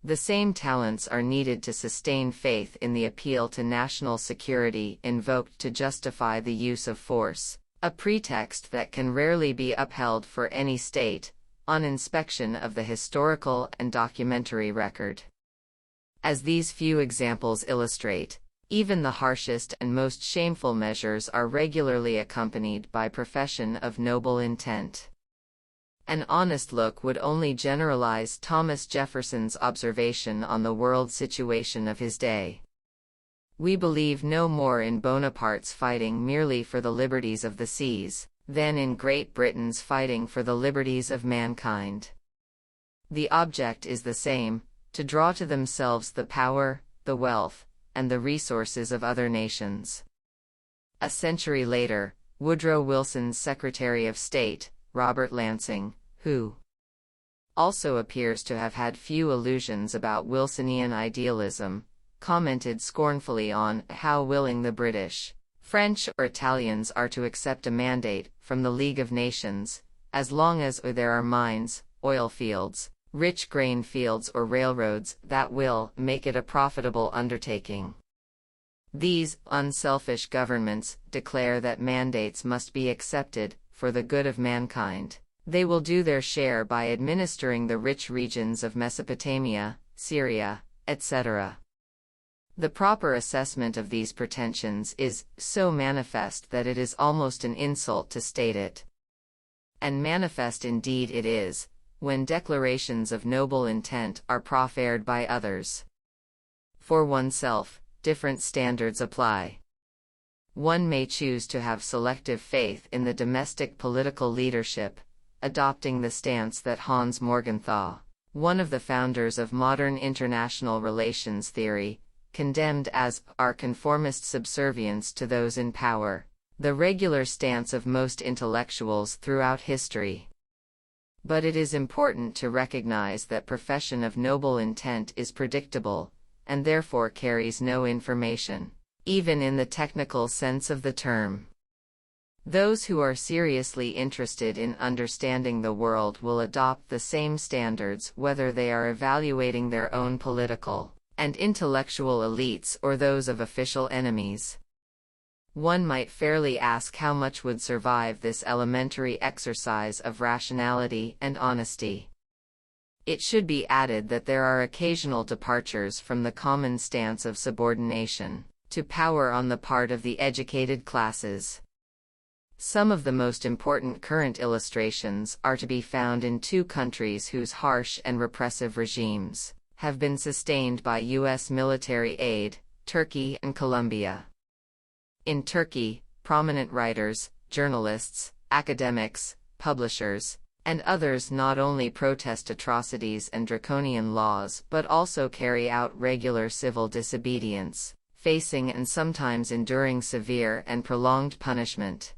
The same talents are needed to sustain faith in the appeal to national security invoked to justify the use of force, a pretext that can rarely be upheld for any state, on inspection of the historical and documentary record. As these few examples illustrate, even the harshest and most shameful measures are regularly accompanied by profession of noble intent. An honest look would only generalize Thomas Jefferson's observation on the world situation of his day. We believe no more in Bonaparte's fighting merely for the liberties of the seas, than in Great Britain's fighting for the liberties of mankind. The object is the same: to draw to themselves the power, the wealth, and the resources of other nations. A century later, Woodrow Wilson's Secretary of State, Robert Lansing, who also appears to have had few illusions about Wilsonian idealism, commented scornfully on how willing the British, French, or Italians are to accept a mandate from the League of Nations, as long as there are mines, oil fields, rich grain fields, or railroads that will make it a profitable undertaking. These unselfish governments declare that mandates must be accepted for the good of mankind. They will do their share by administering the rich regions of Mesopotamia, Syria, etc. The proper assessment of these pretensions is so manifest that it is almost an insult to state it. And manifest indeed it is, when declarations of noble intent are proffered by others. For oneself, different standards apply. One may choose to have selective faith in the domestic political leadership, adopting the stance that Hans Morgenthau, one of the founders of modern international relations theory, condemned as our conformist subservience to those in power, the regular stance of most intellectuals throughout history. But it is important to recognize that profession of noble intent is predictable, and therefore carries no information, even in the technical sense of the term. Those who are seriously interested in understanding the world will adopt the same standards whether they are evaluating their own political and intellectual elites or those of official enemies. One might fairly ask how much would survive this elementary exercise of rationality and honesty. It should be added that there are occasional departures from the common stance of subordination to power on the part of the educated classes. Some of the most important current illustrations are to be found in two countries whose harsh and repressive regimes have been sustained by U.S. military aid, Turkey and Colombia. In Turkey, prominent writers, journalists, academics, publishers, and others not only protest atrocities and draconian laws but also carry out regular civil disobedience, facing and sometimes enduring severe and prolonged punishment.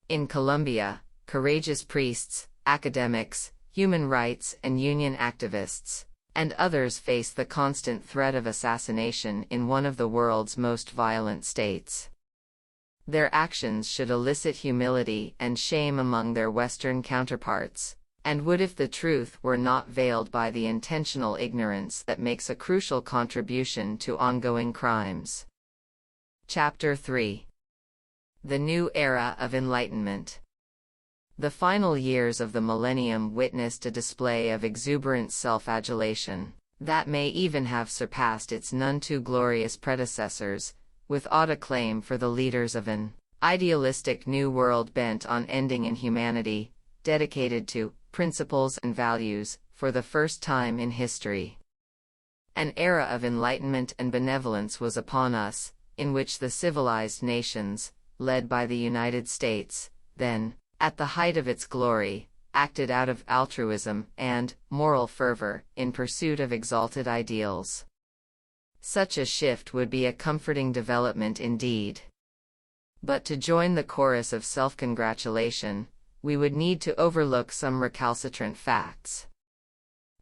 In Colombia, courageous priests, academics, human rights and union activists, and others face the constant threat of assassination in one of the world's most violent states. Their actions should elicit humility and shame among their Western counterparts, and would if the truth were not veiled by the intentional ignorance that makes a crucial contribution to ongoing crimes. Chapter 3. The New Era of Enlightenment. The final years of the millennium witnessed a display of exuberant self-adulation that may even have surpassed its none too glorious predecessors, with odd acclaim for the leaders of an idealistic new world bent on ending inhumanity, dedicated to principles and values, for the first time in history. An era of enlightenment and benevolence was upon us, in which the civilized nations, led by the United States, then, at the height of its glory, acted out of altruism and moral fervor in pursuit of exalted ideals. Such a shift would be a comforting development indeed. But to join the chorus of self-congratulation, we would need to overlook some recalcitrant facts.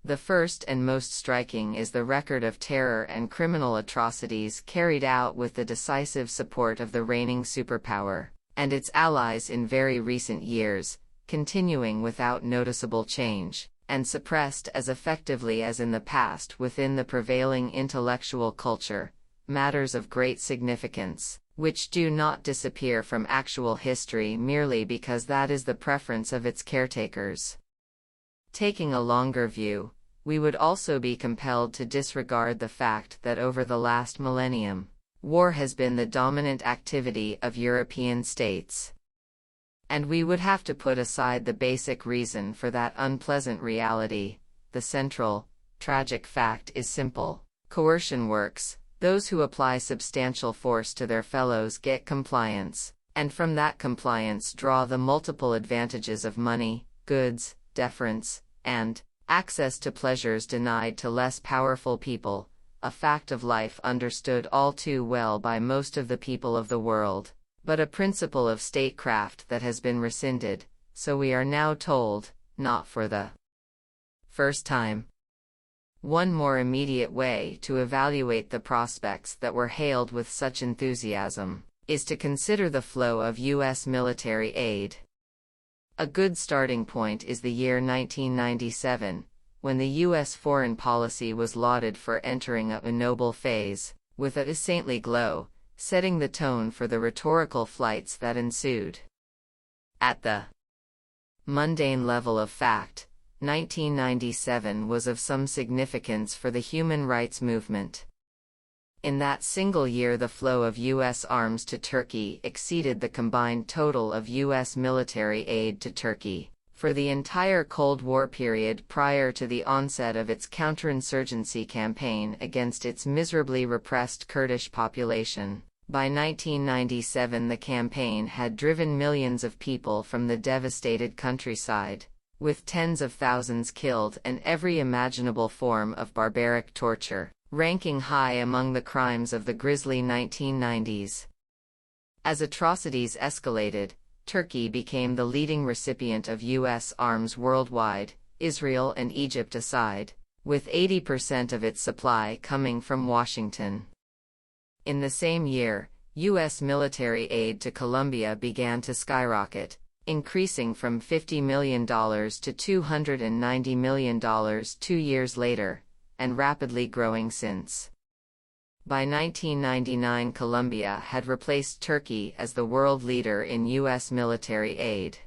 The first and most striking is the record of terror and criminal atrocities carried out with the decisive support of the reigning superpower and its allies in very recent years, continuing without noticeable change, and suppressed as effectively as in the past within the prevailing intellectual culture, matters of great significance, which do not disappear from actual history merely because that is the preference of its caretakers. Taking a longer view, we would also be compelled to disregard the fact that over the last millennium, war has been the dominant activity of European states. And we would have to put aside the basic reason for that unpleasant reality. The central, tragic fact is simple. Coercion works. Those who apply substantial force to their fellows get compliance, and from that compliance draw the multiple advantages of money, goods, deference, and access to pleasures denied to less powerful people, a fact of life understood all too well by most of the people of the world, but a principle of statecraft that has been rescinded, so we are now told, not for the first time. One more immediate way to evaluate the prospects that were hailed with such enthusiasm is to consider the flow of U.S. military aid. A good starting point is the year 1997, when the U.S. foreign policy was lauded for entering a noble phase, with a saintly glow, setting the tone for the rhetorical flights that ensued. At the mundane level of fact, 1997 was of some significance for the human rights movement. In that single year, the flow of U.S. arms to Turkey exceeded the combined total of U.S. military aid to Turkey for the entire Cold War period prior to the onset of its counterinsurgency campaign against its miserably repressed Kurdish population. By 1997, the campaign had driven millions of people from the devastated countryside, with tens of thousands killed and every imaginable form of barbaric torture, ranking high among the crimes of the grisly 1990s. As atrocities escalated, Turkey became the leading recipient of U.S. arms worldwide, Israel and Egypt aside, with 80% of its supply coming from Washington. In the same year, U.S. military aid to Colombia began to skyrocket, increasing from $50 million to $290 million 2 years later, and rapidly growing since. By 1999, Colombia had replaced Turkey as the world leader in U.S. military aid.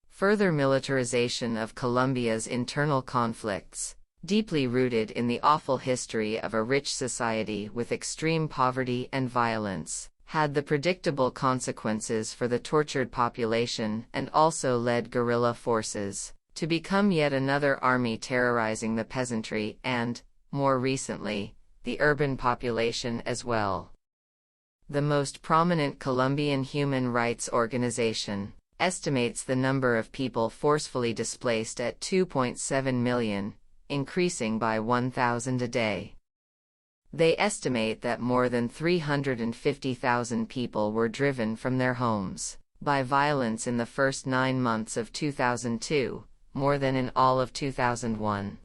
Further militarization of Colombia's internal conflicts, deeply rooted in the awful history of a rich society with extreme poverty and violence, had the predictable consequences for the tortured population and also led guerrilla forces to become yet another army terrorizing the peasantry and, more recently, the urban population as well. The most prominent Colombian human rights organization estimates the number of people forcefully displaced at 2.7 million, increasing by 1,000 a day. They estimate that more than 350,000 people were driven from their homes by violence in the first 9 months of 2002, more than in all of 2001.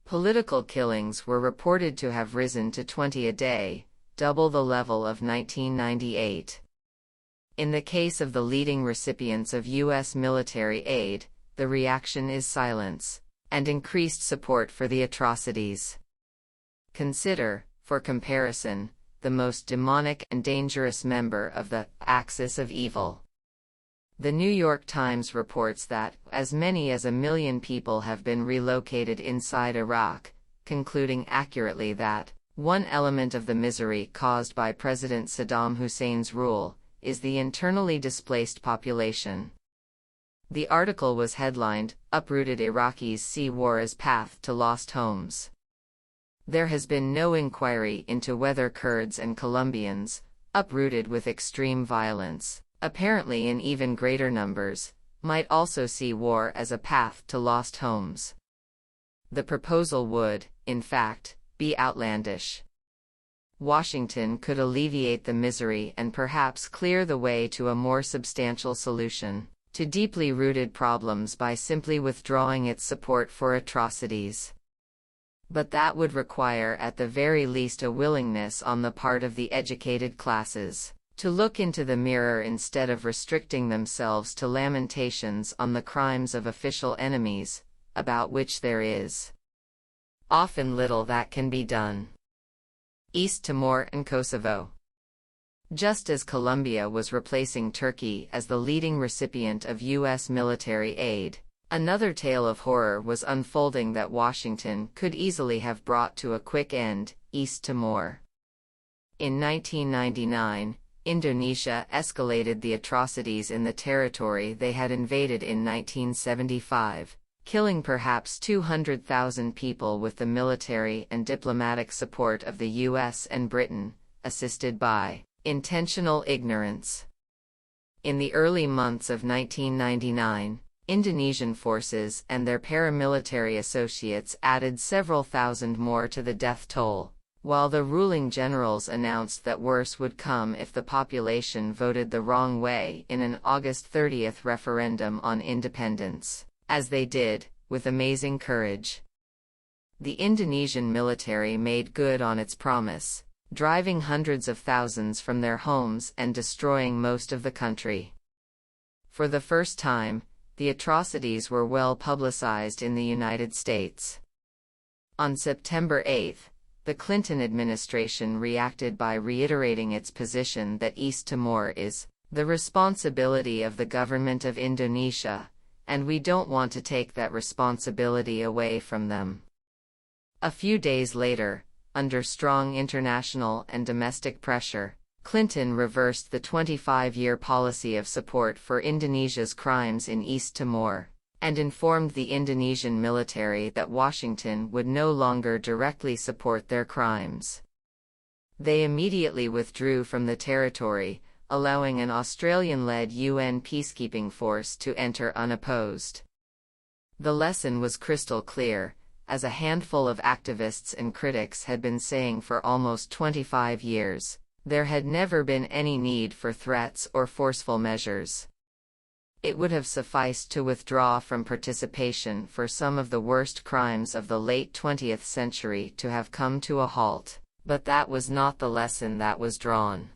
Political killings were reported to have risen to 20 a day, double the level of 1998. In the case of the leading recipients of U.S. military aid, the reaction is silence and increased support for the atrocities. Consider, for comparison, the most demonic and dangerous member of the axis of evil. The New York Times reports that as many as 1 million people have been relocated inside Iraq, concluding accurately that one element of the misery caused by President Saddam Hussein's rule is the internally displaced population. The article was headlined, "Uprooted Iraqis See War as Path to Lost Homes." There has been no inquiry into whether Kurds and Colombians, uprooted with extreme violence, apparently in even greater numbers, might also see war as a path to lost homes. The proposal would, in fact, be outlandish. Washington could alleviate the misery and perhaps clear the way to a more substantial solution, to deeply rooted problems by simply withdrawing its support for atrocities. But that would require at the very least a willingness on the part of the educated classes to look into the mirror instead of restricting themselves to lamentations on the crimes of official enemies, about which there is often little that can be done. East Timor and Kosovo. Just as Colombia was replacing Turkey as the leading recipient of U.S. military aid, another tale of horror was unfolding that Washington could easily have brought to a quick end: East Timor. In 1999, Indonesia escalated the atrocities in the territory they had invaded in 1975, killing perhaps 200,000 people with the military and diplomatic support of the US and Britain, assisted by intentional ignorance. In the early months of 1999, Indonesian forces and their paramilitary associates added several thousand more to the death toll, while the ruling generals announced that worse would come if the population voted the wrong way in an August 30th referendum on independence, as they did, with amazing courage. The Indonesian military made good on its promise, driving hundreds of thousands from their homes and destroying most of the country. For the first time, the atrocities were well publicized in the United States. On September 8, the Clinton administration reacted by reiterating its position that East Timor is the responsibility of the government of Indonesia, and we don't want to take that responsibility away from them. A few days later, under strong international and domestic pressure, Clinton reversed the 25-year policy of support for Indonesia's crimes in East Timor, and informed the Indonesian military that Washington would no longer directly support their crimes. They immediately withdrew from the territory, allowing an Australian-led UN peacekeeping force to enter unopposed. The lesson was crystal clear, as a handful of activists and critics had been saying for almost 25 years. There had never been any need for threats or forceful measures. It would have sufficed to withdraw from participation for some of the worst crimes of the late 20th century to have come to a halt, but that was not the lesson that was drawn.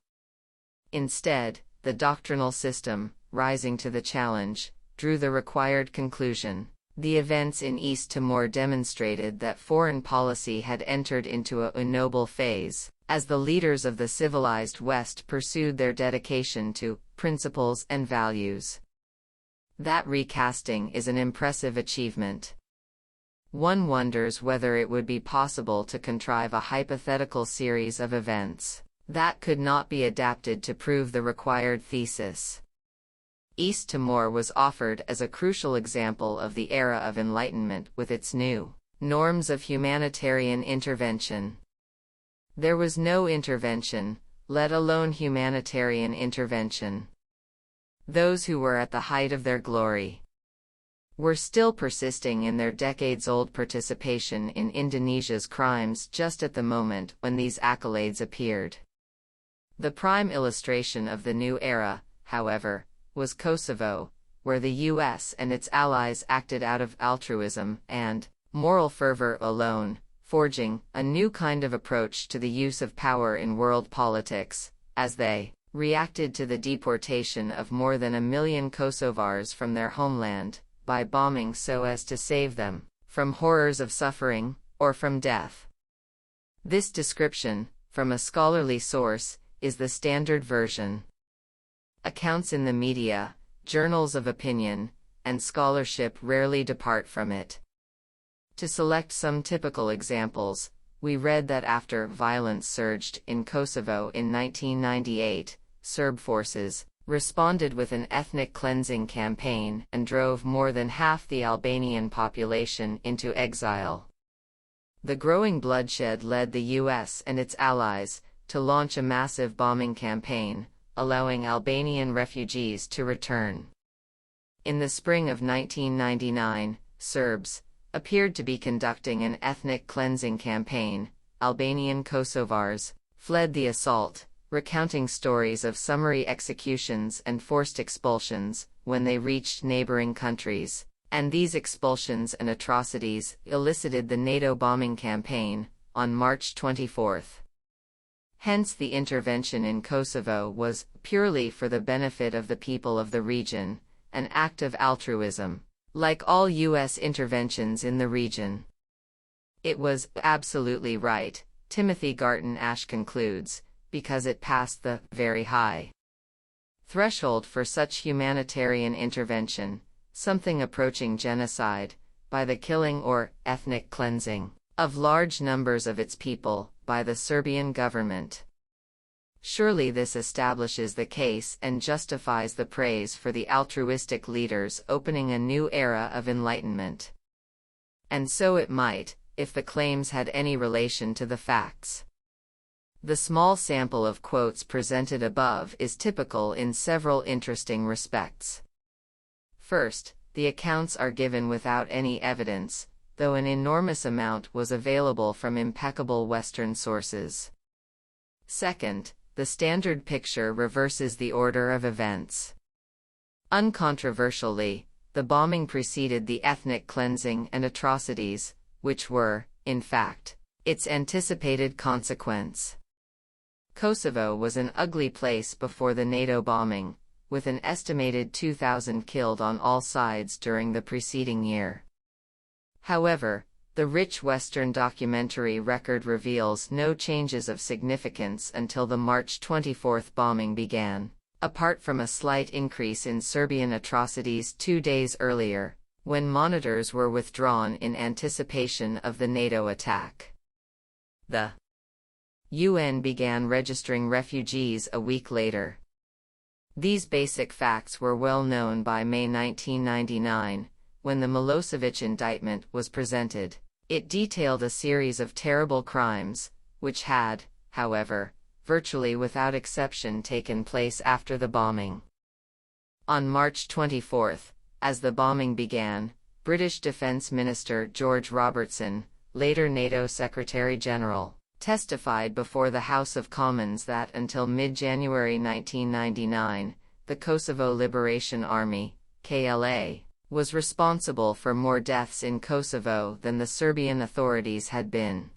Instead, the doctrinal system, rising to the challenge, drew the required conclusion. The events in East Timor demonstrated that foreign policy had entered into a ignoble phase, as the leaders of the civilized West pursued their dedication to principles and values. That recasting is an impressive achievement. One wonders whether it would be possible to contrive a hypothetical series of events that could not be adapted to prove the required thesis. East Timor was offered as a crucial example of the era of Enlightenment with its new norms of humanitarian intervention. There was no intervention, let alone humanitarian intervention. Those who were at the height of their glory were still persisting in their decades-old participation in Indonesia's crimes just at the moment when these accolades appeared. The prime illustration of the new era, however, was Kosovo, where the US and its allies acted out of altruism and moral fervor alone, forging a new kind of approach to the use of power in world politics, as they reacted to the deportation of more than 1 million Kosovars from their homeland, by bombing so as to save them from horrors of suffering, or from death. This description, from a scholarly source, is the standard version. Accounts in the media, journals of opinion, and scholarship rarely depart from it. To select some typical examples, we read that after violence surged in Kosovo in 1998, Serb forces responded with an ethnic cleansing campaign and drove more than half the Albanian population into exile. The growing bloodshed led the US and its allies to launch a massive bombing campaign, allowing Albanian refugees to return. In the spring of 1999, Serbs appeared to be conducting an ethnic cleansing campaign. Albanian Kosovars fled the assault, recounting stories of summary executions and forced expulsions when they reached neighboring countries, and these expulsions and atrocities elicited the NATO bombing campaign on March 24. Hence, the intervention in Kosovo was purely for the benefit of the people of the region, an act of altruism, like all U.S. interventions in the region. It was absolutely right, Timothy Garton Ash concludes, because it passed the very high threshold for such humanitarian intervention, something approaching genocide, by the killing or ethnic cleansing of large numbers of its people by the Serbian government. Surely this establishes the case and justifies the praise for the altruistic leaders opening a new era of enlightenment. And so it might, if the claims had any relation to the facts. The small sample of quotes presented above is typical in several interesting respects. First, the accounts are given without any evidence, though an enormous amount was available from impeccable Western sources. Second, the standard picture reverses the order of events. Uncontroversially, the bombing preceded the ethnic cleansing and atrocities, which were, in fact, its anticipated consequence. Kosovo was an ugly place before the NATO bombing, with an estimated 2,000 killed on all sides during the preceding year. However, the rich Western documentary record reveals no changes of significance until the March 24 bombing began, apart from a slight increase in Serbian atrocities 2 days earlier, when monitors were withdrawn in anticipation of the NATO attack. The UN began registering refugees a week later. These basic facts were well known by May 1999, when the Milosevic indictment was presented. It detailed a series of terrible crimes, which had, however, virtually without exception taken place after the bombing. On March 24, as the bombing began, British Defence Minister George Robertson, later NATO Secretary-General, testified before the House of Commons that until mid-January 1999, the Kosovo Liberation Army, KLA, was responsible for more deaths in Kosovo than the Serbian authorities had been.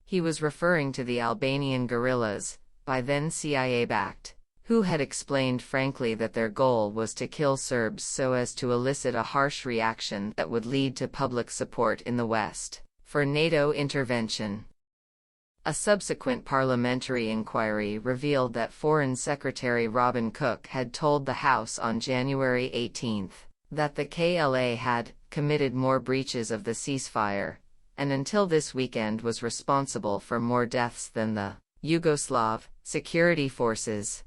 He was referring to the Albanian guerrillas, by then CIA-backed, who had explained frankly that their goal was to kill Serbs so as to elicit a harsh reaction that would lead to public support in the West for NATO intervention. A subsequent parliamentary inquiry revealed that Foreign Secretary Robin Cook had told the House on January 18 that the KLA had committed more breaches of the ceasefire, and until this weekend was responsible for more deaths than the Yugoslav security forces.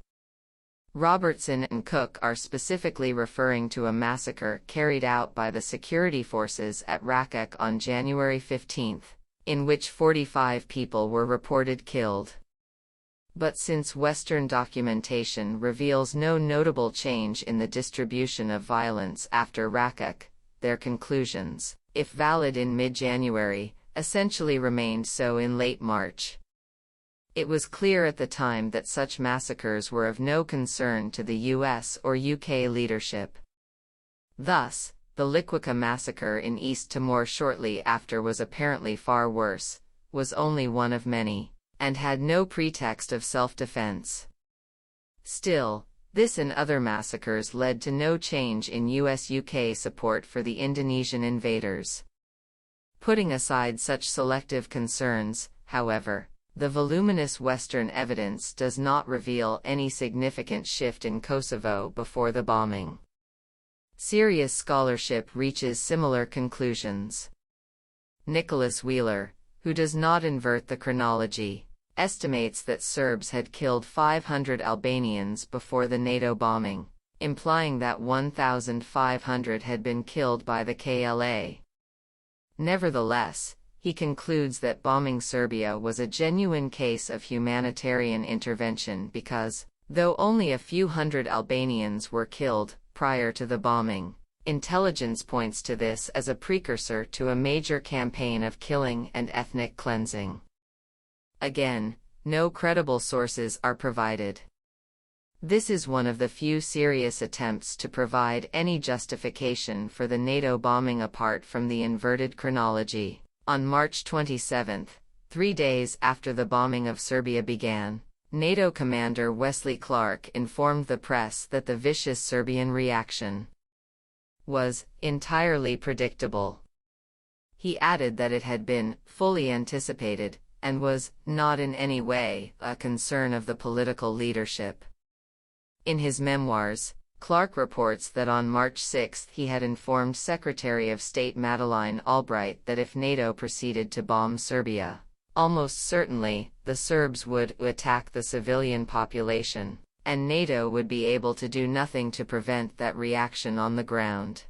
Robertson and Cook are specifically referring to a massacre carried out by the security forces at Rakek on January 15, in which 45 people were reported killed. But since Western documentation reveals no notable change in the distribution of violence after Rakek, their conclusions, if valid in mid-January, essentially remained so in late March. It was clear at the time that such massacres were of no concern to the US or UK leadership. Thus, the Liquica massacre in East Timor shortly after was apparently far worse, was only one of many, and had no pretext of self-defense. Still, this and other massacres led to no change in US-UK support for the Indonesian invaders. Putting aside such selective concerns, however, the voluminous Western evidence does not reveal any significant shift in Kosovo before the bombing. Serious scholarship reaches similar conclusions. Nicholas Wheeler, who does not invert the chronology, estimates that Serbs had killed 500 Albanians before the NATO bombing, implying that 1,500 had been killed by the KLA. Nevertheless, he concludes that bombing Serbia was a genuine case of humanitarian intervention because, though only a few hundred Albanians were killed prior to the bombing, intelligence points to this as a precursor to a major campaign of killing and ethnic cleansing. Again, no credible sources are provided. This is one of the few serious attempts to provide any justification for the NATO bombing apart from the inverted chronology. On March 27, 3 days after the bombing of Serbia began, NATO commander Wesley Clark informed the press that the vicious Serbian reaction was entirely predictable. He added that it had been fully anticipated and was not in any way a concern of the political leadership. In his memoirs, Clark reports that on March 6 he had informed Secretary of State Madeleine Albright that if NATO proceeded to bomb Serbia, almost certainly, the Serbs would attack the civilian population, and NATO would be able to do nothing to prevent that reaction on the ground.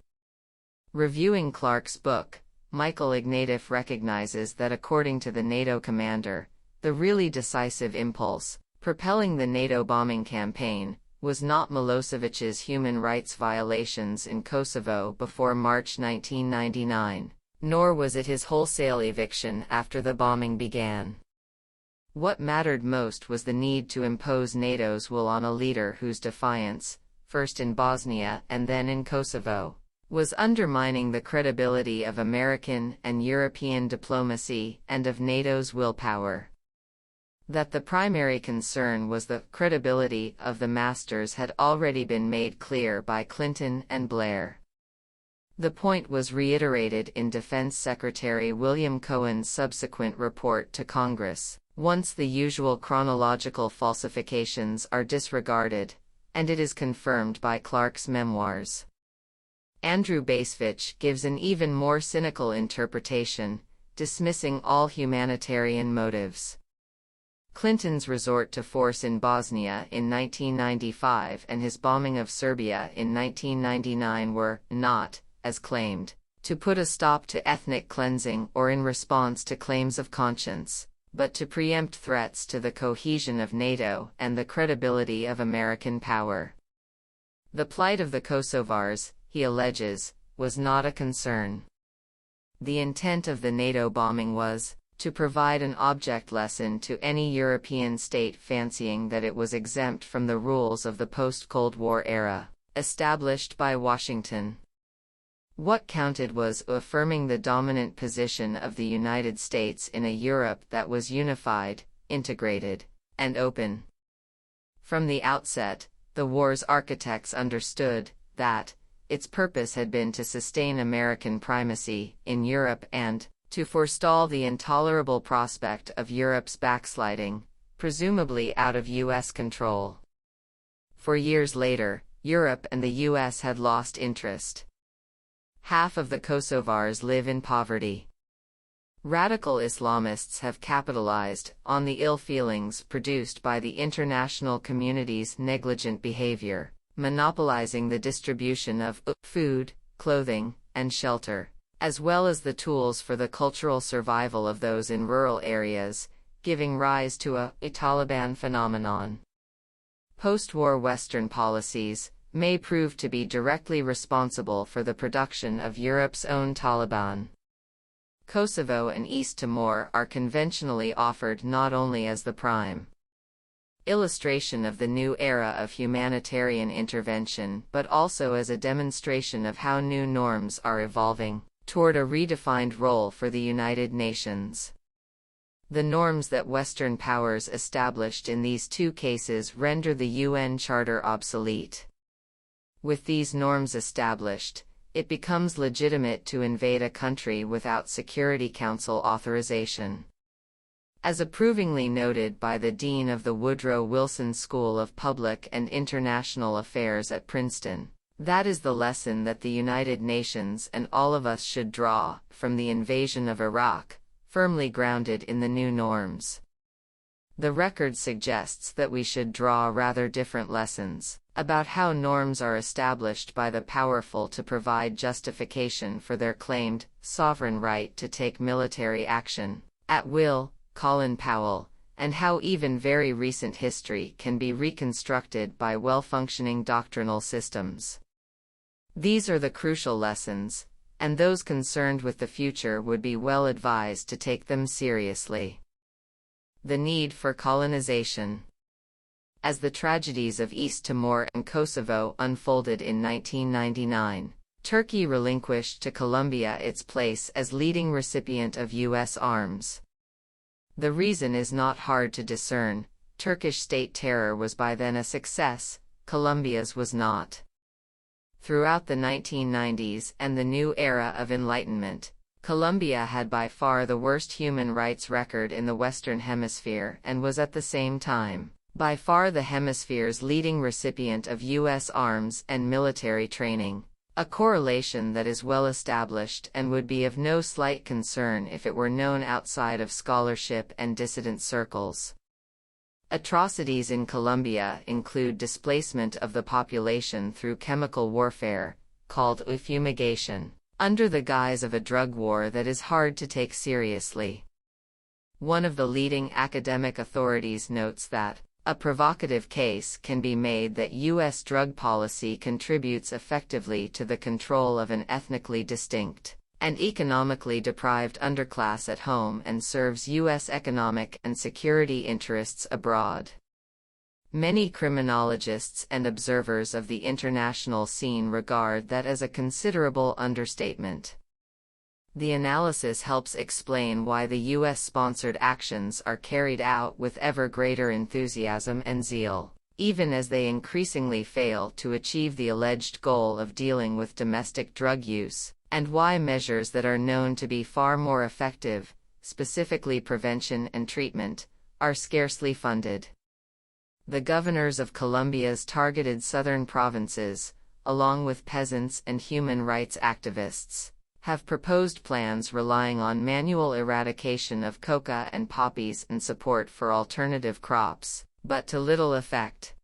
Reviewing Clark's book, Michael Ignatieff recognizes that according to the NATO commander, the really decisive impulse, propelling the NATO bombing campaign, was not Milosevic's human rights violations in Kosovo before March 1999, nor was it his wholesale eviction after the bombing began. What mattered most was the need to impose NATO's will on a leader whose defiance, first in Bosnia and then in Kosovo, was undermining the credibility of American and European diplomacy and of NATO's willpower. That the primary concern was the credibility of the masters had already been made clear by Clinton and Blair. The point was reiterated in Defense Secretary William Cohen's subsequent report to Congress, once the usual chronological falsifications are disregarded, and it is confirmed by Clark's memoirs. Andrew Bacevich gives an even more cynical interpretation, dismissing all humanitarian motives. Clinton's resort to force in Bosnia in 1995 and his bombing of Serbia in 1999 were not, as claimed, to put a stop to ethnic cleansing or in response to claims of conscience, but to preempt threats to the cohesion of NATO and the credibility of American power. The plight of the Kosovars, he alleges, was not a concern. The intent of the NATO bombing was to provide an object lesson to any European state fancying that it was exempt from the rules of the post-Cold War era, established by Washington. What counted was affirming the dominant position of the United States in a Europe that was unified, integrated, and open. From the outset, the war's architects understood that its purpose had been to sustain American primacy in Europe and to forestall the intolerable prospect of Europe's backsliding, presumably out of U.S. control. For years later, Europe and the U.S. had lost interest. Half of the Kosovars live in poverty. Radical Islamists have capitalized on the ill feelings produced by the international community's negligent behavior, monopolizing the distribution of food, clothing, and shelter, as well as the tools for the cultural survival of those in rural areas, giving rise to a Taliban phenomenon. Post-war Western policies may prove to be directly responsible for the production of Europe's own Taliban. Kosovo and East Timor are conventionally offered not only as the prime illustration of the new era of humanitarian intervention but also as a demonstration of how new norms are evolving toward a redefined role for the United Nations. The norms that Western powers established in these two cases render the UN Charter obsolete. With these norms established, it becomes legitimate to invade a country without Security Council authorization. As approvingly noted by the dean of the Woodrow Wilson School of Public and International Affairs at Princeton, that is the lesson that the United Nations and all of us should draw from the invasion of Iraq, firmly grounded in the new norms. The record suggests that we should draw rather different lessons about how norms are established by the powerful to provide justification for their claimed sovereign right to take military action at will, Colin Powell, and how even very recent history can be reconstructed by well-functioning doctrinal systems. These are the crucial lessons, and those concerned with the future would be well advised to take them seriously. The need for colonization. As the tragedies of East Timor and Kosovo unfolded in 1999, Turkey relinquished to Colombia its place as leading recipient of U.S. arms. The reason is not hard to discern. Turkish state terror was by then a success, Colombia's was not. Throughout the 1990s and the new era of Enlightenment, Colombia had by far the worst human rights record in the Western Hemisphere and was at the same time, by far the hemisphere's leading recipient of U.S. arms and military training, a correlation that is well established and would be of no slight concern if it were known outside of scholarship and dissident circles. Atrocities in Colombia include displacement of the population through chemical warfare, called fumigation, under the guise of a drug war that is hard to take seriously. One of the leading academic authorities notes that a provocative case can be made that U.S. drug policy contributes effectively to the control of an ethnically distinct and economically deprived underclass at home and serves U.S. economic and security interests abroad. Many criminologists and observers of the international scene regard that as a considerable understatement. The analysis helps explain why the U.S.-sponsored actions are carried out with ever greater enthusiasm and zeal, even as they increasingly fail to achieve the alleged goal of dealing with domestic drug use, and why measures that are known to be far more effective, specifically prevention and treatment, are scarcely funded. The governors of Colombia's targeted southern provinces, along with peasants and human rights activists, have proposed plans relying on manual eradication of coca and poppies and support for alternative crops, but to little effect.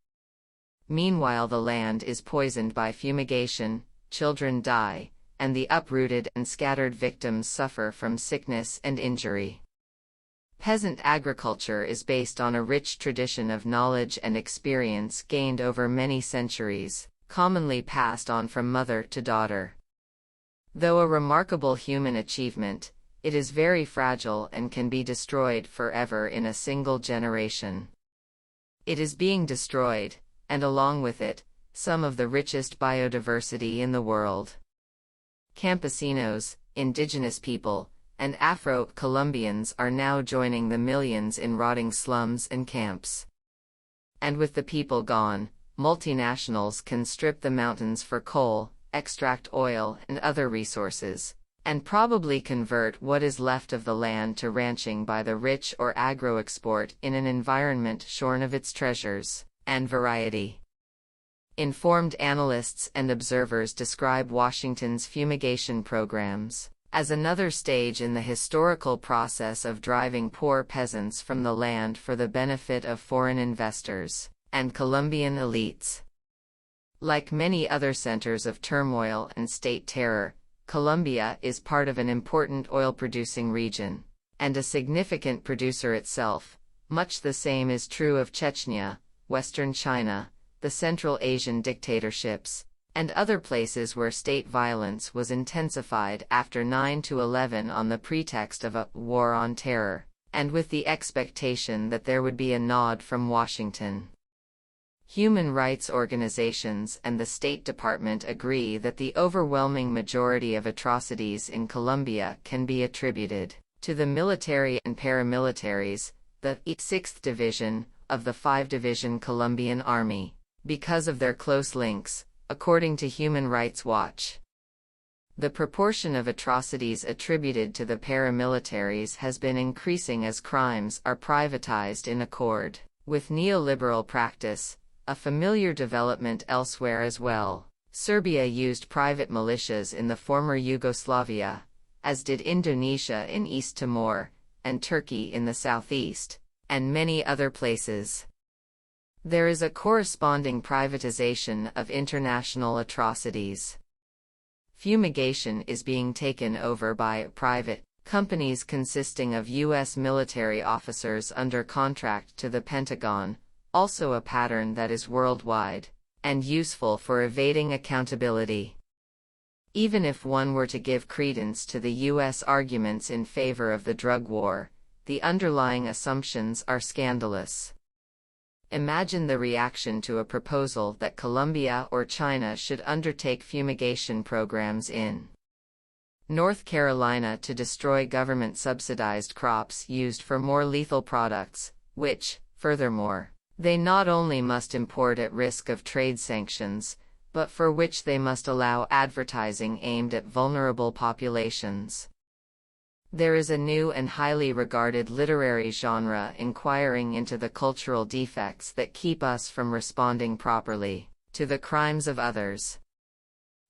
Meanwhile, the land is poisoned by fumigation, children die, and the uprooted and scattered victims suffer from sickness and injury. Peasant agriculture is based on a rich tradition of knowledge and experience gained over many centuries, commonly passed on from mother to daughter. Though a remarkable human achievement, it is very fragile and can be destroyed forever in a single generation. It is being destroyed, and along with it, some of the richest biodiversity in the world. Campesinos, indigenous people, and Afro-Colombians are now joining the millions in rotting slums and camps. And with the people gone, multinationals can strip the mountains for coal, extract oil and other resources, and probably convert what is left of the land to ranching by the rich or agro-export in an environment shorn of its treasures and variety. Informed analysts and observers describe Washington's fumigation programs as another stage in the historical process of driving poor peasants from the land for the benefit of foreign investors and Colombian elites. Like many other centers of turmoil and state terror, Colombia is part of an important oil-producing region, and a significant producer itself. Much the same is true of Chechnya, Western China, the Central Asian dictatorships, and other places where state violence was intensified after 9/11 on the pretext of a war on terror, and with the expectation that there would be a nod from Washington. Human rights organizations and the State Department agree that the overwhelming majority of atrocities in Colombia can be attributed to the military and paramilitaries, the 6th Division of the 5-division Colombian Army, because of their close links, according to Human Rights Watch. The proportion of atrocities attributed to the paramilitaries has been increasing as crimes are privatized in accord with neoliberal practice, a familiar development elsewhere as well. Serbia used private militias in the former Yugoslavia, as did Indonesia in East Timor, and Turkey in the southeast, and many other places. There is a corresponding privatization of international atrocities. Fumigation is being taken over by private companies consisting of U.S. military officers under contract to the Pentagon, also a pattern that is worldwide, and useful for evading accountability. Even if one were to give credence to the U.S. arguments in favor of the drug war, the underlying assumptions are scandalous. Imagine the reaction to a proposal that Colombia or China should undertake fumigation programs in North Carolina to destroy government-subsidized crops used for more lethal products, which, furthermore, they not only must import at risk of trade sanctions, but for which they must allow advertising aimed at vulnerable populations. There is a new and highly regarded literary genre inquiring into the cultural defects that keep us from responding properly to the crimes of others.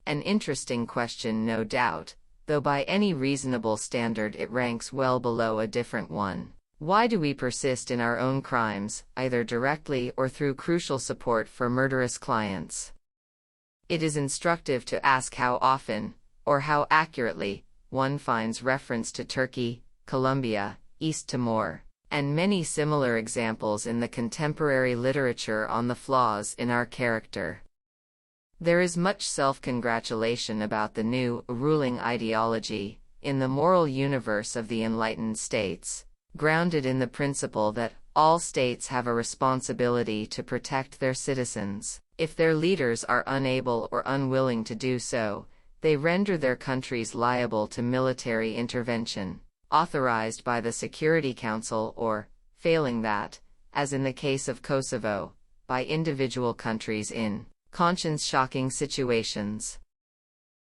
An interesting question, no doubt, though by any reasonable standard it ranks well below a different one. Why do we persist in our own crimes, either directly or through crucial support for murderous clients? It is instructive to ask how often, or how accurately, one finds reference to Turkey, Colombia, East Timor, and many similar examples in the contemporary literature on the flaws in our character. There is much self-congratulation about the new, ruling ideology, in the moral universe of the enlightened states, grounded in the principle that all states have a responsibility to protect their citizens. If their leaders are unable or unwilling to do so, they render their countries liable to military intervention, authorized by the Security Council or, failing that, as in the case of Kosovo, by individual countries in conscience-shocking situations.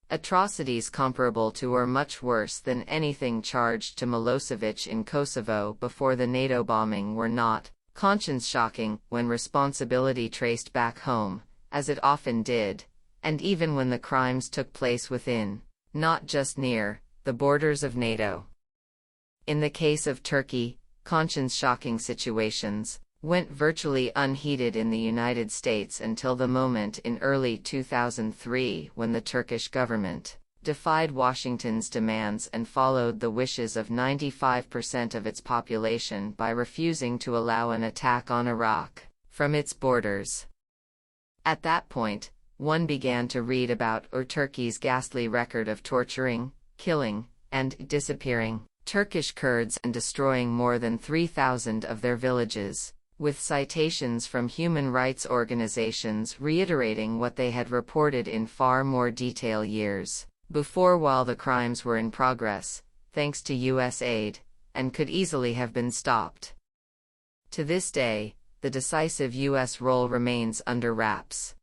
Atrocities comparable to or much worse than anything charged to Milosevic in Kosovo before the NATO bombing were not conscience-shocking when responsibility traced back home, as it often did, and even when the crimes took place within, not just near, the borders of NATO. In the case of Turkey, conscience-shocking situations went virtually unheeded in the United States until the moment in early 2003 when the Turkish government defied Washington's demands and followed the wishes of 95% of its population by refusing to allow an attack on Iraq from its borders. At that point, one began to read about Turkey's ghastly record of torturing, killing, and disappearing Turkish Kurds and destroying more than 3,000 of their villages, with citations from human rights organizations reiterating what they had reported in far more detail years before, while the crimes were in progress, thanks to U.S. aid, and could easily have been stopped. To this day, the decisive U.S. role remains under wraps.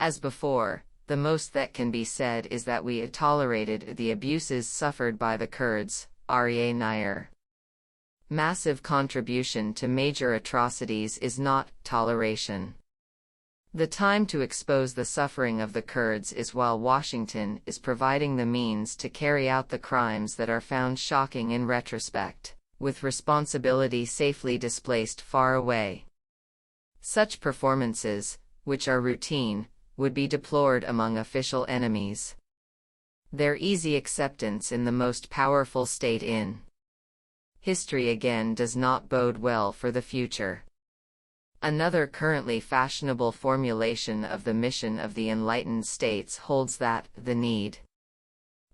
As before, the most that can be said is that we tolerated the abuses suffered by the Kurds, R.E.A. Nair. Massive contribution to major atrocities is not toleration. The time to expose the suffering of the Kurds is while Washington is providing the means to carry out the crimes that are found shocking in retrospect, with responsibility safely displaced far away. Such performances, which are routine, would be deplored among official enemies. Their easy acceptance in the most powerful state in history again does not bode well for the future. Another currently fashionable formulation of the mission of the enlightened states holds that the need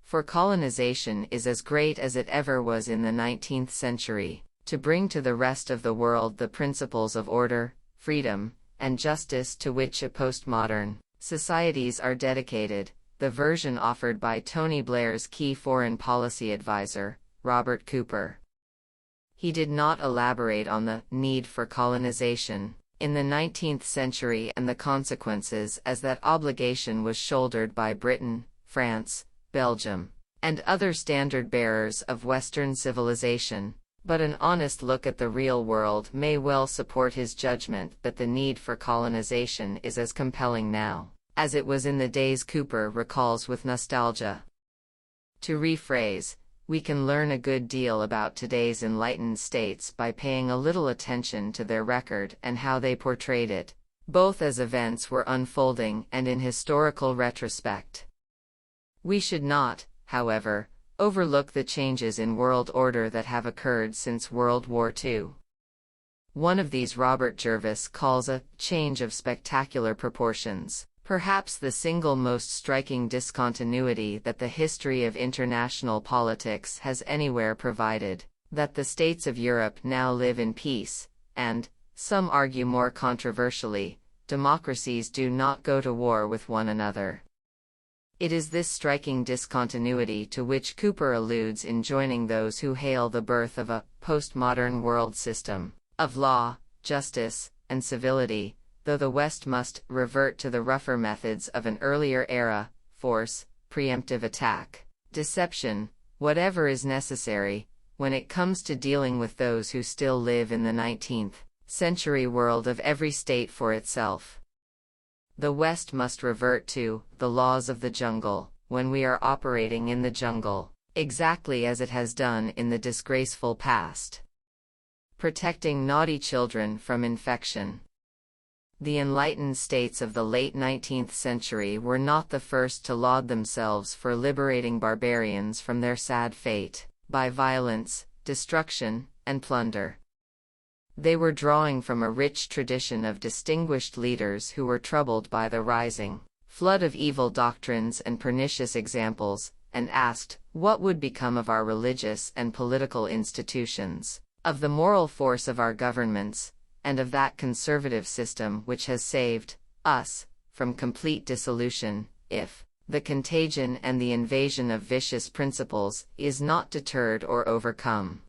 for colonization is as great as it ever was in the 19th century, to bring to the rest of the world the principles of order, freedom, and justice to which postmodern societies are dedicated, the version offered by Tony Blair's key foreign policy advisor, Robert Cooper. He did not elaborate on the need for colonization in the 19th century and the consequences, as that obligation was shouldered by Britain, France, Belgium, and other standard-bearers of Western civilization, but an honest look at the real world may well support his judgment that the need for colonization is as compelling now as it was in the days Cooper recalls with nostalgia. To rephrase, we can learn a good deal about today's enlightened states by paying a little attention to their record and how they portrayed it, both as events were unfolding and in historical retrospect. We should not, however, overlook the changes in world order that have occurred since World War II. One of these Robert Jervis calls a change of spectacular proportions. Perhaps the single most striking discontinuity that the history of international politics has anywhere provided, that the states of Europe now live in peace, and, some argue more controversially, democracies do not go to war with one another. It is this striking discontinuity to which Cooper alludes in joining those who hail the birth of a postmodern world system of law, justice, and civility, though the West must revert to the rougher methods of an earlier era: force, preemptive attack, deception, whatever is necessary, when it comes to dealing with those who still live in the 19th century world of every state for itself. The West must revert to the laws of the jungle, when we are operating in the jungle, exactly as it has done in the disgraceful past. Protecting naughty children from infection. The enlightened states of the late 19th century were not the first to laud themselves for liberating barbarians from their sad fate, by violence, destruction, and plunder. They were drawing from a rich tradition of distinguished leaders who were troubled by the rising flood of evil doctrines and pernicious examples, and asked, what would become of our religious and political institutions, of the moral force of our governments, and of that conservative system which has saved us from complete dissolution, if the contagion and the invasion of vicious principles is not deterred or overcome.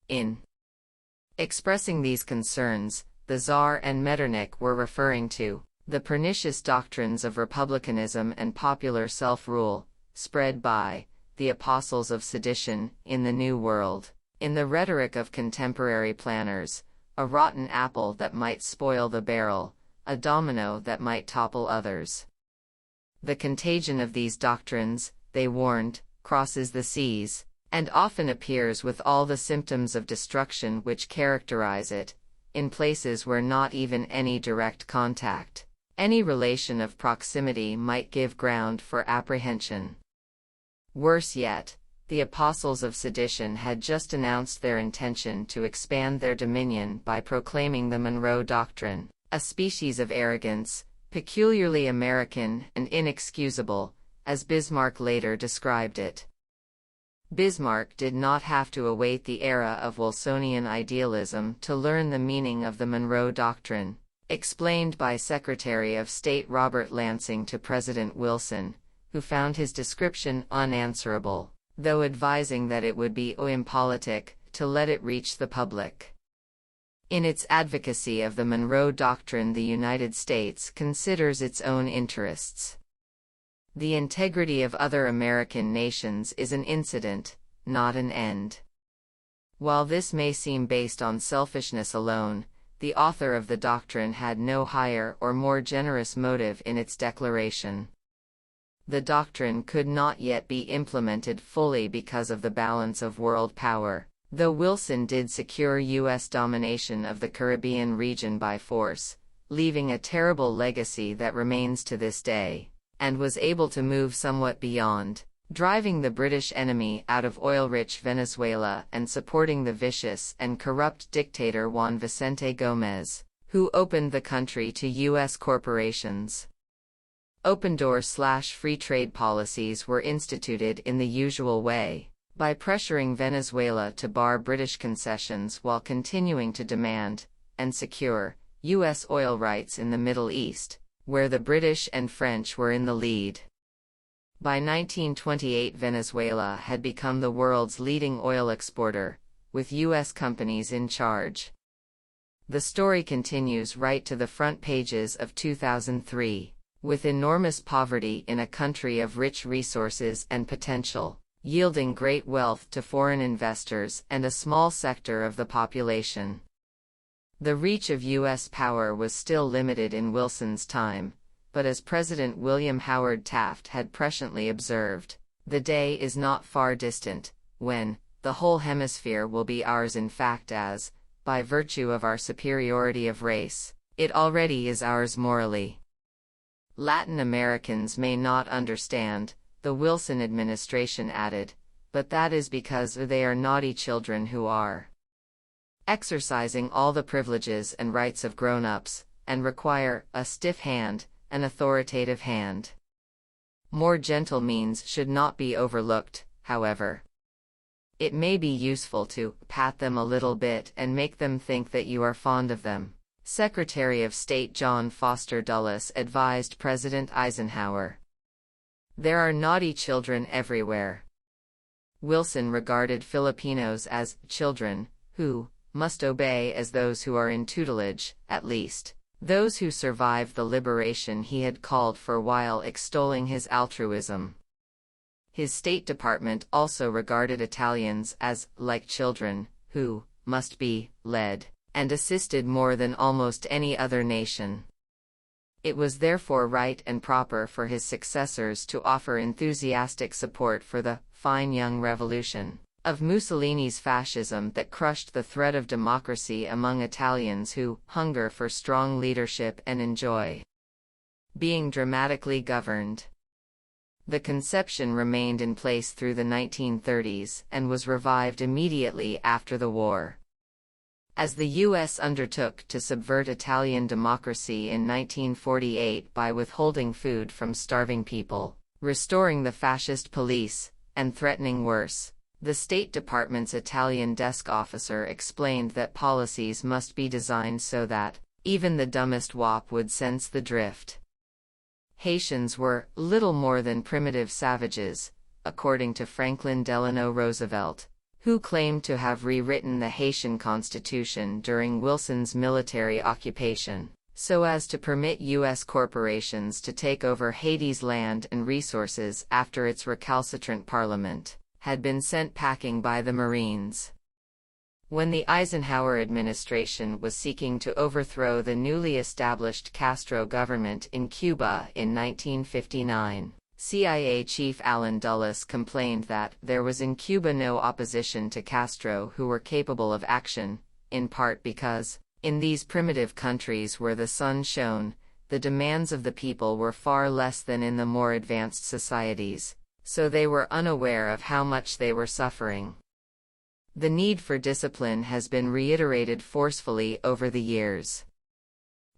In expressing these concerns, the Tsar and Metternich were referring to the pernicious doctrines of republicanism and popular self-rule, spread by the apostles of sedition in the New World. In the rhetoric of contemporary planners, a rotten apple that might spoil the barrel, a domino that might topple others. The contagion of these doctrines, they warned, crosses the seas, and often appears with all the symptoms of destruction which characterize it, in places where not even any direct contact, any relation of proximity might give ground for apprehension. Worse yet, the apostles of sedition had just announced their intention to expand their dominion by proclaiming the Monroe Doctrine, a species of arrogance, peculiarly American and inexcusable, as Bismarck later described it. Bismarck did not have to await the era of Wilsonian idealism to learn the meaning of the Monroe Doctrine, explained by Secretary of State Robert Lansing to President Wilson, who found his description unanswerable, though advising that it would be impolitic to let it reach the public. In its advocacy of the Monroe Doctrine, the United States considers its own interests. The integrity of other American nations is an incident, not an end. While this may seem based on selfishness alone, the author of the doctrine had no higher or more generous motive in its declaration. The doctrine could not yet be implemented fully because of the balance of world power, though Wilson did secure U.S. domination of the Caribbean region by force, leaving a terrible legacy that remains to this day, and was able to move somewhat beyond, driving the British enemy out of oil-rich Venezuela and supporting the vicious and corrupt dictator Juan Vicente Gómez, who opened the country to U.S. corporations. Open-door/free trade policies were instituted in the usual way, by pressuring Venezuela to bar British concessions while continuing to demand, and secure, U.S. oil rights in the Middle East, where the British and French were in the lead. By 1928, Venezuela had become the world's leading oil exporter, with U.S. companies in charge. The story continues right to the front pages of 2003. With enormous poverty in a country of rich resources and potential, yielding great wealth to foreign investors and a small sector of the population. The reach of U.S. power was still limited in Wilson's time, but as President William Howard Taft had presciently observed, the day is not far distant, when the whole hemisphere will be ours, in fact, as, by virtue of our superiority of race, it already is ours morally. Latin Americans may not understand, the Wilson administration added, but that is because they are naughty children who are exercising all the privileges and rights of grown-ups, and require a stiff hand, an authoritative hand. More gentle means should not be overlooked, however. It may be useful to pat them a little bit and make them think that you are fond of them. Secretary of State John Foster Dulles advised President Eisenhower. There are naughty children everywhere. Wilson regarded Filipinos as children, who must obey as those who are in tutelage, at least those who survived the liberation he had called for while extolling his altruism. His State Department also regarded Italians as like children, who must be led and assisted more than almost any other nation. It was therefore right and proper for his successors to offer enthusiastic support for the fine young revolution of Mussolini's fascism that crushed the thread of democracy among Italians who hunger for strong leadership and enjoy being dramatically governed. The conception remained in place through the 1930s and was revived immediately after the war. As the U.S. undertook to subvert Italian democracy in 1948 by withholding food from starving people, restoring the fascist police, and threatening worse, the State Department's Italian desk officer explained that policies must be designed so that even the dumbest wop would sense the drift. Haitians were little more than primitive savages, according to Franklin Delano Roosevelt, who claimed to have rewritten the Haitian Constitution during Wilson's military occupation, so as to permit U.S. corporations to take over Haiti's land and resources after its recalcitrant parliament had been sent packing by the Marines. When the Eisenhower administration was seeking to overthrow the newly established Castro government in Cuba in 1959, CIA Chief Allen Dulles complained that there was in Cuba no opposition to Castro who were capable of action, in part because, in these primitive countries where the sun shone, the demands of the people were far less than in the more advanced societies, so they were unaware of how much they were suffering. The need for discipline has been reiterated forcefully over the years.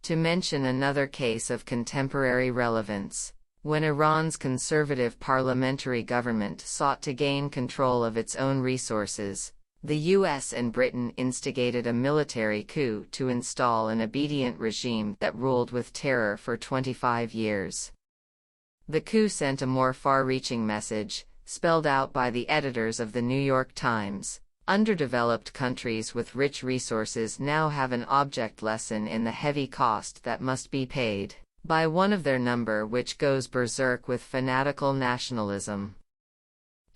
To mention another case of contemporary relevance, when Iran's conservative parliamentary government sought to gain control of its own resources, the U.S. and Britain instigated a military coup to install an obedient regime that ruled with terror for 25 years. The coup sent a more far-reaching message, spelled out by the editors of the New York Times. Underdeveloped countries with rich resources now have an object lesson in the heavy cost that must be paid by one of their number which goes berserk with fanatical nationalism.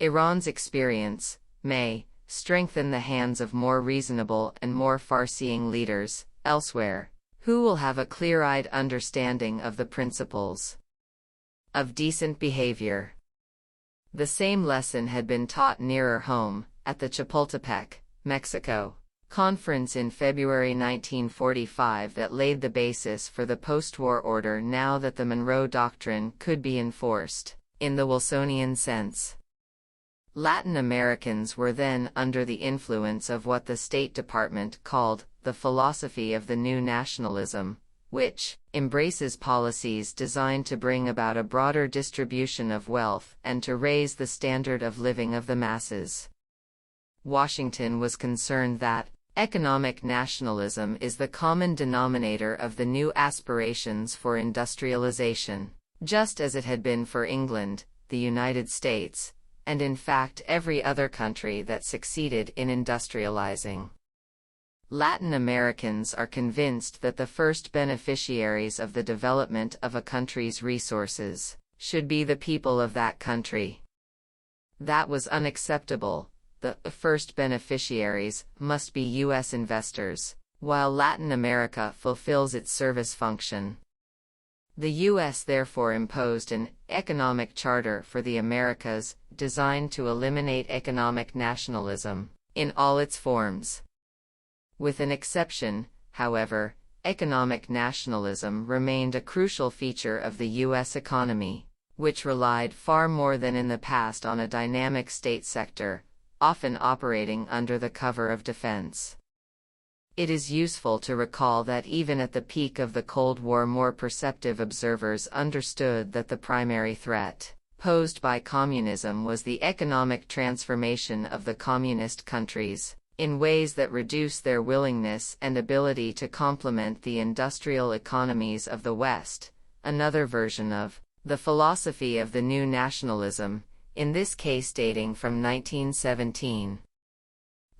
Iran's experience may strengthen the hands of more reasonable and more far-seeing leaders elsewhere, who will have a clear-eyed understanding of the principles of decent behavior. The same lesson had been taught nearer home, at the Chapultepec, Mexico, conference in February 1945 that laid the basis for the post-war order now that the Monroe Doctrine could be enforced, in the Wilsonian sense. Latin Americans were then under the influence of what the State Department called the philosophy of the new nationalism, which embraces policies designed to bring about a broader distribution of wealth and to raise the standard of living of the masses. Washington was concerned that economic nationalism is the common denominator of the new aspirations for industrialization, just as it had been for England, the United States, and in fact every other country that succeeded in industrializing. Latin Americans are convinced that the first beneficiaries of the development of a country's resources should be the people of that country. That was unacceptable. The first beneficiaries must be U.S. investors, while Latin America fulfills its service function. The U.S. therefore imposed an economic charter for the Americas designed to eliminate economic nationalism in all its forms. With an exception, however, economic nationalism remained a crucial feature of the U.S. economy, which relied far more than in the past on a dynamic state sector, often operating under the cover of defense. It is useful to recall that even at the peak of the Cold War more perceptive observers understood that the primary threat posed by communism was the economic transformation of the communist countries, in ways that reduce their willingness and ability to complement the industrial economies of the West, another version of the philosophy of the new nationalism, in this case dating from 1917.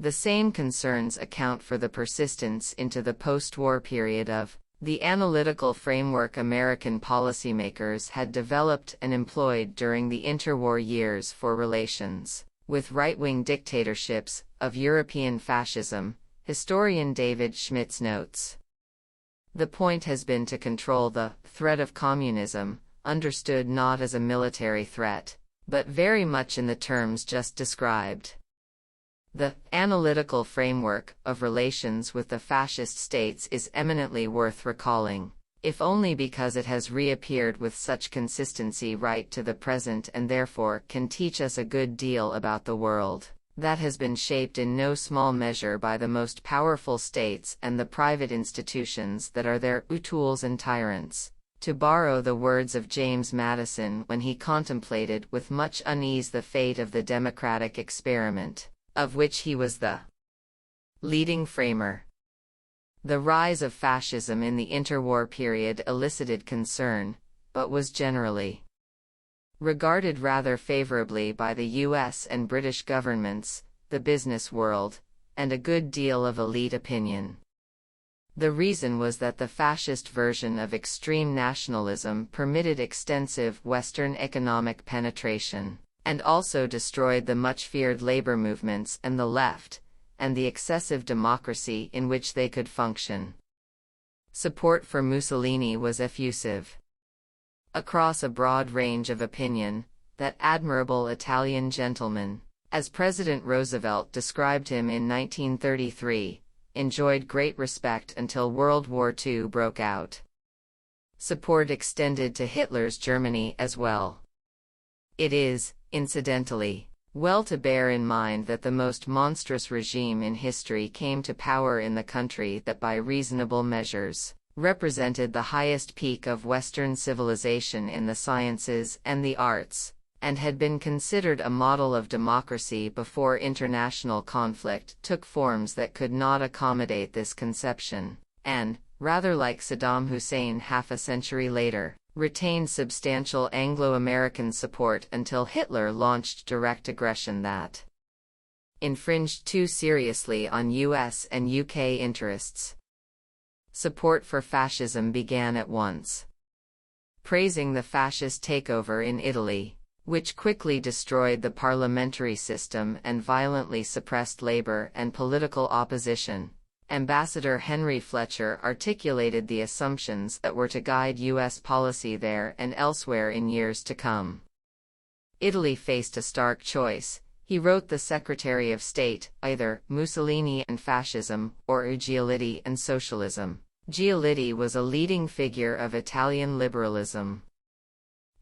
The same concerns account for the persistence into the post-war period of the analytical framework American policymakers had developed and employed during the interwar years for relations with right-wing dictatorships of European fascism, historian David Schmitz notes. The point has been to control the threat of communism, understood not as a military threat, but very much in the terms just described. The analytical framework of relations with the fascist states is eminently worth recalling, if only because it has reappeared with such consistency right to the present and therefore can teach us a good deal about the world that has been shaped in no small measure by the most powerful states and the private institutions that are their tools and tyrants, to borrow the words of James Madison when he contemplated with much unease the fate of the democratic experiment, of which he was the leading framer. The rise of fascism in the interwar period elicited concern, but was generally regarded rather favorably by the US and British governments, the business world, and a good deal of elite opinion. The reason was that the fascist version of extreme nationalism permitted extensive Western economic penetration, and also destroyed the much-feared labor movements and the left, and the excessive democracy in which they could function. Support for Mussolini was effusive. Across a broad range of opinion, that admirable Italian gentleman, as President Roosevelt described him in 1933, enjoyed great respect until World War II broke out. Support extended to Hitler's Germany as well. It is, incidentally, well to bear in mind that the most monstrous regime in history came to power in the country that by reasonable measures represented the highest peak of Western civilization in the sciences and the arts, and had been considered a model of democracy before international conflict took forms that could not accommodate this conception, and, rather like Saddam Hussein half a century later, retained substantial Anglo-American support until Hitler launched direct aggression that infringed too seriously on US and UK interests. Support for fascism began at once. Praising the fascist takeover in Italy, which quickly destroyed the parliamentary system and violently suppressed labor and political opposition, Ambassador Henry Fletcher articulated the assumptions that were to guide U.S. policy there and elsewhere in years to come. Italy faced a stark choice, he wrote the Secretary of State, either Mussolini and fascism, or Giolitti and socialism. Giolitti was a leading figure of Italian liberalism.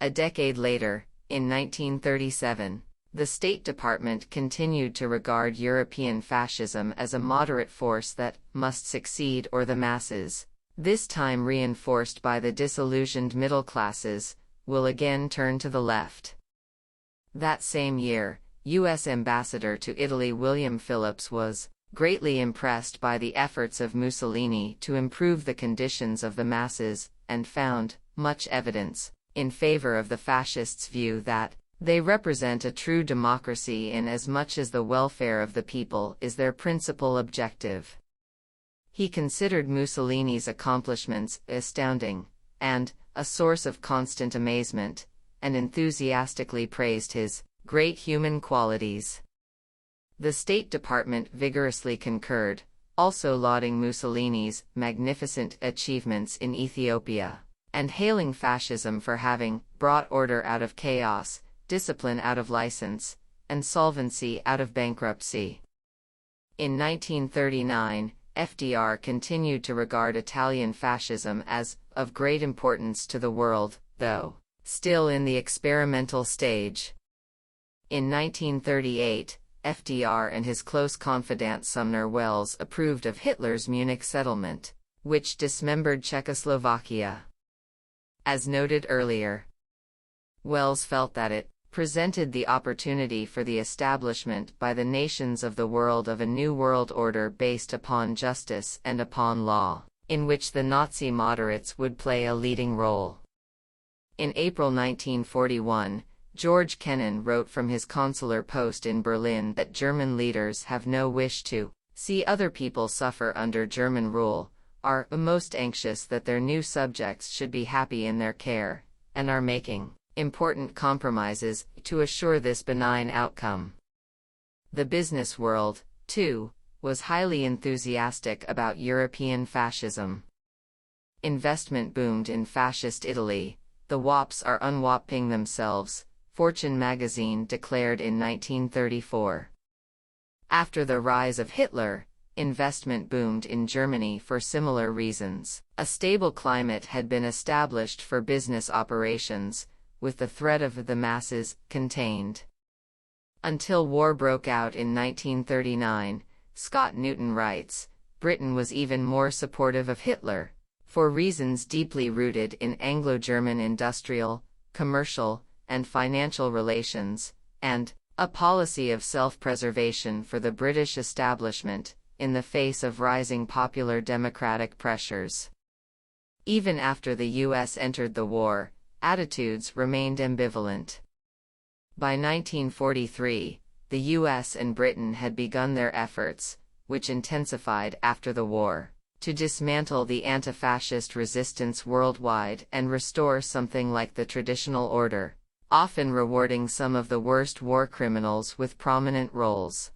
A decade later, in 1937, the State Department continued to regard European fascism as a moderate force that must succeed or the masses, this time reinforced by the disillusioned middle classes, will again turn to the left. That same year, U.S. Ambassador to Italy William Phillips was greatly impressed by the efforts of Mussolini to improve the conditions of the masses, and found much evidence in favor of the fascists' view that they represent a true democracy in as much as the welfare of the people is their principal objective. He considered Mussolini's accomplishments astounding, and a source of constant amazement, and enthusiastically praised his great human qualities. The State Department vigorously concurred, also lauding Mussolini's magnificent achievements in Ethiopia, and hailing fascism for having brought order out of chaos, discipline out of license, and solvency out of bankruptcy. In 1939, FDR continued to regard Italian fascism as of great importance to the world, though still in the experimental stage. In 1938, FDR and his close confidant Sumner Welles approved of Hitler's Munich settlement, which dismembered Czechoslovakia. As noted earlier, Wells felt that it presented the opportunity for the establishment by the nations of the world of a new world order based upon justice and upon law, in which the Nazi moderates would play a leading role. In April 1941, George Kennan wrote from his consular post in Berlin that German leaders have no wish to see other people suffer under German rule, are most anxious that their new subjects should be happy in their care, and are making important compromises to assure this benign outcome. The business world, too, was highly enthusiastic about European fascism. Investment boomed in fascist Italy. The WAPs are unwaping themselves, Fortune magazine declared in 1934. After the rise of Hitler, investment boomed in Germany for similar reasons. A stable climate had been established for business operations, with the threat of the masses contained. Until war broke out in 1939, Scott Newton writes, Britain was even more supportive of Hitler, for reasons deeply rooted in Anglo-German industrial, commercial, and financial relations, and a policy of self-preservation for the British establishment, in the face of rising popular democratic pressures. Even after the U.S. entered the war, attitudes remained ambivalent. By 1943, the U.S. and Britain had begun their efforts, which intensified after the war, to dismantle the anti-fascist resistance worldwide and restore something like the traditional order, often rewarding some of the worst war criminals with prominent roles.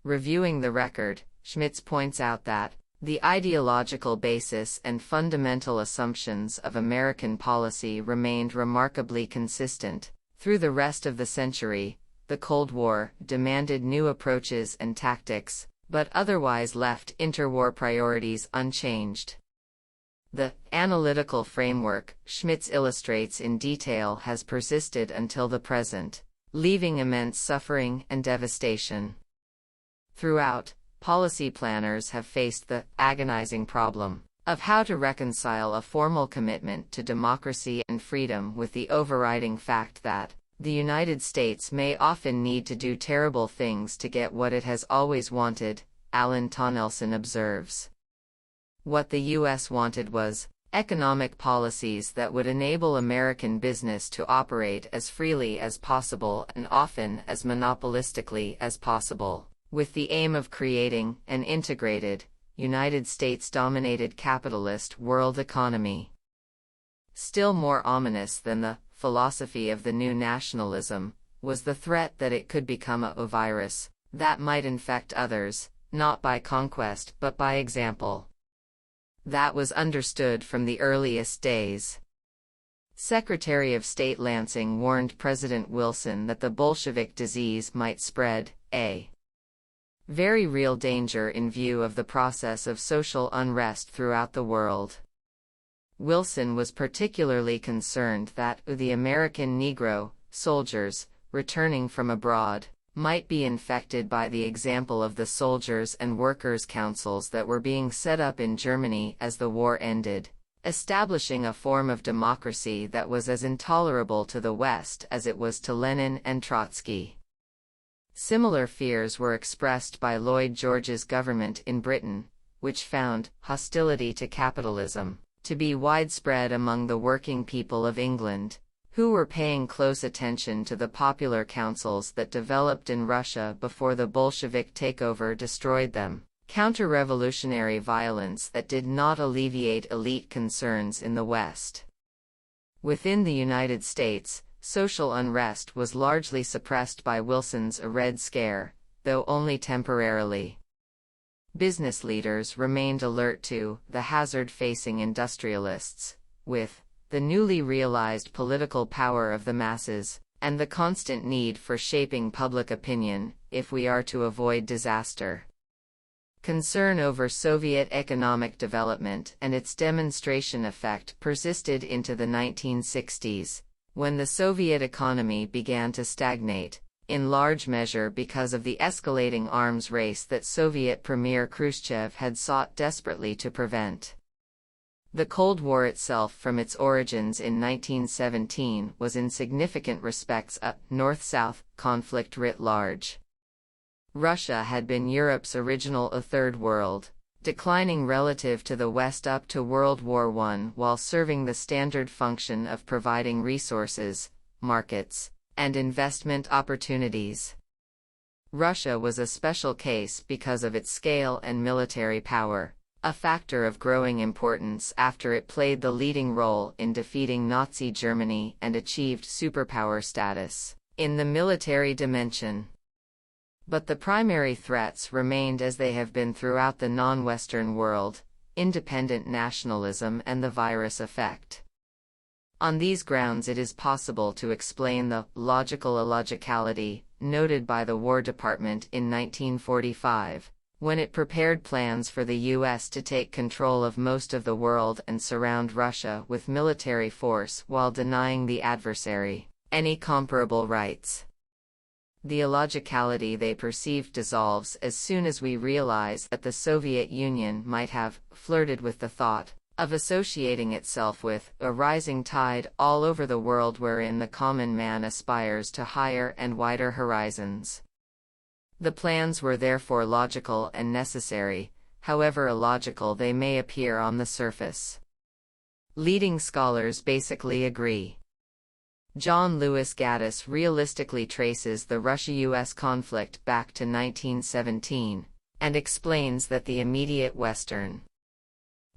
Reviewing the record, Schmitz points out that the ideological basis and fundamental assumptions of American policy remained remarkably consistent. Through the rest of the century, the Cold War demanded new approaches and tactics, but otherwise left interwar priorities unchanged. The analytical framework Schmitz illustrates in detail has persisted until the present, leaving immense suffering and devastation. Throughout, policy planners have faced the agonizing problem of how to reconcile a formal commitment to democracy and freedom with the overriding fact that the United States may often need to do terrible things to get what it has always wanted, Alan Tonelson observes. What the U.S. wanted was economic policies that would enable American business to operate as freely as possible and often as monopolistically as possible, with the aim of creating an integrated, United States-dominated capitalist world economy. Still more ominous than the philosophy of the new nationalism was the threat that it could become a virus that might infect others, not by conquest but by example. That was understood from the earliest days. Secretary of State Lansing warned President Wilson that the Bolshevik disease might spread, a very real danger in view of the process of social unrest throughout the world. Wilson was particularly concerned that the American Negro soldiers, returning from abroad, might be infected by the example of the soldiers and workers' councils that were being set up in Germany as the war ended, establishing a form of democracy that was as intolerable to the West as it was to Lenin and Trotsky. Similar fears were expressed by Lloyd George's government in Britain, which found hostility to capitalism to be widespread among the working people of England, who were paying close attention to the popular councils that developed in Russia before the Bolshevik takeover destroyed them, counter-revolutionary violence that did not alleviate elite concerns in the West. Within the United States, social unrest was largely suppressed by Wilson's Red Scare, though only temporarily. Business leaders remained alert to the hazard facing industrialists, with the newly realized political power of the masses, and the constant need for shaping public opinion, if we are to avoid disaster. Concern over Soviet economic development and its demonstration effect persisted into the 1960s, when the Soviet economy began to stagnate, in large measure because of the escalating arms race that Soviet Premier Khrushchev had sought desperately to prevent. The Cold War itself, from its origins in 1917, was in significant respects a North-South conflict writ large. Russia had been Europe's original Third World, declining relative to the West up to World War I while serving the standard function of providing resources, markets, and investment opportunities. Russia was a special case because of its scale and military power, a factor of growing importance after it played the leading role in defeating Nazi Germany and achieved superpower status in the military dimension. But the primary threats remained as they have been throughout the non-Western world: independent nationalism and the virus effect. On these grounds, it is possible to explain the logical illogicality noted by the War Department in 1945, when it prepared plans for the U.S. to take control of most of the world and surround Russia with military force while denying the adversary any comparable rights. The illogicality they perceived dissolves as soon as we realize that the Soviet Union might have flirted with the thought of associating itself with a rising tide all over the world wherein the common man aspires to higher and wider horizons. The plans were therefore logical and necessary, however illogical they may appear on the surface. Leading scholars basically agree. John Lewis Gaddis realistically traces the Russia-US conflict back to 1917, and explains that the immediate Western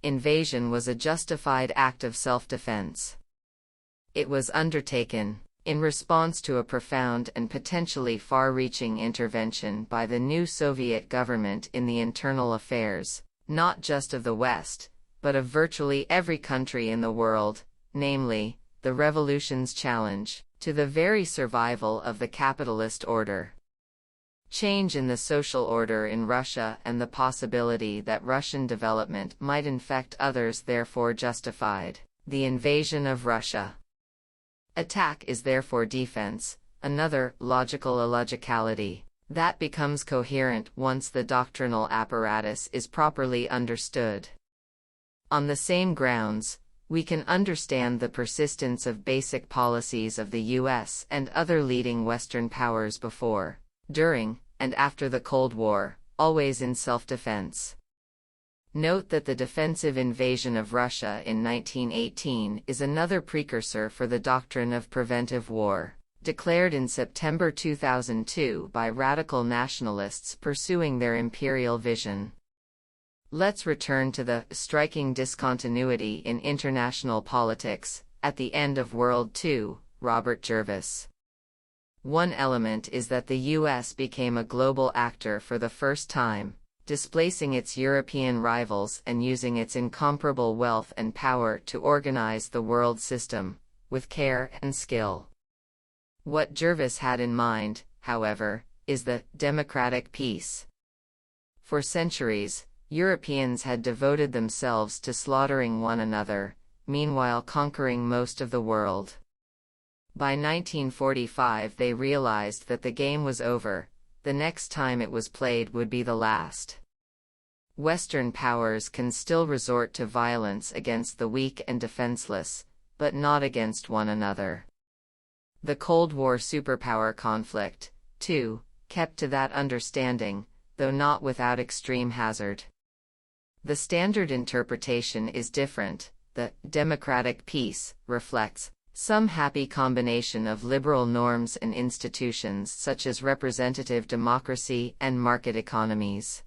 invasion was a justified act of self-defense. It was undertaken in response to a profound and potentially far-reaching intervention by the new Soviet government in the internal affairs, not just of the West, but of virtually every country in the world, namely, the revolution's challenge to the very survival of the capitalist order. Change in the social order in Russia and the possibility that Russian development might infect others therefore justified the invasion of Russia. Attack is therefore defense, another logical illogicality that becomes coherent once the doctrinal apparatus is properly understood. On the same grounds, we can understand the persistence of basic policies of the U.S. and other leading Western powers before, during, and after the Cold War, always in self-defense. Note that the defensive invasion of Russia in 1918 is another precursor for the doctrine of preventive war, declared in September 2002 by radical nationalists pursuing their imperial vision. Let's return to the striking discontinuity in international politics at the end of World II, Robert Jervis. One element is that the U.S. became a global actor for the first time, displacing its European rivals and using its incomparable wealth and power to organize the world system, with care and skill. What Jervis had in mind, however, is the democratic peace. For centuries, Europeans had devoted themselves to slaughtering one another, meanwhile conquering most of the world. By 1945 they realized that the game was over. The next time it was played would be the last. Western powers can still resort to violence against the weak and defenseless, but not against one another. The Cold War superpower conflict, too, kept to that understanding, though not without extreme hazard. The standard interpretation is different. The democratic peace reflects some happy combination of liberal norms and institutions such as representative democracy and market economies.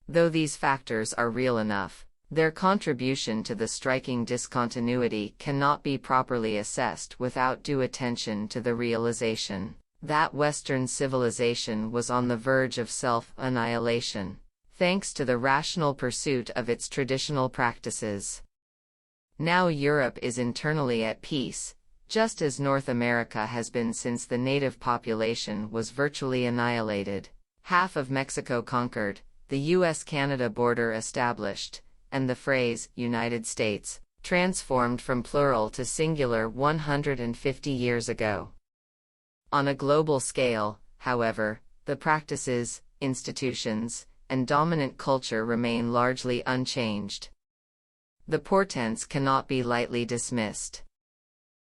Though these factors are real enough, their contribution to the striking discontinuity cannot be properly assessed without due attention to the realization that Western civilization was on the verge of self-annihilation, thanks to the rational pursuit of its traditional practices. Now Europe is internally at peace, just as North America has been since the native population was virtually annihilated, half of Mexico conquered, the U.S.-Canada border established, and the phrase United States transformed from plural to singular 150 years ago. On a global scale, however, the practices, institutions, and dominant culture remain largely unchanged. The portents cannot be lightly dismissed.